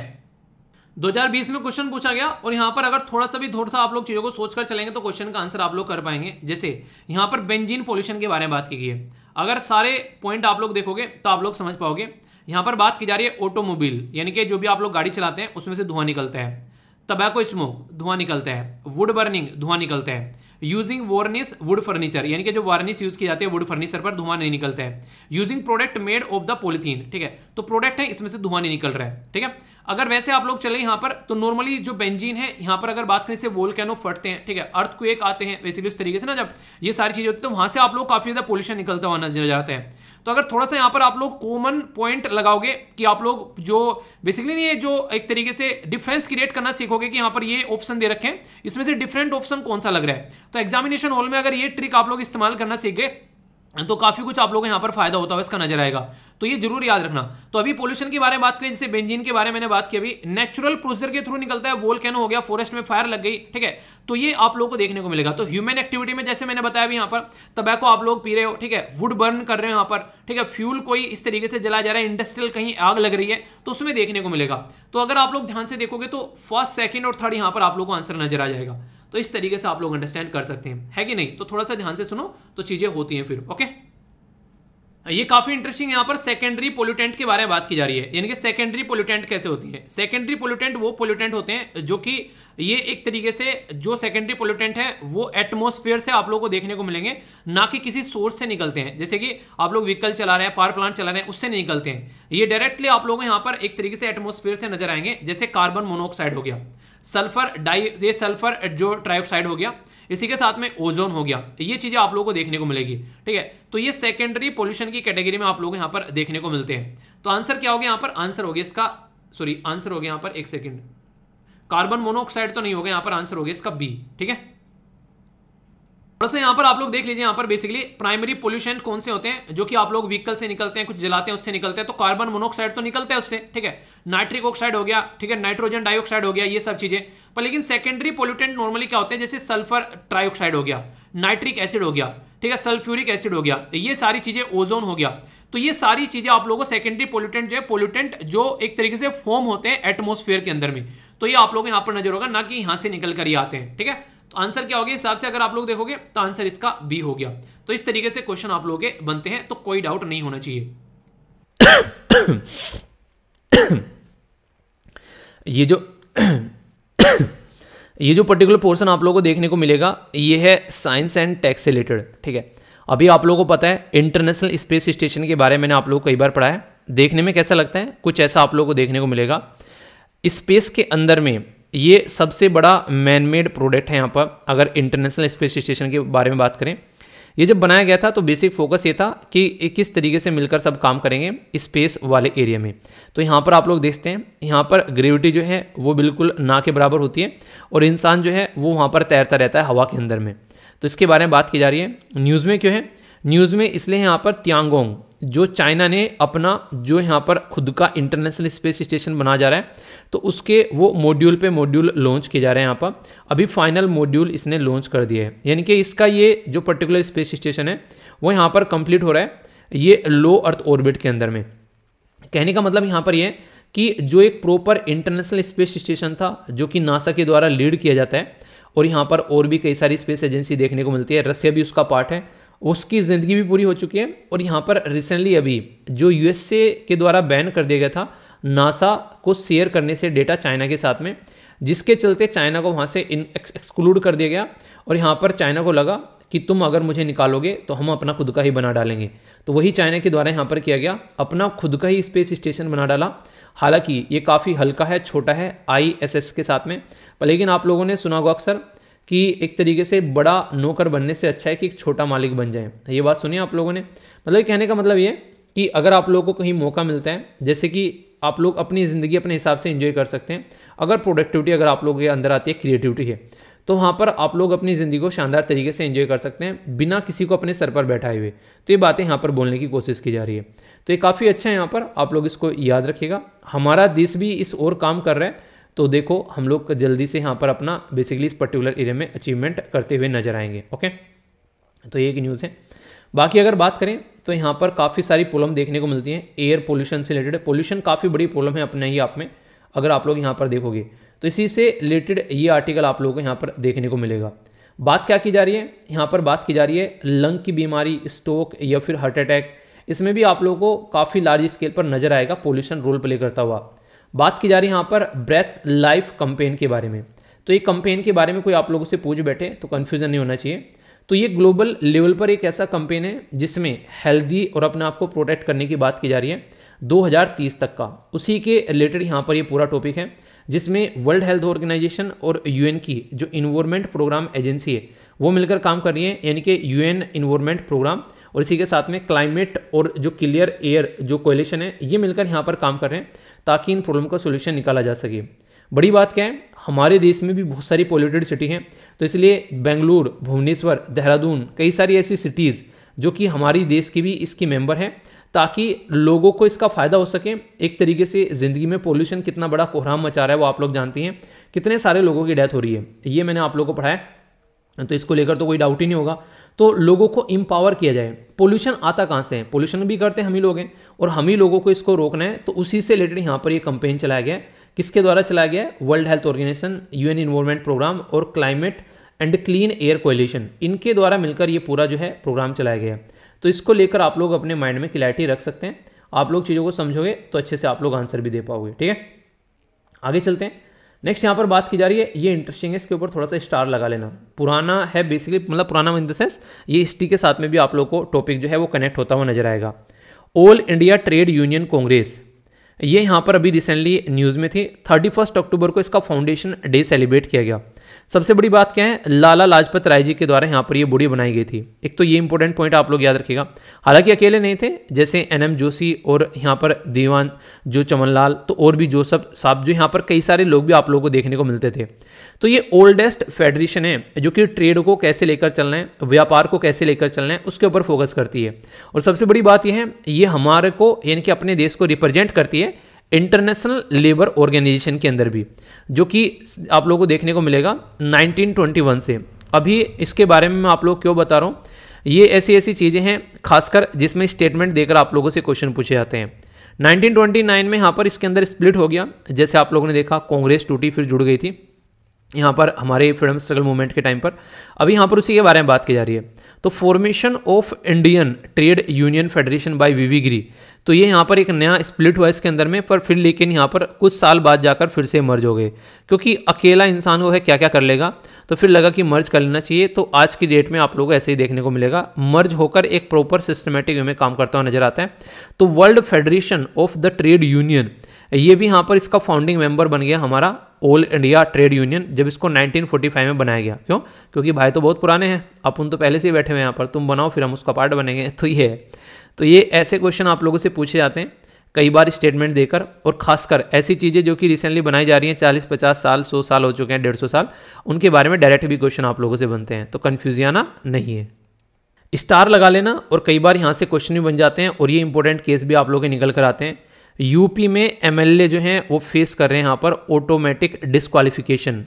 B: 2020 में क्वेश्चन पूछा गया और यहां पर अगर थोड़ा सा आप लोग चीजों को सोचकर चलेंगे तो क्वेश्चन का आंसर आप लोग कर पाएंगे। जैसे यहां पर बेंजीन पोल्यूशन के बारे में बात की गई है, अगर सारे पॉइंट आप लोग देखोगे तो आप लोग समझ पाओगे। यहां पर बात की जा रही है ऑटोमोबाइल, यानी कि जो भी आप लोग गाड़ी चलाते हैं उसमें से धुआं निकलता है, टबैको स्मोक धुआं निकलता है, वुड बर्निंग धुआं निकलता है, यूजिंग वार्निश वुड फर्नीचर, यानी कि जो वार्निश यूज की जाती है वुड फर्नीचर पर धुआं नहीं निकलता है, using product made of the polythene, ठीक है। तो प्रोडक्ट है इसमें से धुआं नहीं निकल रहा है, ठीक है। अगर वैसे आप लोग चले यहाँ पर तो नॉर्मली जो बेंजीन है यहाँ पर अगर बात करें से वोल्केनो फटते हैं, ठीक है, अर्थक्वेक आते हैं, बेसिकली उस तरीके से ना जब ये सारी चीजें होती है तो वहां से आप लोग काफी ज्यादा पोल्यूशन निकलता हुआ नजर जाता है। तो अगर थोड़ा सा यहाँ पर आप लोग कॉमन पॉइंट लगाओगे कि आप लोग जो बेसिकली नहीं है जो एक तरीके से डिफरेंस क्रिएट करना सीखोगे कि यहाँ पर ये ऑप्शन दे रखे हैं इसमें से डिफरेंट ऑप्शन कौन सा लग रहा है, तो एग्जामिनेशन हॉल में अगर ये ट्रिक आप लोग इस्तेमाल करना सीख गए तो काफी कुछ आप लोगों को यहाँ पर फायदा होता है, इसका नजर आएगा। तो ये जरूर याद रखना। तो अभी पोल्यूशन के बारे में बात करें, जैसे बेंजीन के बारे में मैंने बात की, अभी नेचुरल प्रोसीजर के थ्रू निकलता है, वोल्केनो हो गया, फॉरेस्ट में फायर लग गई, ठीक है, तो ये आप लोगों को देखने को मिलेगा। तो ह्यूमन एक्टिविटी में जैसे मैंने बताया भी यहाँ पर टबैको आप लोग पी रहे हो, ठीक है, वुड बर्न कर रहे हो यहाँ पर, ठीक है, फ्यूल कोई इस तरीके से जलाया जा रहा है, इंडस्ट्रियल कहीं आग लग रही है तो उसमें देखने को मिलेगा। तो अगर आप लोग ध्यान से देखोगे तो फर्स्ट, सेकंड और थर्ड यहाँ पर आप लोग को आंसर नजर आ जाएगा। तो इस तरीके से आप लोग अंडरस्टैंड कर सकते हैं, है कि नहीं। तो थोड़ा सा ध्यान से सुनो तो चीजें होती हैं फिर, ओके। ये काफी इंटरेस्टिंग यहाँ पर सेकेंडरी पोल्यूटेंट के बारे में बात की जा रही है, यानी कि सेकेंडरी पोल्यूटेंट कैसे होती है। सेकेंडरी पोल्यूटेंट वो पोल्यूटेंट होते हैं जो कि ये एक तरीके से जो सेकेंडरी पोल्यूटेंट है वो एटमॉस्फेयर से आप लोगों को देखने को मिलेंगे, ना कि किसी सोर्स से निकलते हैं। जैसे कि आप लोग व्हीकल चला रहे हैं, पावर प्लांट चला रहे हैं, उससे नहीं निकलते हैं, ये डायरेक्टली आप लोगों को यहाँ पर एक तरीके से एटमॉस्फेयर से नजर आएंगे। जैसे कार्बन मोनोऑक्साइड हो गया, सल्फर जो ट्राइऑक्साइड हो गया, इसी के साथ में ओजोन हो गया, ये चीजें आप लोगों को देखने को मिलेगी, ठीक है। तो ये सेकेंडरी पोल्यूशन की कैटेगरी में आप लोग यहाँ पर देखने को मिलते हैं। तो आंसर क्या हो गया यहाँ पर, आंसर हो गया इसका, सॉरी आंसर हो गया यहाँ पर, एक सेकंड, कार्बन मोनोऑक्साइड तो नहीं होगा, यहां पर आंसर हो गया इसका बी। ठीक है, थोड़ा सा यहाँ पर आप लोग देख लीजिए, यहाँ पर बेसिकली प्राइमरी पोल्यूशन कौन से होते हैं, जो कि आप लोग व्हीकल से निकलते हैं, कुछ जलाते हैं उससे निकलते हैं, तो कार्बन मोनोऑक्साइड तो निकलता है उससे। ठीक है, नाइट्रिक ऑक्साइड हो गया, ठीक है, नाइट्रोजन डाइऑक्साइड हो गया, ये सब चीजें। पर लेकिन सेकेंडरी पोल्यूटेंट नॉर्मली क्या होते हैं, जैसे सल्फर ट्राइऑक्साइड हो गया, नाइट्रिक एसिड हो गया, ठीक है, सल्फ्यूरिक एसिड हो गया, ये सारी चीजें, ओजोन हो गया। तो ये सारी चीजें आप लोगों को सेकेंडरी पोल्यूटेंट जो है, पोल्यूटेंट जो एक तरीके से फॉर्म होते हैं एटमोस्फेयर के अंदर में, तो ये आप लोगों को यहां पर नजर होगा, ना कि यहां से निकल कर ही आते हैं। ठीक है, तो आंसर क्या हो गया हिसाब से अगर आप लोग देखोगे तो आंसर इसका बी हो गया। तो इस तरीके से क्वेश्चन आप लोगों के बनते हैं, तो कोई डाउट नहीं होना चाहिए। ये जो पर्टिकुलर पोर्शन आप लोगों को देखने को मिलेगा, ये है साइंस एंड टेक से रिलेटेड। ठीक है, अभी आप लोगों को पता है इंटरनेशनल स्पेस स्टेशन के बारे में मैंने आप लोगों को कई बार पढ़ा है। देखने में कैसा लगता है, कुछ ऐसा आप लोगों को देखने को मिलेगा। स्पेस के अंदर में ये सबसे बड़ा मैन मेड प्रोडक्ट है। यहाँ पर अगर इंटरनेशनल स्पेस स्टेशन के बारे में बात करें, ये जब बनाया गया था तो बेसिक फोकस ये था कि किस तरीके से मिलकर सब काम करेंगे स्पेस वाले एरिया में। तो यहाँ पर आप लोग देखते हैं, यहाँ पर ग्रेविटी जो है वो बिल्कुल ना के बराबर होती है, और इंसान जो है वो वहाँ पर तैरता रहता है हवा के अंदर में। तो इसके बारे में बात की जा रही है। न्यूज़ में क्यों है, न्यूज़ में इसलिए यहाँ पर तियांगोंग, जो चाइना ने अपना जो यहाँ पर खुद का इंटरनेशनल स्पेस स्टेशन बना जा रहा है, तो उसके वो मॉड्यूल पे मॉड्यूल लॉन्च किए जा रहे हैं। यहाँ पर अभी फाइनल मॉड्यूल इसने लॉन्च कर दिया है, यानी कि इसका ये जो पर्टिकुलर स्पेस स्टेशन है वो यहाँ पर कंप्लीट हो रहा है, ये लो अर्थ ऑर्बिट के अंदर में। कहने का मतलब यहाँ पर ये कि जो एक प्रॉपर इंटरनेशनल स्पेस स्टेशन था, जो कि नासा के द्वारा लीड किया जाता है, और यहाँ पर और भी कई सारी स्पेस एजेंसी देखने को मिलती है, रसिया भी उसका पार्ट है, उसकी ज़िंदगी भी पूरी हो चुकी है। और यहाँ पर रिसेंटली अभी जो यूएसए के द्वारा बैन कर दिया गया था नासा को शेयर करने से डेटा चाइना के साथ में, जिसके चलते चाइना को वहाँ से एक्सक्लूड कर दिया गया। और यहाँ पर चाइना को लगा कि तुम अगर मुझे निकालोगे तो हम अपना खुद का ही बना डालेंगे। तो वही चाइना के द्वारा यहाँ पर किया गया, अपना खुद का ही स्पेस स्टेशन बना डाला। हालांकि ये काफ़ी हल्का है, छोटा है ISS के साथ में, पर लेकिन आप लोगों ने सुना होगा अक्सर कि एक तरीके से बड़ा नौकर बनने से अच्छा है कि एक छोटा मालिक बन जाए। ये बात सुनिए आप लोगों ने, मतलब कहने का मतलब ये कि अगर आप लोगों को कहीं मौका मिलता है, जैसे कि आप लोग अपनी ज़िंदगी अपने हिसाब से एंजॉय कर सकते हैं, अगर प्रोडक्टिविटी अगर आप लोगों के अंदर आती है, क्रिएटिविटी है, तो वहाँ पर आप लोग अपनी ज़िंदगी को शानदार तरीके से एंजॉय कर सकते हैं बिना किसी को अपने सर पर बैठाए हुए। तो ये बातें यहाँ पर बोलने की कोशिश की जा रही है, तो ये काफ़ी अच्छा है। यहाँ पर आप लोग इसको याद रखिएगा। हमारा देश भी इस ओर काम कर रहा है, तो देखो हम लोग जल्दी से यहाँ पर अपना बेसिकली इस पर्टिकुलर एरिया में अचीवमेंट करते हुए नजर आएंगे। ओके, तो ये एक न्यूज़ है। बाकी अगर बात करें तो यहाँ पर काफ़ी सारी प्रॉब्लम देखने को मिलती हैं एयर पोल्यूशन से रिलेटेड। पोल्यूशन काफ़ी बड़ी प्रॉब्लम है अपने ही आप में, अगर आप लोग यहाँ पर देखोगे तो इसी से रिलेटेड ये आर्टिकल आप लोगों को यहाँ पर देखने को मिलेगा। बात क्या की जा रही है, यहाँ पर बात की जा रही है लंग की बीमारी, स्ट्रोक या फिर हार्ट अटैक, इसमें भी आप लोगों को काफ़ी लार्ज स्केल पर नजर आएगा पोल्यूशन रोल प्ले करता हुआ। बात की जा रही है यहाँ पर ब्रेथ लाइफ कैंपेन के बारे में। तो ये कैंपेन के बारे में कोई आप लोगों से पूछ बैठे तो कन्फ्यूजन नहीं होना चाहिए। तो ये ग्लोबल लेवल पर एक ऐसा कैंपेन है जिसमें हेल्दी और अपने आप को प्रोटेक्ट करने की बात की जा रही है 2030 तक का। उसी के रिलेटेड यहाँ पर ये पूरा टॉपिक है, जिसमें वर्ल्ड हेल्थ ऑर्गेनाइजेशन और UN की जो इन्वायरमेंट प्रोग्राम एजेंसी है वो मिलकर काम कर रही है, यानी कि UN इन्वायरमेंट प्रोग्राम और इसी के साथ में क्लाइमेट और जो क्लियर एयर जो कोalition है, ये मिलकर यहाँ पर काम कर रहे हैं ताकि इन प्रॉब्लम का सोल्यूशन निकाला जा सके। बड़ी बात क्या है, हमारे देश में भी बहुत सारी पॉल्यूटेड सिटी हैं, तो इसलिए बेंगलुरु, भुवनेश्वर, देहरादून, कई सारी ऐसी सिटीज़ जो कि हमारी देश की भी इसकी मेंबर हैं, ताकि लोगों को इसका फ़ायदा हो सके। एक तरीके से ज़िंदगी में पोल्यूशन कितना बड़ा कोहराम मचा रहा है वो आप लोग जानती हैं, कितने सारे लोगों की डेथ हो रही है, ये मैंने आप लोगों को पढ़ाया, तो इसको लेकर तो कोई डाउट ही नहीं होगा। तो लोगों को एम्पावर किया जाए। पोल्यूशन आता कहाँ से है, पोल्यूशन भी करते हैं हम ही लोग हैं, और हम ही लोगों को इसको रोकना है। तो उसी से रिलेटेड यहाँ पर ये कैंपेन चलाया गया है। किसके द्वारा चलाया गया है, world health organisation, UN environment programme और climate and clean air coalition, इनके द्वारा मिलकर ये पूरा जो है प्रोग्राम चलाया गया है। तो इसको लेकर आप लोग अपने माइंड में क्लैरिटी रख सकते हैं। आप लोग चीज़ों को समझोगे तो अच्छे से आप लोग आंसर भी दे पाओगे। ठीक है, आगे चलते हैं। नेक्स्ट यहाँ पर बात की जा रही है, ये इंटरेस्टिंग है, इसके ऊपर थोड़ा सा स्टार लगा लेना। पुराना है बेसिकली, मतलब पुराना इन द सेंस ये हिस्ट्री के साथ में भी आप लोग को टॉपिक जो है वो कनेक्ट होता हुआ नजर आएगा। All India trade union Congress, ये यहाँ पर अभी रिसेंटली न्यूज़ में थी। 31 अक्टूबर को इसका फाउंडेशन डे सेलिब्रेट किया गया।
A: सबसे बड़ी बात क्या है, लाला लाजपत राय जी के द्वारा यहाँ पर ये बॉडी बनाई गई थी। एक तो ये इंपॉर्टेंट पॉइंट आप लोग याद रखिएगा। हालांकि अकेले नहीं थे, जैसे NM जोशी और यहाँ पर दीवान जो चमनलाल, तो और भी जोसेफ साहब, जो यहाँ पर कई सारे लोग भी आप लोगों को देखने को मिलते थे। तो ये ओल्डेस्ट फेडरेशन है जो कि ट्रेड को कैसे लेकर चलना है, व्यापार को कैसे लेकर चलना है, उसके ऊपर फोकस करती है। और सबसे बड़ी बात यह है, ये हमारे को यानी कि अपने देश को रिप्रेजेंट करती है इंटरनेशनल लेबर ऑर्गेनाइजेशन के अंदर भी, जो कि आप लोगों को देखने को मिलेगा 1921 से। अभी इसके बारे में मैं आप लोग क्यों बता रहा हूँ, ये ऐसी ऐसी चीज़ें हैं खासकर जिसमें स्टेटमेंट देकर आप लोगों से क्वेश्चन पूछे जाते हैं। 1929 में यहाँ पर इसके अंदर स्प्लिट हो गया, जैसे आप लोगों ने देखा कांग्रेस टूटी फिर जुड़ गई थी यहाँ पर हमारे फ्रीडम स्ट्रगल मूवमेंट के टाइम पर। अभी यहाँ पर उसी के बारे में बात की जा रही है। तो formation of Indian trade union federation by VV Giri, तो ये यहाँ पर एक नया स्प्लिट हुआ इसके अंदर में, पर फिर लेकिन यहाँ पर कुछ साल बाद जाकर फिर से मर्ज हो गए, क्योंकि अकेला इंसान वो है क्या क्या कर लेगा, तो फिर लगा कि मर्ज कर लेना चाहिए। तो आज की डेट में आप लोगों को ऐसे ही देखने को मिलेगा, मर्ज होकर एक प्रॉपर सिस्टमेटिक वे में काम करता हुआ नजर आता है। तो world federation of the trade union, ये भी यहाँ पर इसका फाउंडिंग मेंबर बन गया हमारा ऑल इंडिया ट्रेड यूनियन, जब इसको 1945 में बनाया गया। क्यों? क्योंकि भाई तो बहुत पुराने हैं, अपन तो पहले से ही बैठे हुए हैं यहाँ पर, तुम बनाओ फिर हम उसका पार्ट बनेंगे। तो ये है, तो ये ऐसे क्वेश्चन आप लोगों से पूछे जाते हैं कई बार स्टेटमेंट देकर, और खासकर ऐसी चीज़ें जो कि रिसेंटली बनाई जा रही हैं, 40-50 साल 100 साल हो चुके हैं, 150 साल, उनके बारे में डायरेक्ट भी क्वेश्चन आप लोगों से बनते हैं। तो कन्फ्यूज आना नहीं है, स्टार लगा लेना, और कई बार यहाँ से क्वेश्चन भी बन जाते हैं। और ये इंपॉर्टेंट केस भी आप लोगों के निकल कर आते हैं। यूपी में MLA जो हैं वो फेस कर रहे हैं यहाँ पर ऑटोमेटिक डिस्क्वालिफिकेशन,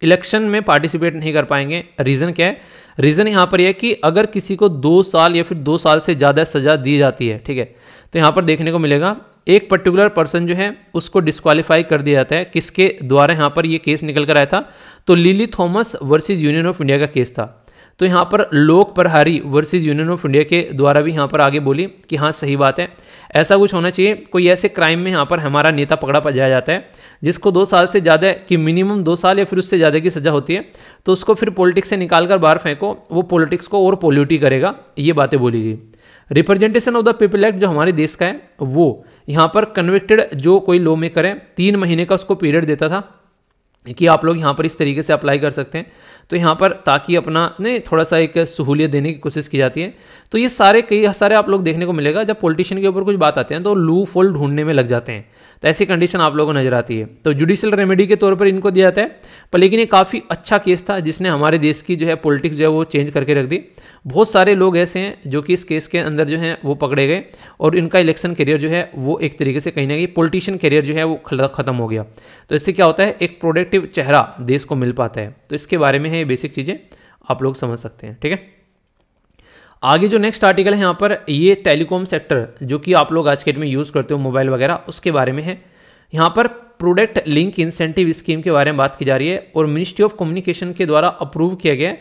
A: इलेक्शन में पार्टिसिपेट नहीं कर पाएंगे। रीज़न क्या है? रीज़न यहाँ पर यह है कि अगर किसी को 2 साल या फिर 2 साल से ज़्यादा सज़ा दी जाती है, ठीक है, तो यहाँ पर देखने को मिलेगा एक पर्टिकुलर पर्सन जो है उसको डिस्क्वालीफाई कर दिया जाता है। किसके द्वारा यहाँ पर ये केस निकल कर आया था? तो lily Thomas versus union of India का केस था। तो यहाँ पर लोक प्रहारी वर्सेस यूनियन ऑफ इंडिया के द्वारा भी यहाँ पर आगे बोली कि हाँ सही बात है, ऐसा कुछ होना चाहिए। कोई ऐसे क्राइम में यहाँ पर हमारा नेता पकड़ा जाया जाता है जिसको 2 साल से ज़्यादा की मिनिमम 2 साल या फिर उससे ज़्यादा की सज़ा होती है, तो उसको फिर पॉलिटिक्स से निकाल कर बाहर फेंको, वो पॉलिटिक्स को और पॉल्यूट करेगा। ये बातें बोली गई। Representation of the people act जो हमारे देश का है, वो यहाँ पर कन्विक्टेड जो कोई लॉ मेकर है 3 महीने का उसको पीरियड देता था कि आप लोग यहाँ पर इस तरीके से अप्लाई कर सकते हैं। तो यहाँ पर ताकि अपना ने थोड़ा सा एक सहूलियत देने की कोशिश की जाती है। तो ये सारे कई सारे आप लोग देखने को मिलेगा, जब पॉलिटिशियन के ऊपर कुछ बात आते हैं तो लूप होल ढूंढने में लग जाते हैं। तो ऐसी कंडीशन आप लोगों को नजर आती है। तो जुडिशियल रेमेडी के तौर पर इनको दिया जाता है, पर लेकिन ये काफ़ी अच्छा केस था जिसने हमारे देश की जो है पॉलिटिक्स जो है वो चेंज करके रख दी। बहुत सारे लोग ऐसे हैं जो कि इस केस के अंदर जो है वो पकड़े गए, और इनका इलेक्शन करियर जो है वो एक तरीके से कहीं ना कहीं पॉलिटिशियन करियर जो है वो खत्म हो गया। तो इससे क्या होता है, एक प्रोडक्टिव चेहरा देश को मिल पाता है। तो इसके बारे में है ये बेसिक चीज़ें आप लोग समझ सकते हैं, ठीक है। आगे जो नेक्स्ट आर्टिकल है यहाँ पर, ये टेलीकॉम सेक्टर जो कि आप लोग आज के डेट में यूज़ करते हो मोबाइल वगैरह, उसके बारे में है। यहाँ पर प्रोडक्ट लिंक इंसेंटिव स्कीम के बारे में बात की जा रही है, और मिनिस्ट्री ऑफ कम्युनिकेशन के द्वारा अप्रूव किया गया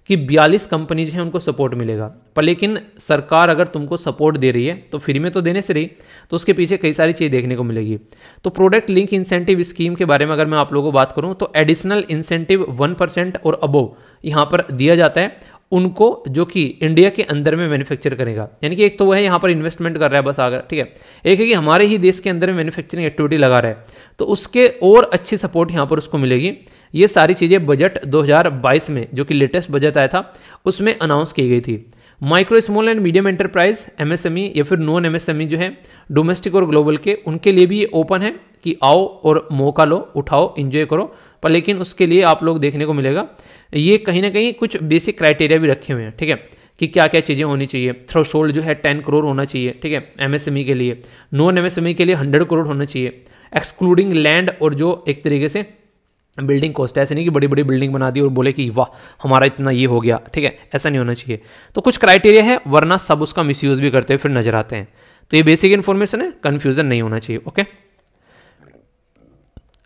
A: कि 42 कंपनी जो है उनको सपोर्ट मिलेगा। पर लेकिन सरकार अगर तुमको सपोर्ट दे रही है तो फ्री में तो देने से रही, तो उसके पीछे कई सारी चीज़ देखने को मिलेगी। तो प्रोडक्ट लिंक इंसेंटिव स्कीम के बारे में अगर मैं आप लोगों को बात करूं, तो एडिशनल इंसेंटिव 1% और अबोव यहाँ पर दिया जाता है उनको जो कि इंडिया के अंदर में मैन्युफैक्चर करेगा। यानी कि एक तो वह है यहाँ पर इन्वेस्टमेंट कर रहा है बस आगे, ठीक है, एक है कि हमारे ही देश के अंदर में मैन्युफैक्चरिंग एक्टिविटी लगा रहा है, तो उसके और अच्छी सपोर्ट यहाँ पर उसको मिलेगी। ये सारी चीज़ें बजट 2022 में जो कि लेटेस्ट बजट आया था उसमें अनाउंस की गई थी। Micro small and medium enterprise MSME या फिर नॉन MSME जो है डोमेस्टिक और ग्लोबल के, उनके लिए भी ये ओपन है कि आओ और मौका लो, उठाओ, एंजॉय करो। पर लेकिन उसके लिए आप लोग देखने को मिलेगा ये कहीं ना कहीं कुछ बेसिक क्राइटेरिया भी रखे हुए हैं, ठीक है, कि क्या क्या चीज़ें होनी चाहिए। थ्रेशोल्ड जो है 10 करोड़ होना चाहिए, ठीक है, MSME के लिए। नॉन MSME के लिए 100 करोड़ होना चाहिए, एक्सक्लूडिंग लैंड और जो एक तरीके से बिल्डिंग कॉस्ट है। ऐसे नहीं कि बड़ी बड़ी बिल्डिंग बना दी और बोले कि वाह हमारा इतना ये हो गया, ठीक है, ऐसा नहीं होना चाहिए। तो कुछ क्राइटेरिया है, वरना सब उसका मिसयूज भी करते हुए फिर नजर आते हैं। तो ये बेसिक इन्फॉर्मेशन है, कंफ्यूजन नहीं होना चाहिए, ओके।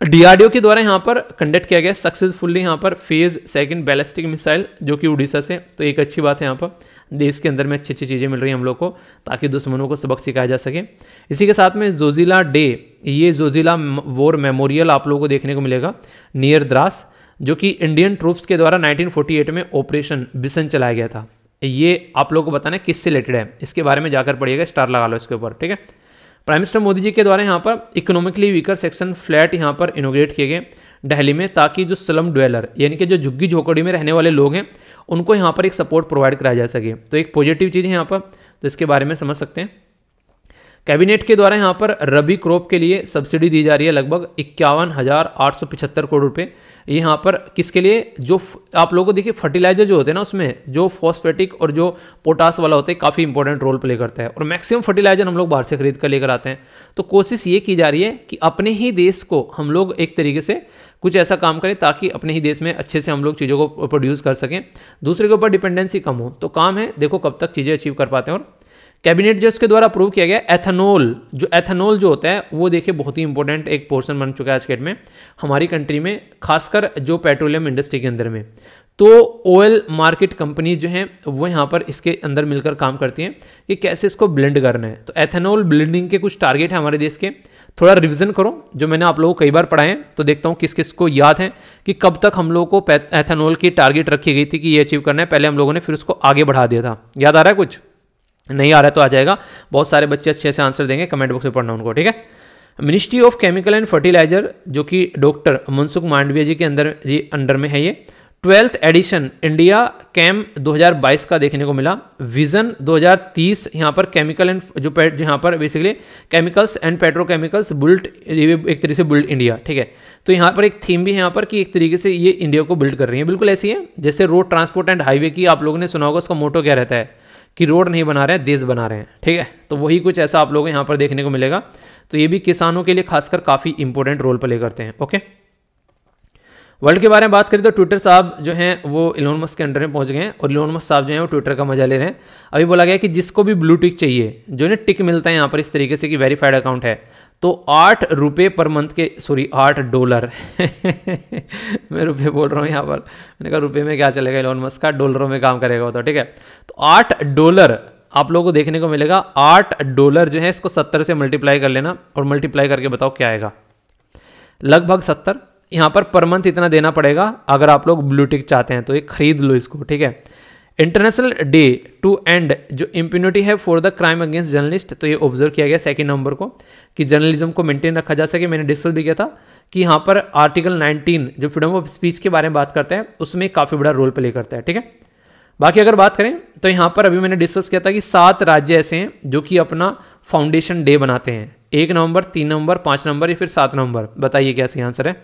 A: DRDO के द्वारा यहाँ पर कंडक्ट किया गया सक्सेसफुली यहाँ पर फेज 2 बैलिस्टिक मिसाइल जो कि उड़ीसा से। तो एक अच्छी बात है, यहाँ पर देश के अंदर में अच्छी अच्छी चीज़ें मिल रही हैं हम लोग को, ताकि दुश्मनों को सबक सिखाया जा सके। इसी के साथ में जोजिला डे, ये जोजिला वॉर मेमोरियल आप लोगों को देखने को मिलेगा नियर द्रास, जो कि इंडियन ट्रूप्स के द्वारा 1948 में ऑपरेशन बिसन चलाया गया था। ये आप लोगों को बताना है किससे रिलेटेड है, इसके बारे में जाकर पढ़िएगा, स्टार लगा लो इसके ऊपर, ठीक है। प्राइम मिनिस्टर मोदी जी के द्वारा यहाँ पर इकोनॉमिकली वीकर सेक्शन फ्लैट यहाँ पर इनोग्रेट किए गए। दिल्ली में, ताकि जो स्लम ड्वेलर यानी कि जो झुग्गी झोपड़ी में रहने वाले लोग हैं उनको यहाँ पर एक सपोर्ट प्रोवाइड कराया जा सके। तो एक पॉजिटिव चीज़ है यहाँ पर, तो इसके बारे में समझ सकते हैं। कैबिनेट के द्वारा यहाँ पर रबी क्रॉप के लिए सब्सिडी दी जा रही है लगभग 51,875 करोड़ रुपए। यहाँ पर किसके लिए, जो आप लोगों को देखिए फर्टिलाइजर जो होते हैं ना, उसमें जो फॉस्फेटिक और जो पोटास वाला होता है काफ़ी इंपॉर्टेंट रोल प्ले करता है, और मैक्सिमम फर्टिलाइजर हम लोग बाहर से खरीद कर लेकर आते हैं। तो कोशिश ये की जा रही है कि अपने ही देश को हम लोग एक तरीके से कुछ ऐसा काम करें ताकि अपने ही देश में अच्छे से हम लोग चीज़ों को प्रोड्यूस कर सकें, दूसरे के ऊपर डिपेंडेंसी कम हो। तो काम है, देखो कब तक चीज़ें अचीव कर पाते हैं। और कैबिनेट जो इसके द्वारा अप्रूव किया गया एथेनॉल जो होता है वो देखिए बहुत ही इंपॉर्टेंट एक पोर्शन बन चुका है आज के डेट में हमारी कंट्री में, खासकर जो पेट्रोलियम इंडस्ट्री के अंदर में। तो ऑयल मार्केट कंपनी जो हैं वो यहाँ पर इसके अंदर मिलकर काम करती हैं कि कैसे इसको ब्लेंड करना है। तो एथेनॉल ब्लेंडिंग के कुछ टारगेट है हमारे देश के, थोड़ा रिवीजन करो जो मैंने आप लोगों को कई बार पढ़ाए हैं, तो देखता हूँ किस किस को याद है कि कब तक हम लोगों को एथेनॉल की टारगेट रखी गई थी कि ये अचीव करना है, पहले हम लोगों ने फिर उसको आगे बढ़ा दिया था। याद आ रहा है? कुछ नहीं आ रहा है तो आ जाएगा, बहुत सारे बच्चे अच्छे से आंसर देंगे, कमेंट बॉक्स में पढ़ना उनको, ठीक है। Ministry of chemical and fertiliser जो कि डॉक्टर मनसुख मांडविया जी के अंडर में है, ये 12th एडिशन इंडिया कैम 2022 का देखने को मिला। विजन 2030 यहाँ पर केमिकल एंड जो यहाँ पर basically chemicals and petrochemicals built, एक तरीके से बुल्ड इंडिया, ठीक है। तो यहाँ पर एक थीम भी है यहाँ पर कि एक तरीके से ये इंडिया को बिल्ड कर रही है, बिल्कुल ऐसी है जैसे रोड ट्रांसपोर्ट एंड हाईवे की आप लोगों ने सुना होगा, उसका मोटो क्या रहता है कि रोड नहीं बना रहे हैं देश बना रहे हैं, ठीक है। तो वही कुछ ऐसा आप लोगों को यहाँ पर देखने को मिलेगा। तो ये भी किसानों के लिए खासकर काफ़ी इंपॉर्टेंट रोल प्ले करते हैं, ओके। वर्ल्ड के बारे में बात करें तो ट्विटर साहब जो हैं वो इलोन मस्क के अंडर में पहुंच गए हैं, और इलोन मस्क साहब जो हैं वो ट्विटर का मजा ले रहे हैं। अभी बोला गया कि जिसको भी ब्लू टिक चाहिए, जो इन्हें टिक मिलता है यहाँ पर इस तरीके से कि वेरीफाइड अकाउंट है, तो $8 पर मंथ के, सॉरी $8 मैं रुपये बोल रहा हूँ यहाँ पर, मैंने कहा रुपये में क्या चलेगा, इलोन मस्क का डॉलरों में काम करेगा वो तो, ठीक है। तो $8 आप लोगों को देखने को मिलेगा। $8 जो है इसको 70 से मल्टीप्लाई कर लेना, और मल्टीप्लाई करके बताओ क्या आएगा, लगभग 70। यहाँ पर मंथ इतना देना पड़ेगा अगर आप लोग ब्लू टिक चाहते हैं, तो ये खरीद लो इसको, ठीक है। इंटरनेशनल डे टू एंड जो इम्प्यूनिटी है for the crime against journalist, तो ये ऑब्जर्व किया गया 2 नवंबर को कि जर्नलिज्म को मेंटेन रखा जा सके। मैंने डिस्कस भी किया था कि यहाँ पर आर्टिकल 19 जो फ्रीडम ऑफ स्पीच के बारे में बात करता है उसमें काफ़ी बड़ा रोल प्ले करता है, ठीक है। बाकी अगर बात करें तो यहाँ पर अभी मैंने डिस्कस किया था कि 7 राज्य ऐसे हैं जो कि अपना फाउंडेशन डे बनाते हैं, 1 नवंबर, 3 नवंबर, 5 नवंबर या फिर 7 नवंबर। बताइए क्या सही आंसर है।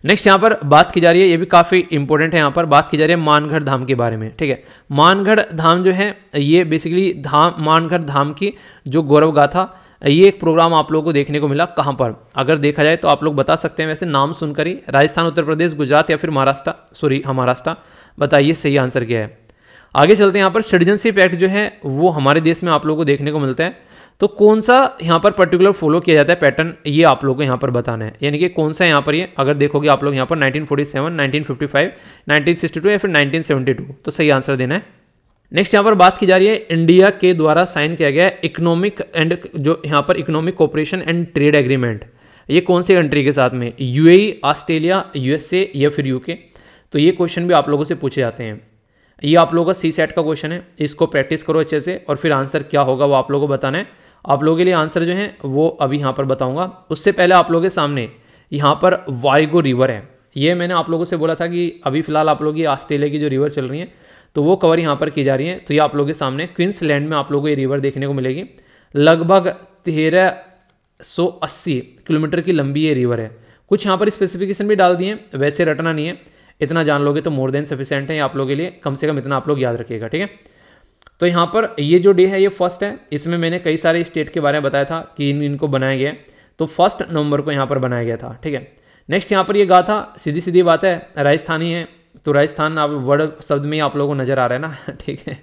A: नेक्स्ट यहाँ पर बात की जा रही है, ये भी काफ़ी इंपॉर्टेंट है, यहाँ पर बात की जा रही है मानगढ़ धाम के बारे में, ठीक है। मानगढ़ धाम जो है ये बेसिकली मानगढ़ धाम की जो गौरव गाथा, ये एक प्रोग्राम आप लोगों को देखने को मिला कहाँ पर, अगर देखा जाए तो आप लोग बता सकते हैं वैसे नाम सुनकर ही, राजस्थान, उत्तर प्रदेश, गुजरात या फिर महाराष्ट्र। बताइए सही आंसर क्या है। आगे चलते हैं, यहाँ पर सिटीजनशिप एक्ट जो है वो हमारे देश में आप लोगों को देखने को मिलता है, तो कौन सा यहाँ पर पर्टिकुलर फॉलो किया जाता है पैटर्न, ये आप लोगों को यहाँ पर बताना है, यानी कि कौन सा यहाँ पर ये अगर देखोगे आप लोग यहाँ पर 1947, 1955, 1962 या फिर 1972, तो सही आंसर देना है। नेक्स्ट यहाँ पर बात की जा रही है इंडिया के द्वारा साइन किया गया इकोनॉमिक एंड जो यहाँ पर economic cooperation and trade agreement, ये कौन सी कंट्री के साथ में, UAE, ऑस्ट्रेलिया, USA या फिर UK। तो ये क्वेश्चन भी आप लोगों से पूछे जाते हैं, ये आप लोगों का CSAT का क्वेश्चन है, इसको प्रैक्टिस करो अच्छे से, और फिर आंसर क्या होगा वो आप लोगों को बताना है। आप लोगों के लिए आंसर जो है वो अभी यहाँ पर बताऊंगा, उससे पहले आप लोगों के सामने यहाँ पर वाइगो रिवर है, ये मैंने आप लोगों से बोला था कि अभी फिलहाल आप लोग ये ऑस्ट्रेलिया की जो रिवर चल रही है तो वो कवर यहाँ पर की जा रही है। तो ये आप लोगों के सामने क्वींसलैंड में आप लोगों को ये रिवर देखने को मिलेगी, लगभग 1380 किलोमीटर की लंबी ये रिवर है। कुछ यहाँ पर स्पेसिफिकेशन भी डाल दिए हैं, वैसे रटना नहीं है, इतना जान लोगे तो मोर देन सफिशिएंट है आप लोगों के लिए, कम से कम इतना आप लोग याद रखिएगा, ठीक है। तो यहाँ पर ये जो डे है ये फर्स्ट है, इसमें मैंने कई सारे स्टेट के बारे में बताया था कि इनको बनाया गया है, तो 1 नवंबर को यहाँ पर बनाया गया था, ठीक है। नेक्स्ट यहाँ पर ये गाथा सीधी सीधी बात है राजस्थानी है, तो राजस्थान आप वर्ड शब्द में ही आप लोगों को नजर आ रहा है ना, ठीक है।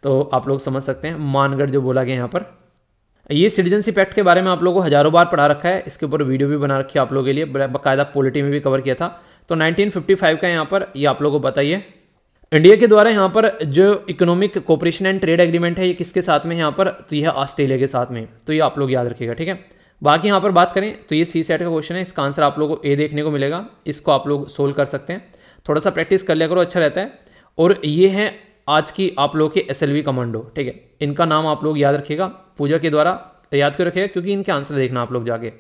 A: तो आप लोग समझ सकते हैं मानगढ़ जो बोला गया यहाँ पर। ये सिटीजनशिप एक्ट के बारे में आप लोगों को हजारों बार पढ़ा रखा है, इसके ऊपर वीडियो भी बना रखी है आप लोगों के लिए, बाकायदा पॉलिटी में भी कवर किया था। तो 1955 का यहाँ पर ये आप लोगों को बताइए। इंडिया के द्वारा यहाँ पर जो economic cooperation and trade agreement है ये किसके साथ में यहाँ पर, तो यह ऑस्ट्रेलिया के साथ में, तो ये आप लोग याद रखिएगा, ठीक है। बाकी यहाँ पर बात करें तो ये CSAT का क्वेश्चन है, इसका आंसर आप लोगों को A देखने को मिलेगा, इसको आप लोग सोल्व कर सकते हैं, थोड़ा सा प्रैक्टिस कर लिया करो, अच्छा रहता है। और ये है आज की आप लोगों के SLV कमांडो, ठीक है। इनका नाम आप लोग याद रखिएगा, पूजा के द्वारा याद क्यों रखिएगा, क्योंकि इनके आंसर देखना आप लोग जाके।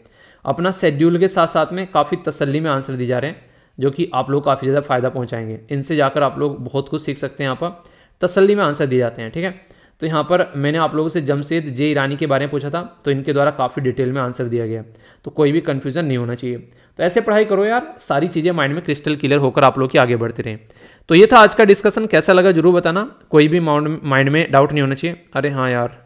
A: अपना शेड्यूल के साथ साथ में काफ़ी तसल्ली में आंसर दिए जा रहे हैं, जो कि आप लोग काफ़ी ज़्यादा फायदा पहुंचाएंगे। इनसे जाकर आप लोग बहुत कुछ सीख सकते हैं। यहाँ पर तसल्ली में आंसर दिए जाते हैं, ठीक है। तो यहाँ पर मैंने आप लोगों से जमशेद जे ईरानी के बारे में पूछा था, तो इनके द्वारा काफ़ी डिटेल में आंसर दिया गया, तो कोई भी कन्फ्यूजन नहीं होना चाहिए। तो ऐसे पढ़ाई करो यार, सारी चीज़ें माइंड में क्रिस्टल क्लियर होकर आप लोग की आगे बढ़ते रहें। तो ये था आज का डिस्कशन, कैसा लगा जरूर बताना, कोई भी माइंड में डाउट नहीं होना चाहिए। अरे हाँ यार,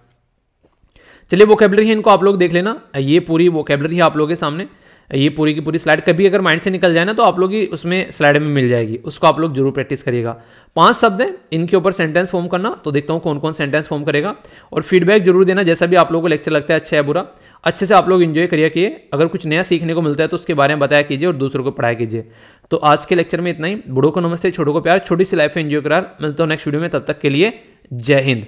A: चलिए वोकेबलरी है, इनको आप लोग देख लेना। ये पूरी वोकेबलरी है आप लोगों के सामने, ये पूरी की पूरी स्लाइड कभी अगर माइंड से निकल जाए ना तो आप लोग की उसमें स्लाइड में मिल जाएगी, उसको आप लोग जरूर प्रैक्टिस करिएगा। 5 शब्द हैं, इनके ऊपर सेंटेंस फॉर्म करना, तो देखता हूँ कौन कौन सेंटेंस फॉर्म करेगा। और फीडबैक जरूर देना, जैसा भी आप लोगों को लेक्चर लगता है, अच्छा है बुरा, अच्छे से आप लोग एंजॉय करिए किए। अगर कुछ नया सीखने को मिलता है तो उसके बारे में बताया कीजिए और दूसरों को पढ़ाया कीजिए। तो आज के लेक्चर में इतना ही। बड़ों को नमस्ते, छोटों को प्यार, छोटी सी लाइफ में एंजॉय करार। मिलता हूँ नेक्स्ट वीडियो में, तब तक के लिए जय हिंद।